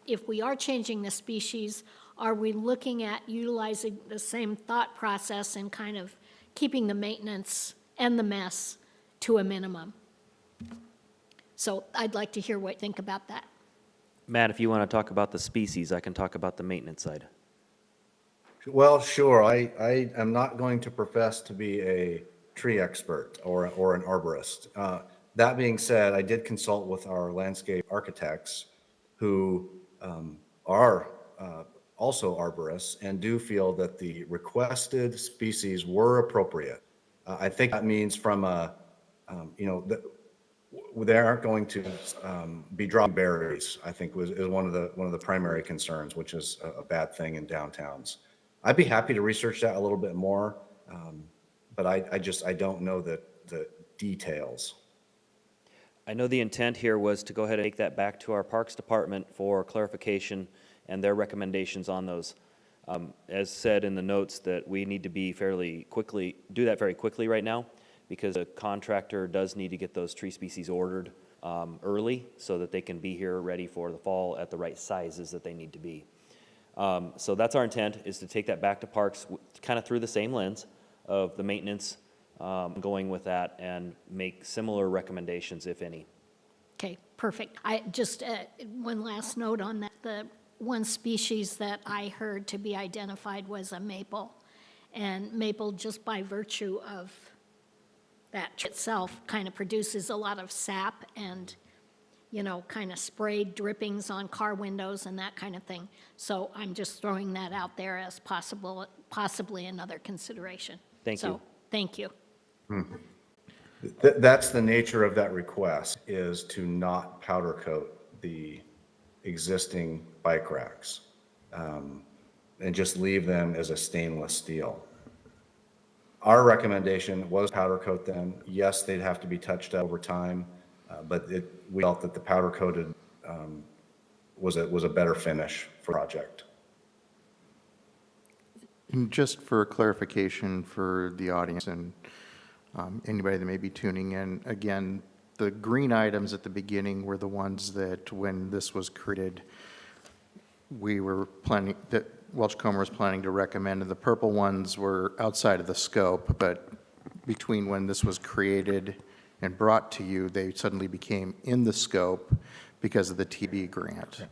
H: if we are changing the species, are we looking at utilizing the same thought process and kind of keeping the maintenance and the mess to a minimum? So I'd like to hear what you think about that.
T: Matt, if you want to talk about the species, I can talk about the maintenance side.
U: Well, sure. I am not going to profess to be a tree expert or an arborist. That being said, I did consult with our landscape architects who are also arborists and do feel that the requested species were appropriate. I think that means from they aren't going to be dropping berries, I think is one of the primary concerns, which is a bad thing in downtowns. I'd be happy to research that a little bit more, but I don't know the details.
T: I know the intent here was to go ahead and take that back to our Parks Department for clarification and their recommendations on those. As said in the notes, that we need to be do that very quickly right now, because a contractor does need to get those tree species ordered early so that they can be here ready for the fall at the right sizes that they need to be. So that's our intent, is to take that back to Parks kind of through the same lens of the maintenance, going with that, and make similar recommendations, if any.
H: Okay, perfect. I just, one last note on that. The one species that I heard to be identified was a maple. And maple, just by virtue of that itself, kind of produces a lot of sap and, kind of sprayed drippings on car windows and that kind of thing. So I'm just throwing that out there as possibly another consideration.
T: Thank you.
H: Thank you.
U: That's the nature of that request, is to not powder coat the existing bike racks and just leave them as a stainless steel. Our recommendation was powder coat them. Yes, they'd have to be touched up over time, but we felt that the powder coated was a better finish for the project.
E: And just for clarification for the audience and anybody that may be tuning in, again, the green items at the beginning were the ones that, when this was created, that Welch-Comer was planning to recommend, and the purple ones were outside of the scope, but between when this was created and brought to you, they suddenly became in the scope because of the TB grant. Okay.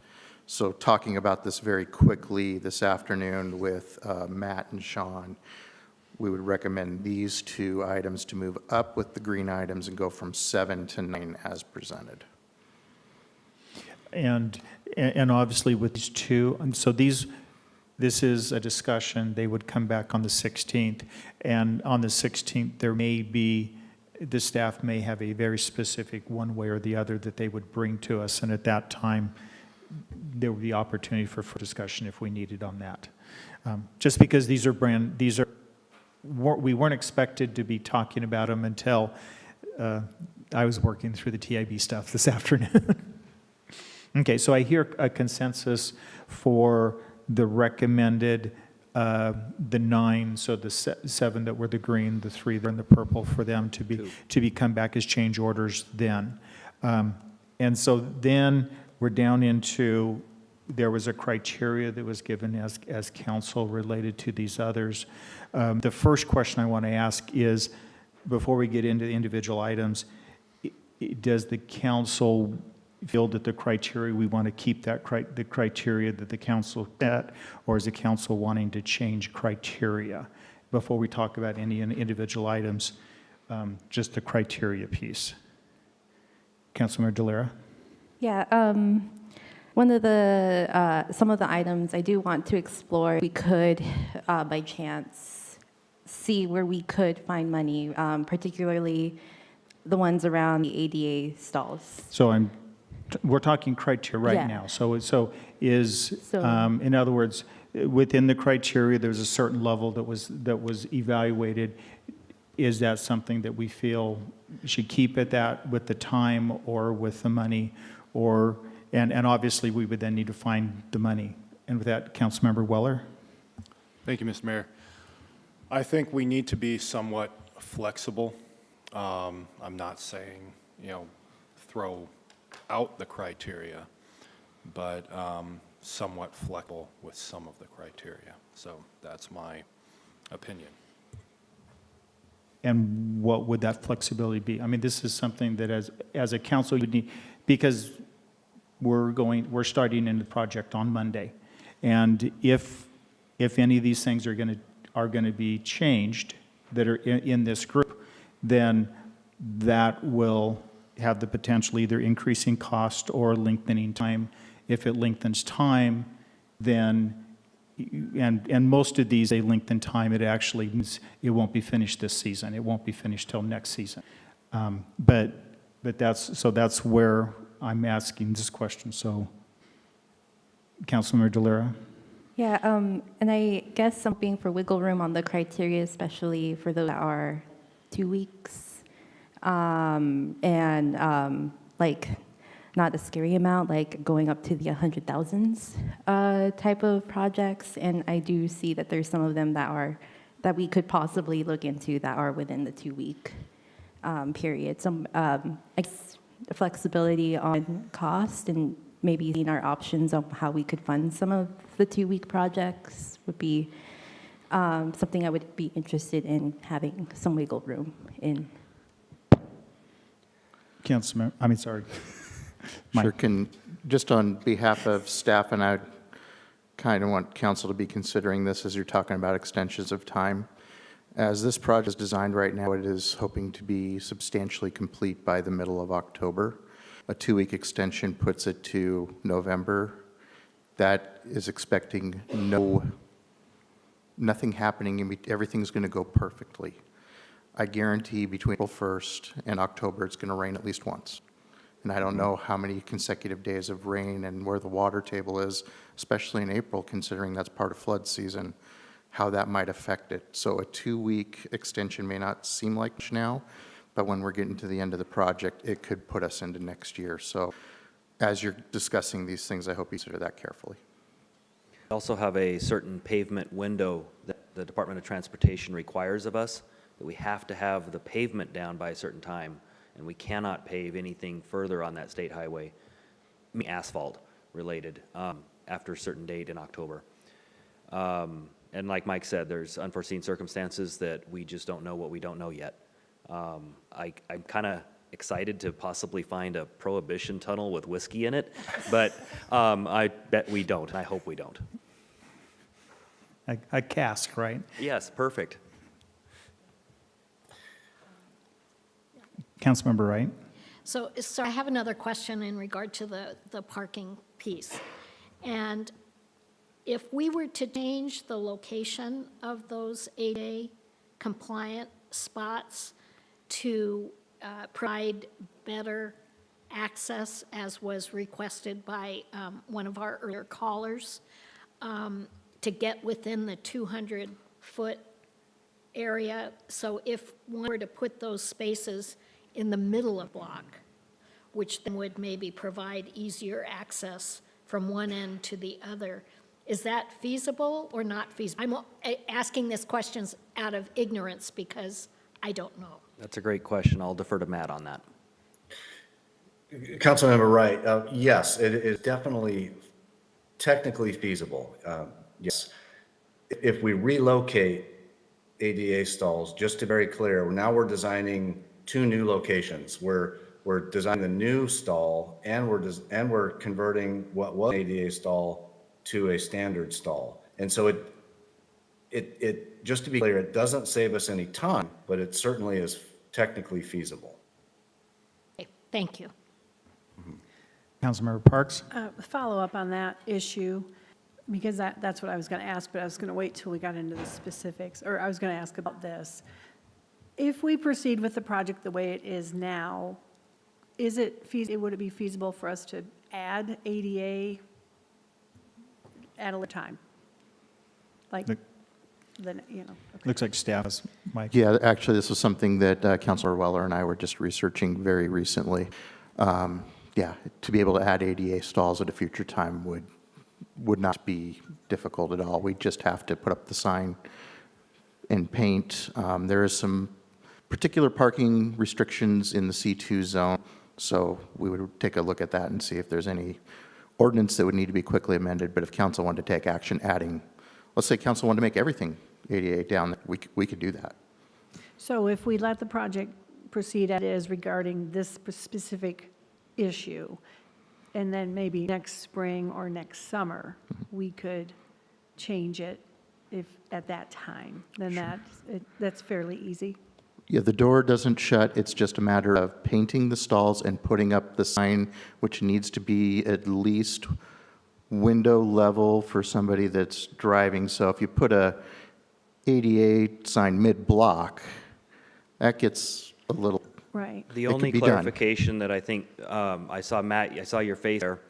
E: So talking about this very quickly this afternoon with Matt and Sean, we would recommend these two items to move up with the green items and go from 7 to 9 as presented.
A: And obviously with these two, and so this is a discussion. They would come back on the 16th, and on the 16th the staff may have a very specific one way or the other that they would bring to us, and at that time there would be opportunity for discussion if we needed on that. Just because we weren't expected to be talking about them until I was working through the TIB stuff this afternoon. Okay, so I hear a consensus for the recommended, the 9, so the 7 that were the green, the 3 that were in the purple, for them to come back as change orders then. And so then we're down into, there was a criteria that was given as council related to these others. The first question I want to ask is, before we get into the individual items, does the council feel that the criteria, we want to keep the criteria that the council set, or is the council wanting to change criteria? Before we talk about any individual items, just the criteria piece. Councilmember DeLera?
O: Yeah, one of some of the items I do want to explore, we could, by chance, see where we could find money, particularly the ones around the ADA stalls.
A: So we're talking criteria right now. So in other words, within the criteria, there's a certain level that was evaluated. Is that something that we feel should keep at that with the time or with the money, and obviously we would then need to find the money. And with that, Councilmember Weller.
K: Thank you, Mr. Mayor. I think we need to be somewhat flexible I'm not saying, throw out the criteria, but somewhat flexible with some of the criteria. So that's my opinion.
A: And what would that flexibility be? I mean, this is something that as a council, you would need, because we're starting in the project on Monday. And if any of these things are going to be changed that are in this group, then that will have the potential either increasing cost or lengthening time. If it lengthens time, then and most of these, they lengthen time, it actually means it won't be finished this season. It won't be finished till next season. But that's where I'm asking this question. So, Councilmember DeLira.
O: Yeah, and I guess something for wiggle room on the criteria, especially for those that are 2 weeks, like not a scary amount, like going up to the 100,000s type of projects. And I do see that there's some of them that we could possibly look into that are within the 2 week period. Some flexibility on cost and maybe seeing our options on how we could fund some of the 2 week projects would be something I would be interested in having some wiggle room in.
A: Councilmember, sorry.
E: Sure, just on behalf of staff, and I kind of want council to be considering this as you're talking about extensions of time. As this project is designed right now, it is hoping to be substantially complete by the middle of October. A 2 week extension puts it to November. That is expecting nothing happening, everything's going to go perfectly. I guarantee between April 1st and October, it's going to rain at least once. And I don't know how many consecutive days of rain and where the water table is, especially in April, considering that's part of flood season, how that might affect it. So a 2 week extension may not seem like much now, but when we're getting to the end of the project, it could put us into next year. So as you're discussing these things, I hope you consider that carefully.
T: We also have a certain pavement window that the Department of Transportation requires of us, that we have to have the pavement down by a certain time, and we cannot pave anything further on that state highway, asphalt related, after a certain date in October. And like Mike said, there's unforeseen circumstances that we just don't know what we don't know yet. I'm kind of excited to possibly find a prohibition tunnel with whiskey in it, but I bet we don't, and I hope we don't.
A: A cask, right?
T: Yes, perfect.
A: Councilmember Wright.
H: So I have another question in regard to the parking piece. And if we were to change the location of those ADA compliant spots to provide better access, as was requested by one of our earlier callers, to get within the 200-foot area. So if one were to put those spaces in the middle of the block, which then would maybe provide easier access from one end to the other, is that feasible or not feasible? I'm asking these questions out of ignorance because I don't know.
T: That's a great question. I'll defer to Matt on that.
U: Councilmember Wright, yes, it is definitely technically feasible. Yes. If we relocate ADA stalls, just to be very clear, now we're designing 2 new locations. We're designing a new stall, and we're converting what was an ADA stall to a standard stall. And so it just to be clear, it doesn't save us any time, but it certainly is technically feasible.
H: Okay, thank you.
A: Councilmember Parks.
D: Follow up on that issue, because that's what I was going to ask, but I was going to wait till we got into the specifics, or I was going to ask about this. If we proceed with the project the way it is now, would it be feasible for us to add ADA at a later time? Okay.
A: Looks like staff is, Mike.
E: Yeah, actually, this was something that Councilor Weller and I were just researching very recently. Yeah, to be able to add ADA stalls at a future time would not be difficult at all. We just have to put up the sign and paint. There is some particular parking restrictions in the C2 zone. So we would take a look at that and see if there's any ordinance that would need to be quickly amended. But if council wanted to take action adding, let's say council wanted to make everything ADA down, we could do that.
D: So if we let the project proceed as is regarding this specific issue, and then maybe next spring or next summer, we could change it if at that time, then that's fairly easy.
E: Yeah, the door doesn't shut. It's just a matter of painting the stalls and putting up the sign, which needs to be at least window level for somebody that's driving. So if you put a ADA sign mid-block, that gets a little,
D: right.
T: The
E: it
T: only
E: could be done.
T: clarification that I think, I saw Matt, I saw your face there,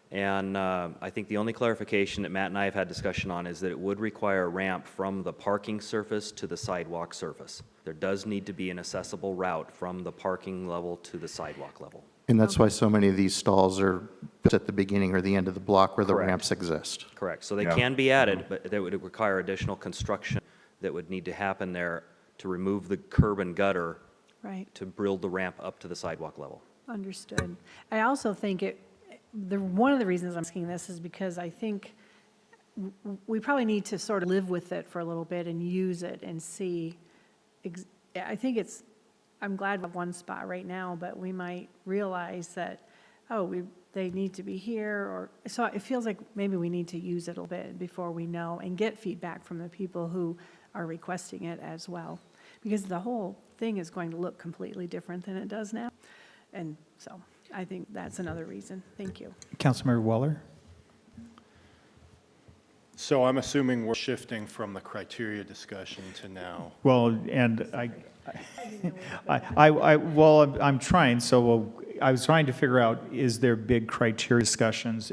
T: and I think the only clarification that Matt and I have had discussion on is that it would require a ramp from the parking surface to the sidewalk surface. There does need to be an accessible route from the parking level to the sidewalk level.
E: And that's why so many of these stalls are built at the beginning or the end of the block where the
T: Correct.
E: ramps exist.
T: Correct. So they
E: Yeah.
T: can be added, but that would require additional construction that would need to happen there to remove the curb and gutter
D: Right.
T: to build the ramp up to the sidewalk level.
D: Understood. I also think one of the reasons I'm asking this is because I think we probably need to sort of live with it for a little bit and use it and see. I think I'm glad we have one spot right now, but we might realize that, they need to be here, or, so it feels like maybe we need to use it a little bit before we know and get feedback from the people who are requesting it as well. Because the whole thing is going to look completely different than it does now. And so I think that's another reason. Thank you.
A: Councilmember Weller?
K: So I'm assuming we're shifting from the criteria discussion to now.
A: Well, and I'm trying, so I was trying to figure out, is there big criteria discussions?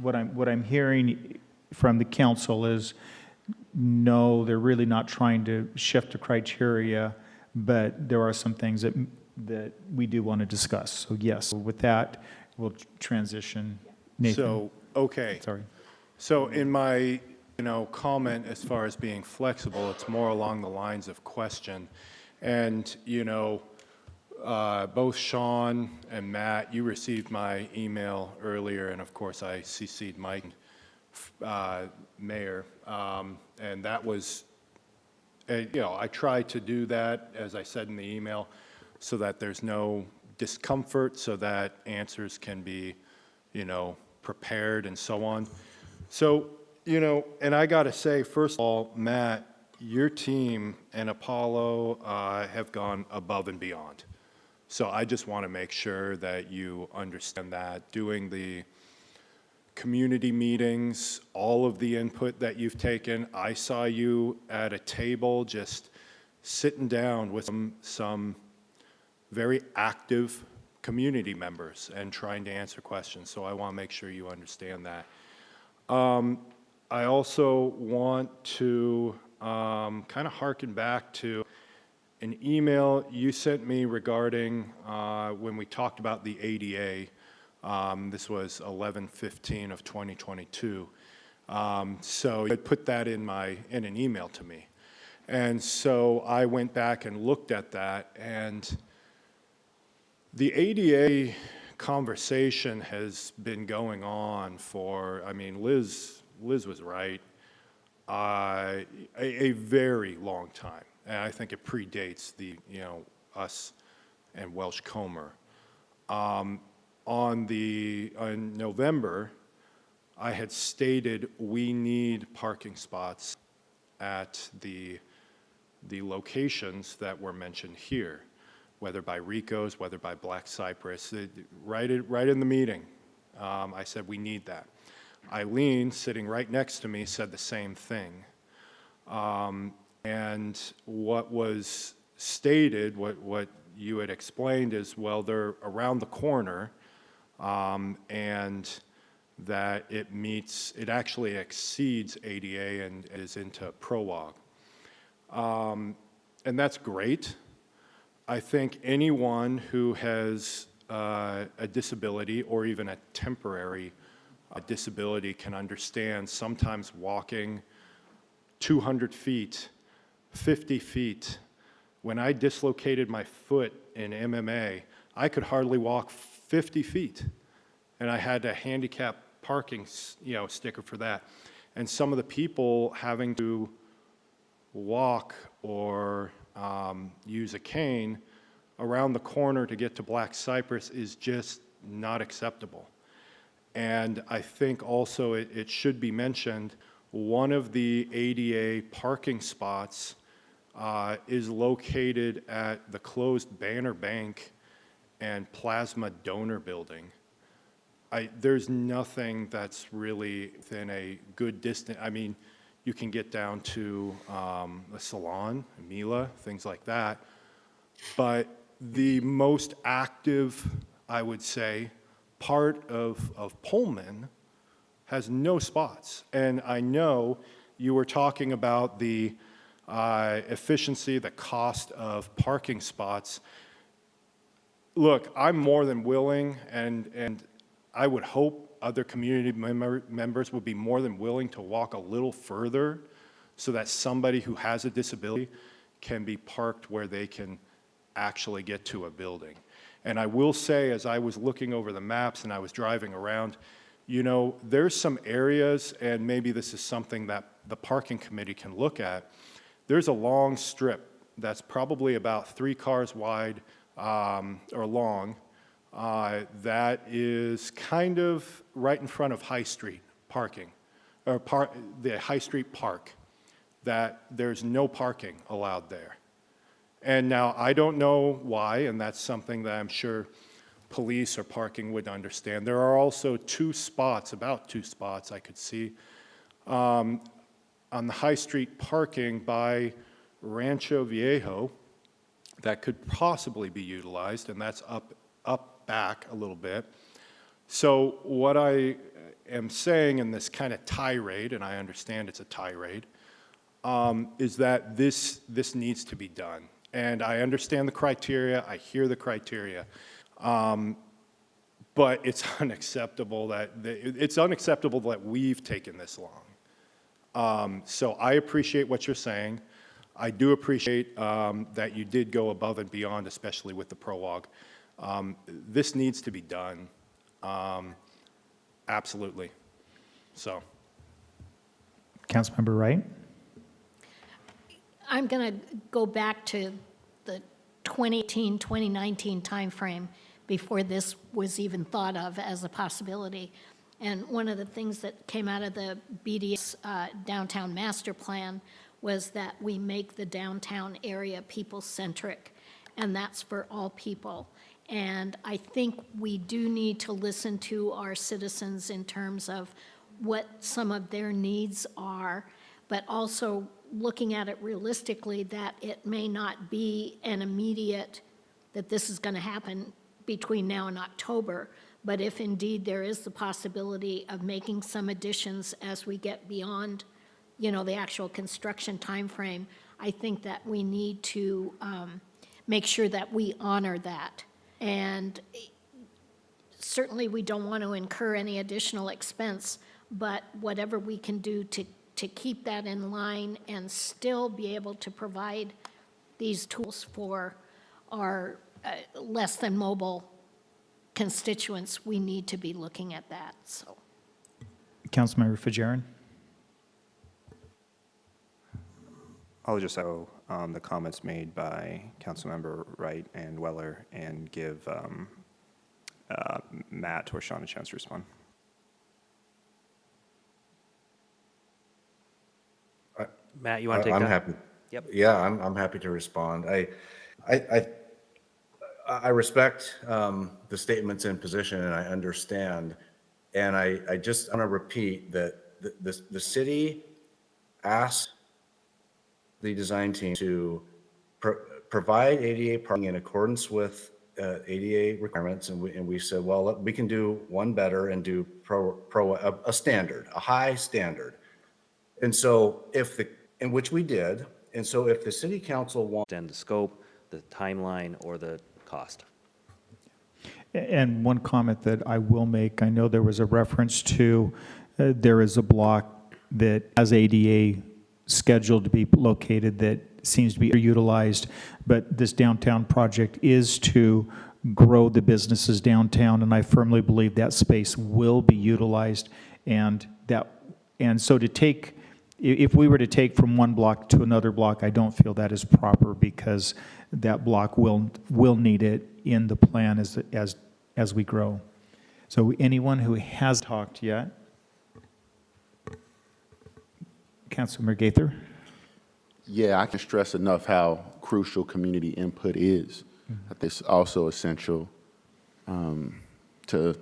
A: What I'm hearing from the council is, no, they're really not trying to shift the criteria, but there are some things that we do want to discuss. So yes, with that, we'll transition. Nathan?
K: So, okay.
A: Sorry.
K: So in my, comment as far as being flexible, it's more along the lines of question. And, both Sean and Matt, you received my email earlier, and of course I CC'd Mike, Mayor, and that was, I tried to do that, as I said in the email, so that there's no discomfort, so that answers can be, prepared and so on. So, and I got to say, first of all, Matt, your team and Apollo have gone above and beyond. So I just want to make sure that you understand that. Doing the community meetings, all of the input that you've taken, I saw you at a table just sitting down with some very active community members and trying to answer questions. So I want to make sure you understand that. I also want to kind of harken back to an email you sent me regarding when we talked about the ADA. This was 11/15 of 2022. So you had put that in an email to me. And so I went back and looked at that, and the ADA conversation has been going on for, Liz was right, a very long time. And I think it predates us and Welsh Comer. In November, I had stated we need parking spots at the locations that were mentioned here, whether by Rico's, whether by Black Cypress. Right in the meeting, I said we need that. Eileen, sitting right next to me, said the same thing. And what was stated, what you had explained is, well, they're around the corner, and that it actually exceeds ADA and is into PROWOG. And that's great. I think anyone who has a disability or even a temporary disability can understand sometimes walking 200 feet, 50 feet When I dislocated my foot in MMA, I could hardly walk 50 feet, and I had a handicap parking, sticker for that. And some of the people having to walk or use a cane around the corner to get to Black Cypress is just not acceptable. And I think also it should be mentioned, one of the ADA parking spots is located at the closed Banner Bank and Plasma Donor Building. There's nothing that's really within a good distance. I mean, you can get down to the Salon, Mila, things like that. But the most active, I would say, part of Pullman has no spots. And I know you were talking about the efficiency, the cost of parking spots. Look, I'm more than willing, and I would hope other community members would be more than willing to walk a little further so that somebody who has a disability can be parked where they can actually get to a building. And I will say, as I was looking over the maps and I was driving around, there's some areas, and maybe this is something that the parking committee can look at. There's a long strip that's probably about 3 cars wide or long that is kind of right in front of High Street parking, or the High Street Park, that there's no parking allowed there. And now I don't know why, and that's something that I'm sure police or parking would understand. There are also 2 spots, about 2 spots I could see, on the High Street parking by Rancho Viejo that could possibly be utilized, and that's up back a little bit. So what I am saying in this kind of tirade, and I understand it's a tirade, is that this needs to be done. And I understand the criteria, I hear the criteria, but it's unacceptable that we've taken this long. So I appreciate what you're saying. I do appreciate that you did go above and beyond, especially with the prologue. This needs to be done, absolutely. So,
A: Councilmember Wright?
H: I'm going to go back to the 2018, 2019 timeframe before this was even thought of as a possibility. And one of the things that came out of the BDS downtown master plan was that we make the downtown area people-centric, and that's for all people. And I think we do need to listen to our citizens in terms of what some of their needs are, but also looking at it realistically, that it may not be an immediate, that this is going to happen between now and October, but if indeed there is the possibility of making some additions as we get beyond, the actual construction timeframe, I think that we need to make sure that we honor that. And certainly we don't want to incur any additional expense, but whatever we can do to keep that in line and still be able to provide these tools for our less than mobile constituents, we need to be looking at that. So,
A: Councilmember Fajarin?
G: I'll just echo the comments made by Councilmember Wright and Weller and give Matt or Sean a chance to respond.
T: Matt, you want to take that?
U: I'm happy.
T: Yep.
U: Yeah, I'm happy to respond. I respect the statements in position, and I understand. And I just want to repeat that the city asked the design team to provide ADA parking in accordance with ADA requirements, and we said, well, we can do one better and do a standard, a high standard. And so which we did, and so if the city council wants
T: And the scope, the timeline, or the cost.
A: And one comment that I will make, I know there was a reference to, there is a block that has ADA scheduled to be located that seems to be underutilized, but this downtown project is to grow the businesses downtown, and I firmly believe that space will be utilized, and so to take, if we were to take from one block to another block, I don't feel that is proper, because that block will need it in the plan as we grow. So anyone who has talked yet? Councilmember Gaither?
L: Yeah, I can stress enough how crucial community input is. I think it's also essential to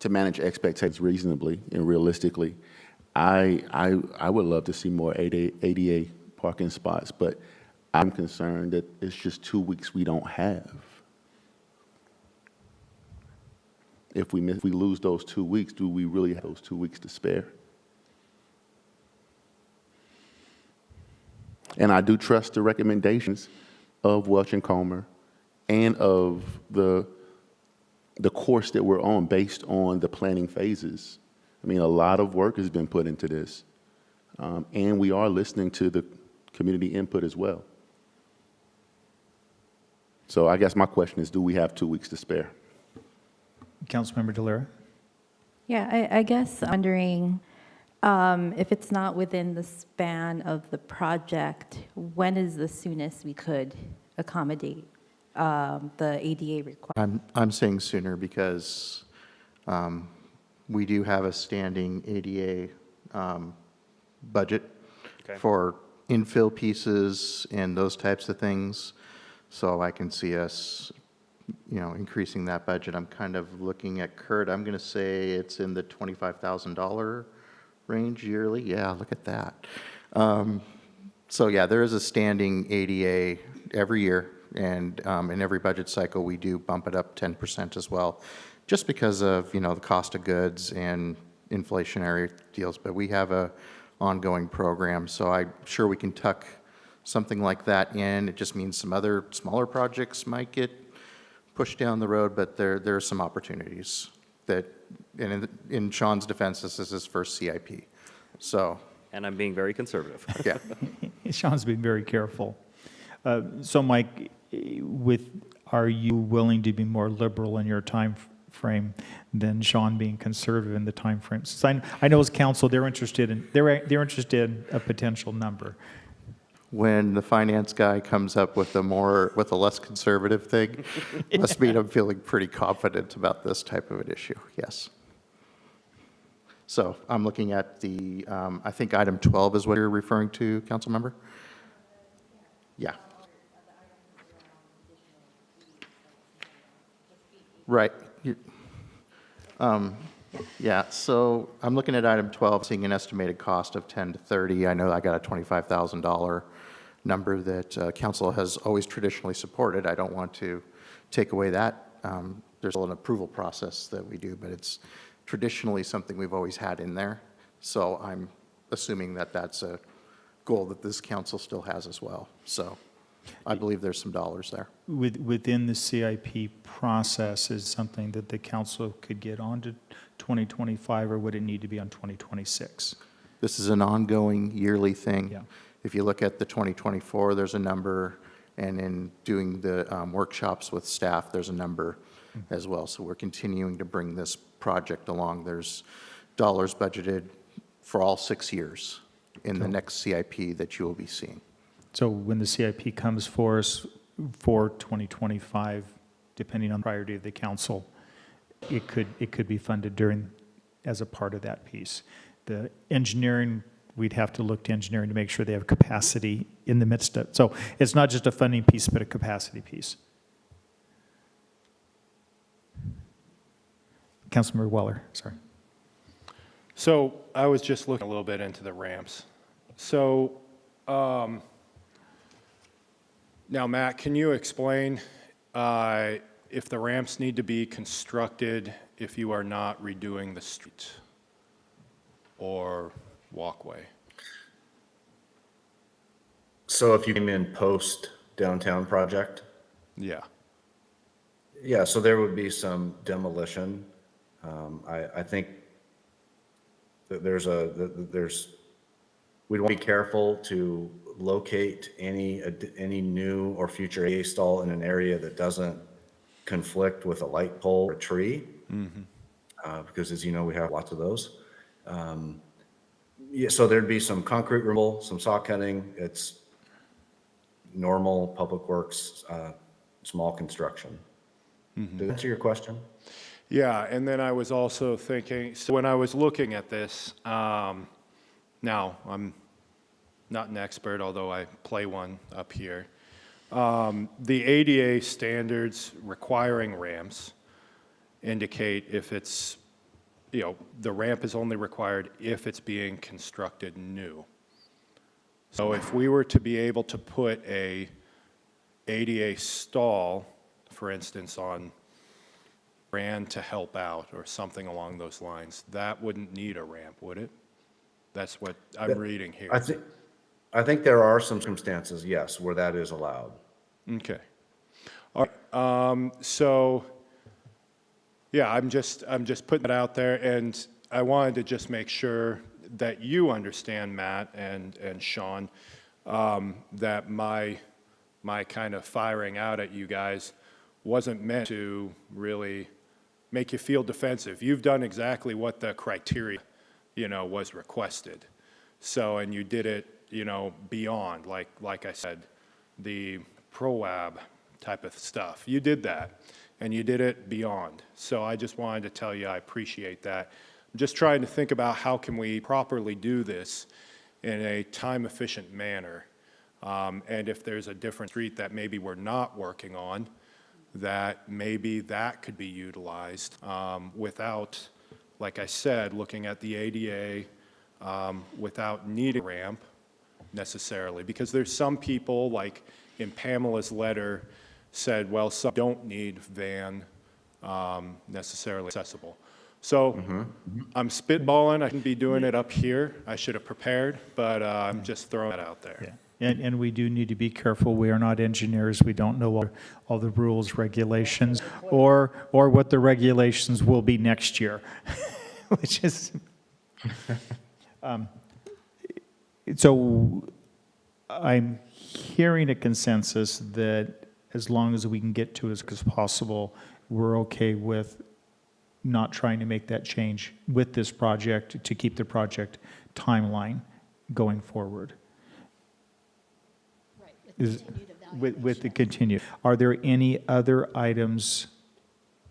L: manage expectations reasonably and realistically. I would love to see more ADA parking spots, but I'm concerned that it's just 2 weeks we don't have. If we lose those 2 weeks, do we really have those 2 weeks to spare? And I do trust the recommendations of Welch and Comer and of the course that we're on based on the planning phases. I mean, a lot of work has been put into this, and we are listening to the community input as well. So I guess my question is, do we have 2 weeks to spare?
A: Councilmember DeLera?
O: Yeah, I guess wondering if it's not within the span of the project, when is the soonest we could accommodate the ADA requirement?
E: I'm saying sooner because we do have a standing ADA budget for infill pieces and those types of things. So I can see us, increasing that budget. I'm kind of looking at Kurt. I'm going to say it's in the $25,000 range yearly. Yeah, look at that. So yeah, there is a standing ADA every year, and in every budget cycle we do bump it up 10% as well, just because of the cost of goods and inflationary deals. But we have a ongoing program, so I'm sure we can tuck something like that in. It just means some other smaller projects might get pushed down the road, but there are some opportunities that, and in Sean's defense, this is his first CIP. So.
T: And I'm being very conservative.
E: Yeah.
A: Sean's been very careful. So Mike, are you willing to be more liberal in your time frame than Sean being conservative in the time frame? Since I know as council, they're interested in a potential number.
E: When the finance guy comes up with a less conservative thing, must mean I'm feeling pretty confident about this type of an issue. Yes. So I'm looking at the, I think item 12 is what you're referring to, council member? Yeah. Right. Yeah, so I'm looking at item 12, seeing an estimated cost of 10 to 30. I know I got a $25,000 number that council has always traditionally supported. I don't want to take away that. There's an approval process that we do, but it's traditionally something we've always had in there. So I'm assuming that that's a goal that this council still has as well. So I believe there's some dollars there.
A: Within the CIP process is something that the council could get onto 2025, or would it need to be on 2026?
E: This is an ongoing yearly thing.
A: Yeah.
E: If you look at the 2024, there's a number, and in doing the workshops with staff, there's a number as well. So we're continuing to bring this project along. There's dollars budgeted for all 6 years in the next CIP that you will be seeing.
A: So when the CIP comes for us for 2025, depending on priority of the council, it could be funded as a part of that piece. The engineering, we'd have to look to engineering to make sure they have capacity in the midst of. So it's not just a funding piece, but a capacity piece. Councilmember Weller, sorry.
K: So I was just looking a little bit into the ramps. So now, Matt, can you explain if the ramps need to be constructed if you are not redoing the street or walkway?
U: So if you came in post downtown project?
K: Yeah.
U: Yeah, so there would be some demolition. I think that we'd want to be careful to locate any new or future ADA stall in an area that doesn't conflict with a light pole or a tree. Because as you know, we have lots of those. Yeah, so there'd be some concrete removal, some saw cutting. It's normal public works, small construction. Did that answer your question?
K: Yeah, and then I was also thinking, so when I was looking at this, now I'm not an expert, although I play one up here. The ADA standards requiring ramps indicate if it's, the ramp is only required if it's being constructed new. So if we were to be able to put a ADA stall, for instance, on Brand to help out or something along those lines, that wouldn't need a ramp, would it? That's what I'm reading here.
U: I think there are some circumstances, yes, where that is allowed.
K: Okay. All right. So, yeah, I'm just putting it out there, and I wanted to just make sure that you understand, Matt and Sean, that my kind of firing out at you guys wasn't meant to really make you feel defensive. You've done exactly what the criteria, was requested. So, and you did it, beyond, like I said, the ProLab type of stuff. You did that, and you did it beyond. So I just wanted to tell you I appreciate that. I'm just trying to think about how can we properly do this in a time-efficient manner. And if there's a different street that maybe we're not working on, that maybe that could be utilized without, like I said, looking at the ADA without needing a ramp necessarily. Because there's some people, like in Pamela's letter, said, well, some don't need van necessarily accessible. So I'm spitballing. I shouldn't be doing it up here. I should have prepared, but I'm just throwing it out there.
A: Yeah. And we do need to be careful. We are not engineers. We don't know all the rules, regulations, or what the regulations will be next year, which is. So I'm hearing a consensus that as long as we can get to as quick as possible, we're okay with not trying to make that change with this project to keep the project timeline going forward. With the continued. Are there any other items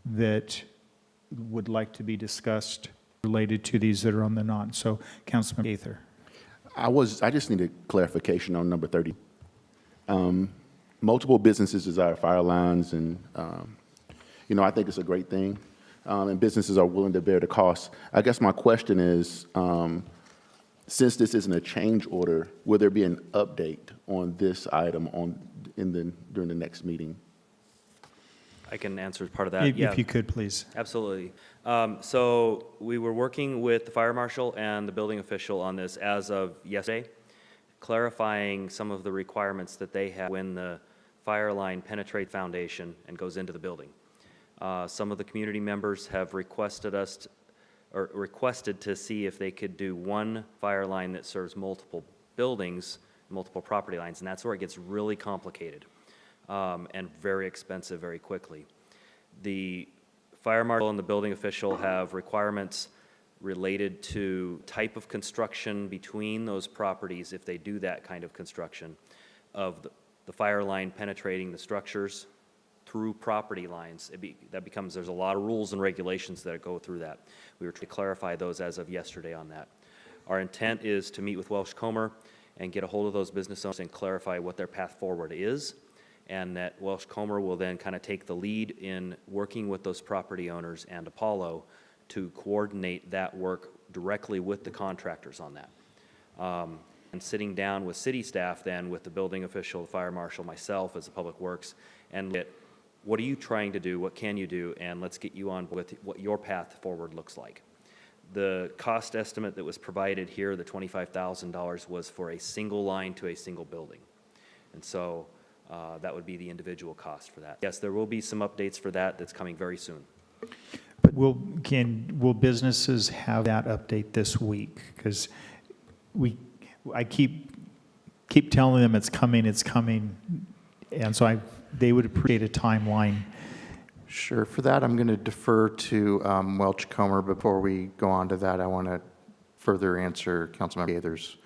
A: that would like to be discussed related to these that are on the non? So, Councilman Gaither.
L: I just needed clarification on number 30. Multiple businesses desire fire lines, and I think it's a great thing, and businesses are willing to bear the cost. I guess my question is, since this isn't a change order, will there be an update on this item during the next meeting?
T: I can answer part of that.
A: If you could, please.
T: Absolutely. So we were working with the fire marshal and the building official on this as of yesterday, clarifying some of the requirements that they have when the fire line penetrates foundation and goes into the building. Some of the community members have requested to see if they could do one fire line that serves multiple buildings, multiple property lines, and that's where it gets really complicated and very expensive very quickly. The fire marshal and the building official have requirements related to type of construction between those properties if they do that kind of construction, of the fire line penetrating the structures through property lines. There's a lot of rules and regulations that go through that. We were trying to clarify those as of yesterday on that. Our intent is to meet with Welsh Comer and get a hold of those business owners and clarify what their path forward is, and that Welsh Comer will then kind of take the lead in working with those property owners and Apollo to coordinate that work directly with the contractors on that. And sitting down with city staff then, with the building official, the fire marshal, myself as the public works, and look at what are you trying to do, what can you do, and let's get you on with what your path forward looks like. The cost estimate that was provided here, the $25,000, was for a single line to a single building. And so that would be the individual cost for that. Yes, there will be some updates for that that's coming very soon.
A: But will businesses have that update this week? Because I keep keep telling them it's coming, and so they would appreciate a timeline.
E: Sure. For that, I'm going to defer to Welch Comer. Before we go on to that, I want to further answer Councilmember Gaither's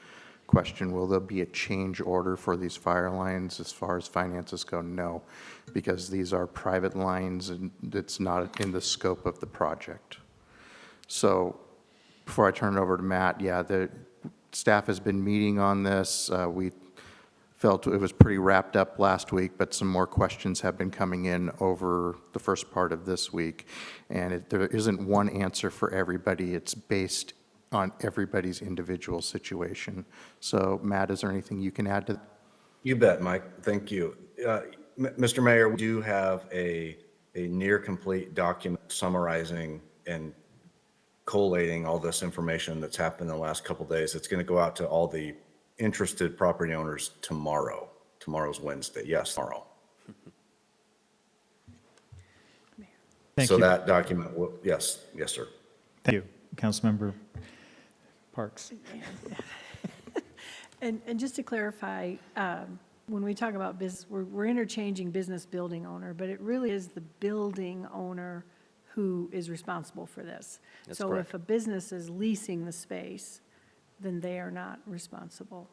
E: question. Will there be a change order for these fire lines as far as finances go? No, because these are private lines and it's not in the scope of the project. So before I turn it over to Matt, yeah, the staff has been meeting on this. We felt it was pretty wrapped up last week, but some more questions have been coming in over the first part of this week. And there isn't one answer for everybody. It's based on everybody's individual situation. So Matt, is there anything you can add to that?
U: You bet, Mike. Thank you. Mr. Mayor, we do have a near complete document summarizing and collating all this information that's happened in the last couple of days. It's going to go out to all the interested property owners tomorrow. Tomorrow's Wednesday. Yes, tomorrow.
A: Thank
U: so
A: you.
U: that document will, yes, sir.
A: Thank you, Councilmember Parks.
D: And just to clarify, when we talk about business, we're interchanging business building owner, but it really is the building owner who is responsible for this.
T: That's
D: so
T: correct.
D: if a business is leasing the space, then they are not responsible.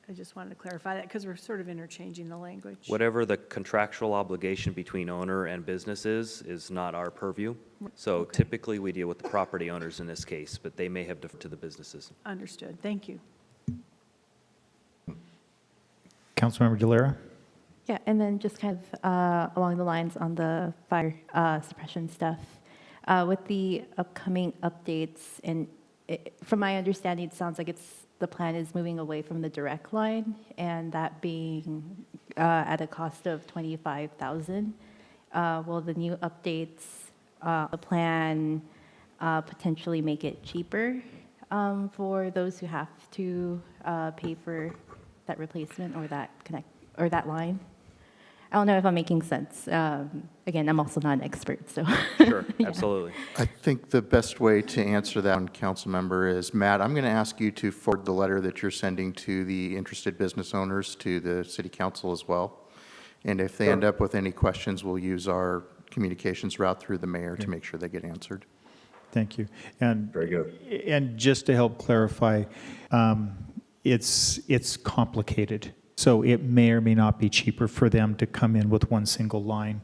D: I just wanted to clarify that because we're sort of interchanging the language.
T: Whatever the contractual obligation between owner and business is not our purview. So typically, we deal with the property owners in this case, but they may have deferred to the businesses.
D: Understood. Thank you.
A: Councilmember Delera?
O: Yeah, and then just kind of along the lines on the fire suppression stuff, with the upcoming updates, and from my understanding, it sounds like the plan is moving away from the direct line, and that being at a cost of $25,000. Will the new updates, the plan potentially make it cheaper for those who have to pay for that replacement or that line? I don't know if I'm making sense. Again, I'm also not an expert, so.
T: Sure,
O: Yeah.
T: absolutely.
E: I think the best way to answer that one, council member, is Matt, I'm going to ask you to forward the letter that you're sending to the interested business owners to the city council as well. And if they end up with any questions, we'll use our communications route through the mayor to make sure they get answered.
A: Thank you. And
U: very good.
A: And just to help clarify, it's complicated. So it may or may not be cheaper for them to come in with one single line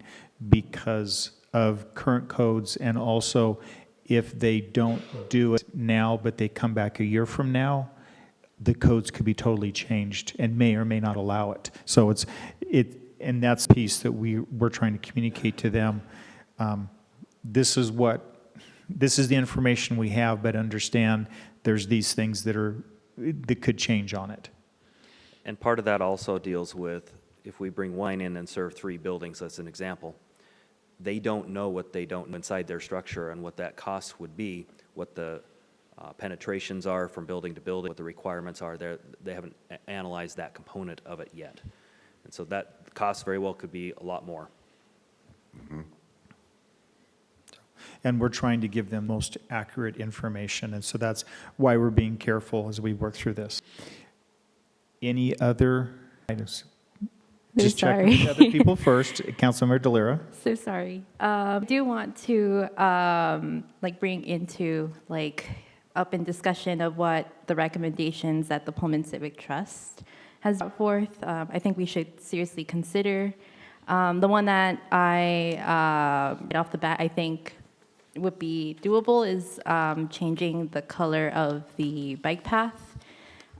A: because of current codes, and also if they don't do it now, but they come back a year from now, the codes could be totally changed and may or may not allow it. So and that's the piece that we're trying to communicate to them. This is the information we have, but understand there's these things that could change on it.
T: And part of that also deals with, if we bring wine in and serve 3 buildings, as an example, they don't know what they don't know inside their structure and what that cost would be, what the penetrations are from building to building, what the requirements are there. They haven't analyzed that component of it yet. And so that cost very well could be a lot more.
U: Mm-hmm.
A: And we're trying to give them most accurate information, and so that's why we're being careful as we work through this. Any other items? Just checking with other people first. Councilmember Delera.
O: So sorry. I do want to bring into up in discussion of what the recommendations that the Pullman Civic Trust has brought forth. I think we should seriously consider. The one that right off the bat I think would be doable is changing the color of the bike path.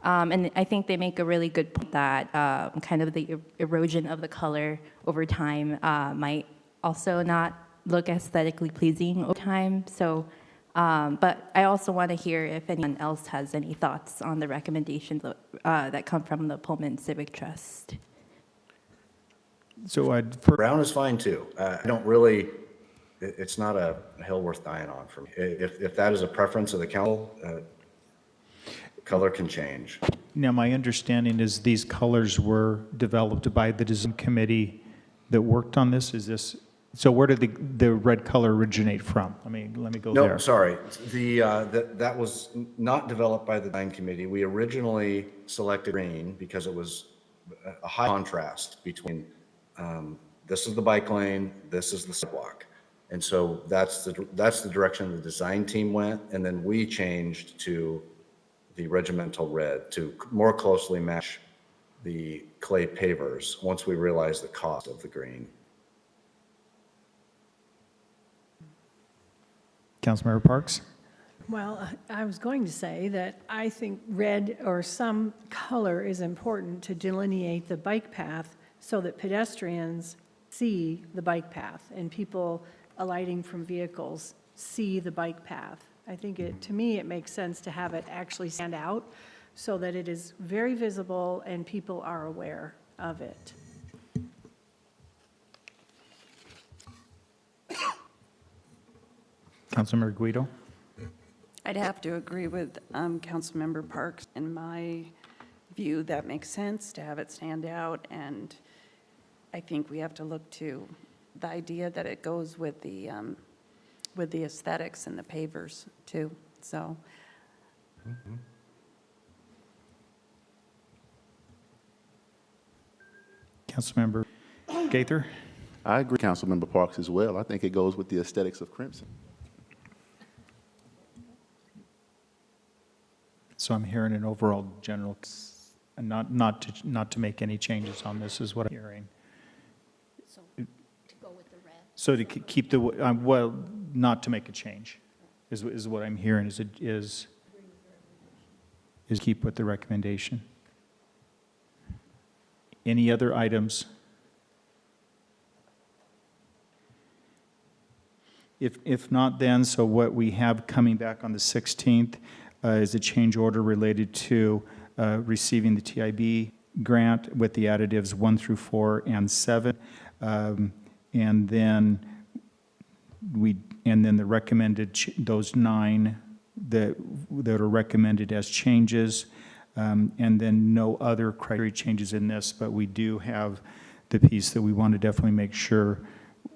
O: And I think they make a really good point that kind of the erosion of the color over time might also not look aesthetically pleasing over time. So, but I also want to hear if anyone else has any thoughts on the recommendations that come from the Pullman Civic Trust.
A: So
U: brown is fine too. I don't really, it's not a hill worth dying on for me. If that is a preference of the council, color can change.
A: Now, my understanding is these colors were developed by the design committee that worked on this. Is this So where did the red color originate from? Let me go there.
U: No, sorry. That was not developed by the design committee. We originally selected green because it was a high contrast between, this is the bike lane, this is the sidewalk. And so that's the direction the design team went. And then we changed to the regimental red to more closely match the clay pavers once we realized the cost of the green.
A: Councilmember Parks?
D: Well, I was going to say that I think red or some color is important to delineate the bike path so that pedestrians see the bike path and people alighting from vehicles see the bike path. I think to me, it makes sense to have it actually stand out so that it is very visible and people are aware of it.
A: Councilmember Guido?
M: I'd have to agree with Councilmember Parks. In my view, that makes sense to have it stand out, and I think we have to look to the idea that it goes with the aesthetics and the pavers too. So.
A: Councilmember Gaither?
L: I agree, Councilmember Parks, as well. I think it goes with the aesthetics of crimson.
A: So I'm hearing an overall general, and not to make any changes on this is what I'm hearing.
H: So to go with the red.
A: So to keep the, well, not to make a change is what I'm hearing, is keep with the recommendation. Any other items? If not, then, so what we have coming back on the 16th is a change order related to receiving the TIB grant with the additives 1 through 4 and 7. And then the recommended, those 9 that are recommended as changes. And then no other criteria changes in this, but we do have the piece that we want to definitely make sure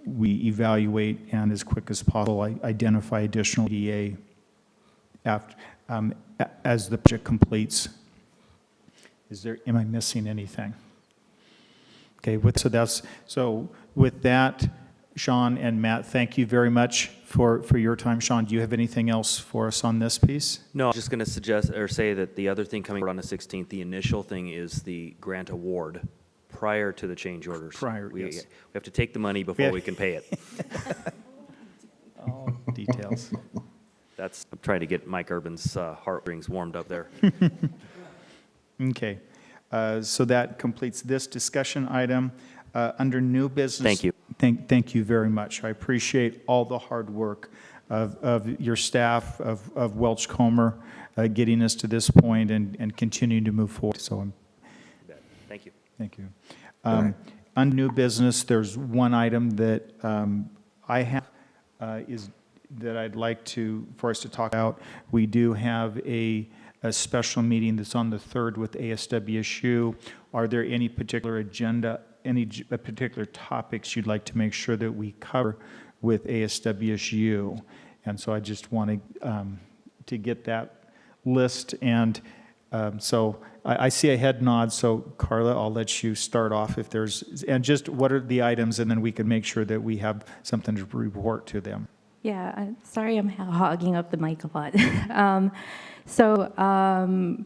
A: we evaluate and as quick as possible identify additional EA after, as the project completes. Am I missing anything? Okay, so with that, Sean and Matt, thank you very much for your time. Sean, do you have anything else for us on this piece?
T: No, I was just going to suggest or say that the other thing coming on the 16th, the initial thing is the grant award prior to the change orders.
A: Yes.
T: We have to take the money before we can pay it.
A: All details.
T: I'm trying to get Mike Urban's heartstrings warmed up there.
A: Okay, so that completes this discussion item. Under new business.
T: Thank you.
A: Thank you very much. I appreciate all the hard work of your staff, of Welch Comer, getting us to this point and continuing to move forward. So
T: Thank you.
A: thank you. On new business, there's one item that I have that I'd like for us to talk about. We do have a special meeting that's on the 3rd with ASWSU. Are there any particular agenda, any particular topics you'd like to make sure that we cover with ASWSU? And so I just want to get that list. And so I see a head nod. So Carla, I'll let you start off if there's, and just what are the items, and then we can make sure that we have something to report to them.
O: Yeah, sorry I'm hogging up the mic a lot.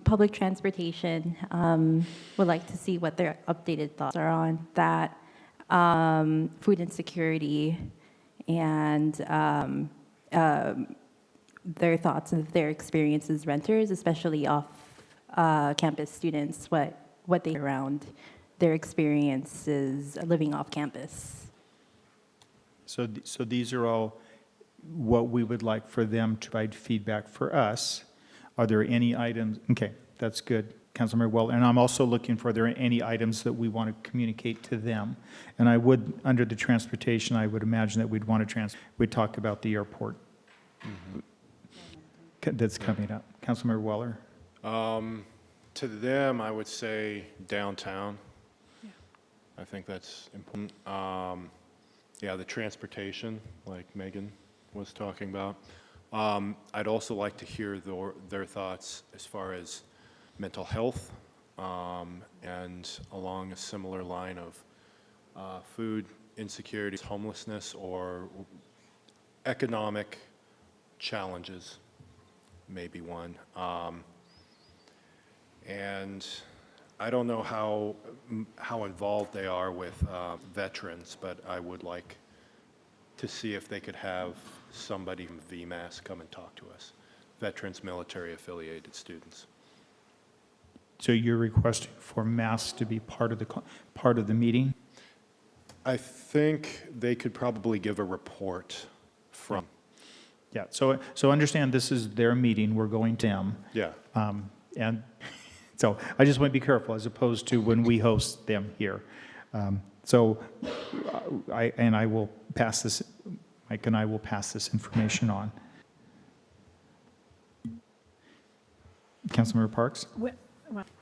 O: Public transportation, would like to see what their updated thoughts are on that. Food insecurity, and their thoughts and their experience as renters, especially off campus students, what they around their experiences living off campus.
A: So these are all what we would like for them to provide feedback for us. Are there any items? Okay, that's good, Councilmember Well. And I'm also looking for, are there any items that we want to communicate to them? And I would, under the transportation, I would imagine that we'd want to we'd talk about the airport that's coming up. Councilmember Weller?
K: To them, I would say downtown. I think that's important. Yeah, the transportation, like Megan was talking about. I'd also like to hear their thoughts as far as mental health, and along a similar line of food insecurity, homelessness, or economic challenges, maybe one. And I don't know how involved they are with veterans, but I would like to see if they could have somebody from VMAS come and talk to us, veterans military affiliated students.
A: So you're requesting for Mass to be part of the meeting?
K: I think they could probably give a report from.
A: Yeah, so understand this is their meeting, we're going to them.
K: Yeah.
A: And so I just want to be careful as opposed to when we host them here. So I will pass this, Mike and I will pass this information on. Councilmember Parks?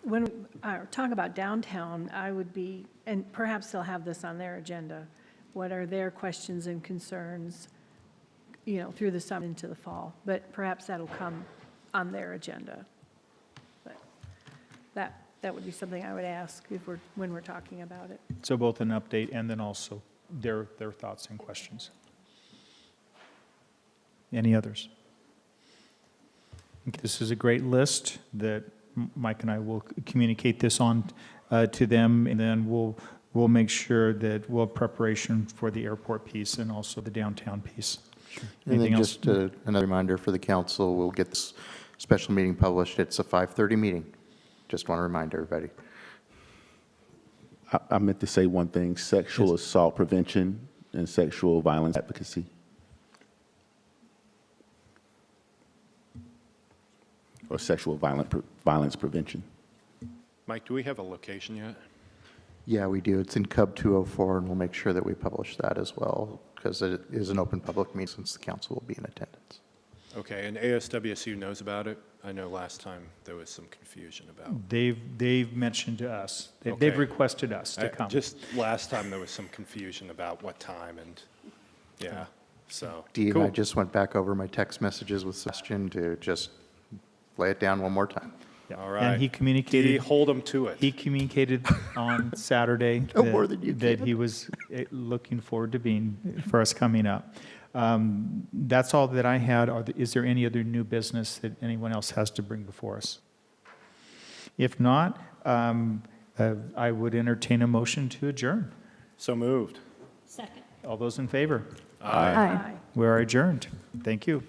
D: When I talk about downtown, I would be, and perhaps they'll have this on their agenda, what are their questions and concerns, through the summer into the fall, but perhaps that'll come on their agenda. But that would be something I would ask when we're talking about it.
A: So both an update and then also their thoughts and questions. Any others? This is a great list that Mike and I will communicate this on to them, and then we'll make sure that we'll have preparation for the airport piece and also the downtown piece.
E: And then
A: Anything else?
E: just another reminder for the council, we'll get this special meeting published. It's a 5:30 meeting. Just want to remind everybody.
L: I meant to say one thing, sexual assault prevention and sexual violence advocacy. Or sexual violence prevention.
K: Mike, do we have a location yet?
E: Yeah, we do. It's in Cub 204, and we'll make sure that we publish that as well, because it is an open public meeting since the council will be in attendance.
K: Okay, and ASWSU knows about it? I know last time there was some confusion about.
A: They've mentioned to us, they've
K: Okay.
A: requested us to come.
K: Just last time there was some confusion about what time and, yeah, so.
E: Dee,
K: cool.
E: I just went back over my text messages with Sebastian to just lay it down one more time.
A: Yeah.
K: All right.
A: And he communicated.
K: Dee, hold them to it.
A: He communicated on Saturday
E: No more than you
A: that
E: can.
A: he was looking forward to for us coming up. That's all that I had. Is there any other new business that anyone else has to bring before us? If not, I would entertain a motion to adjourn.
K: So moved.
H: Second.
A: All those in favor?
K: Aye.
A: We are adjourned. Thank you.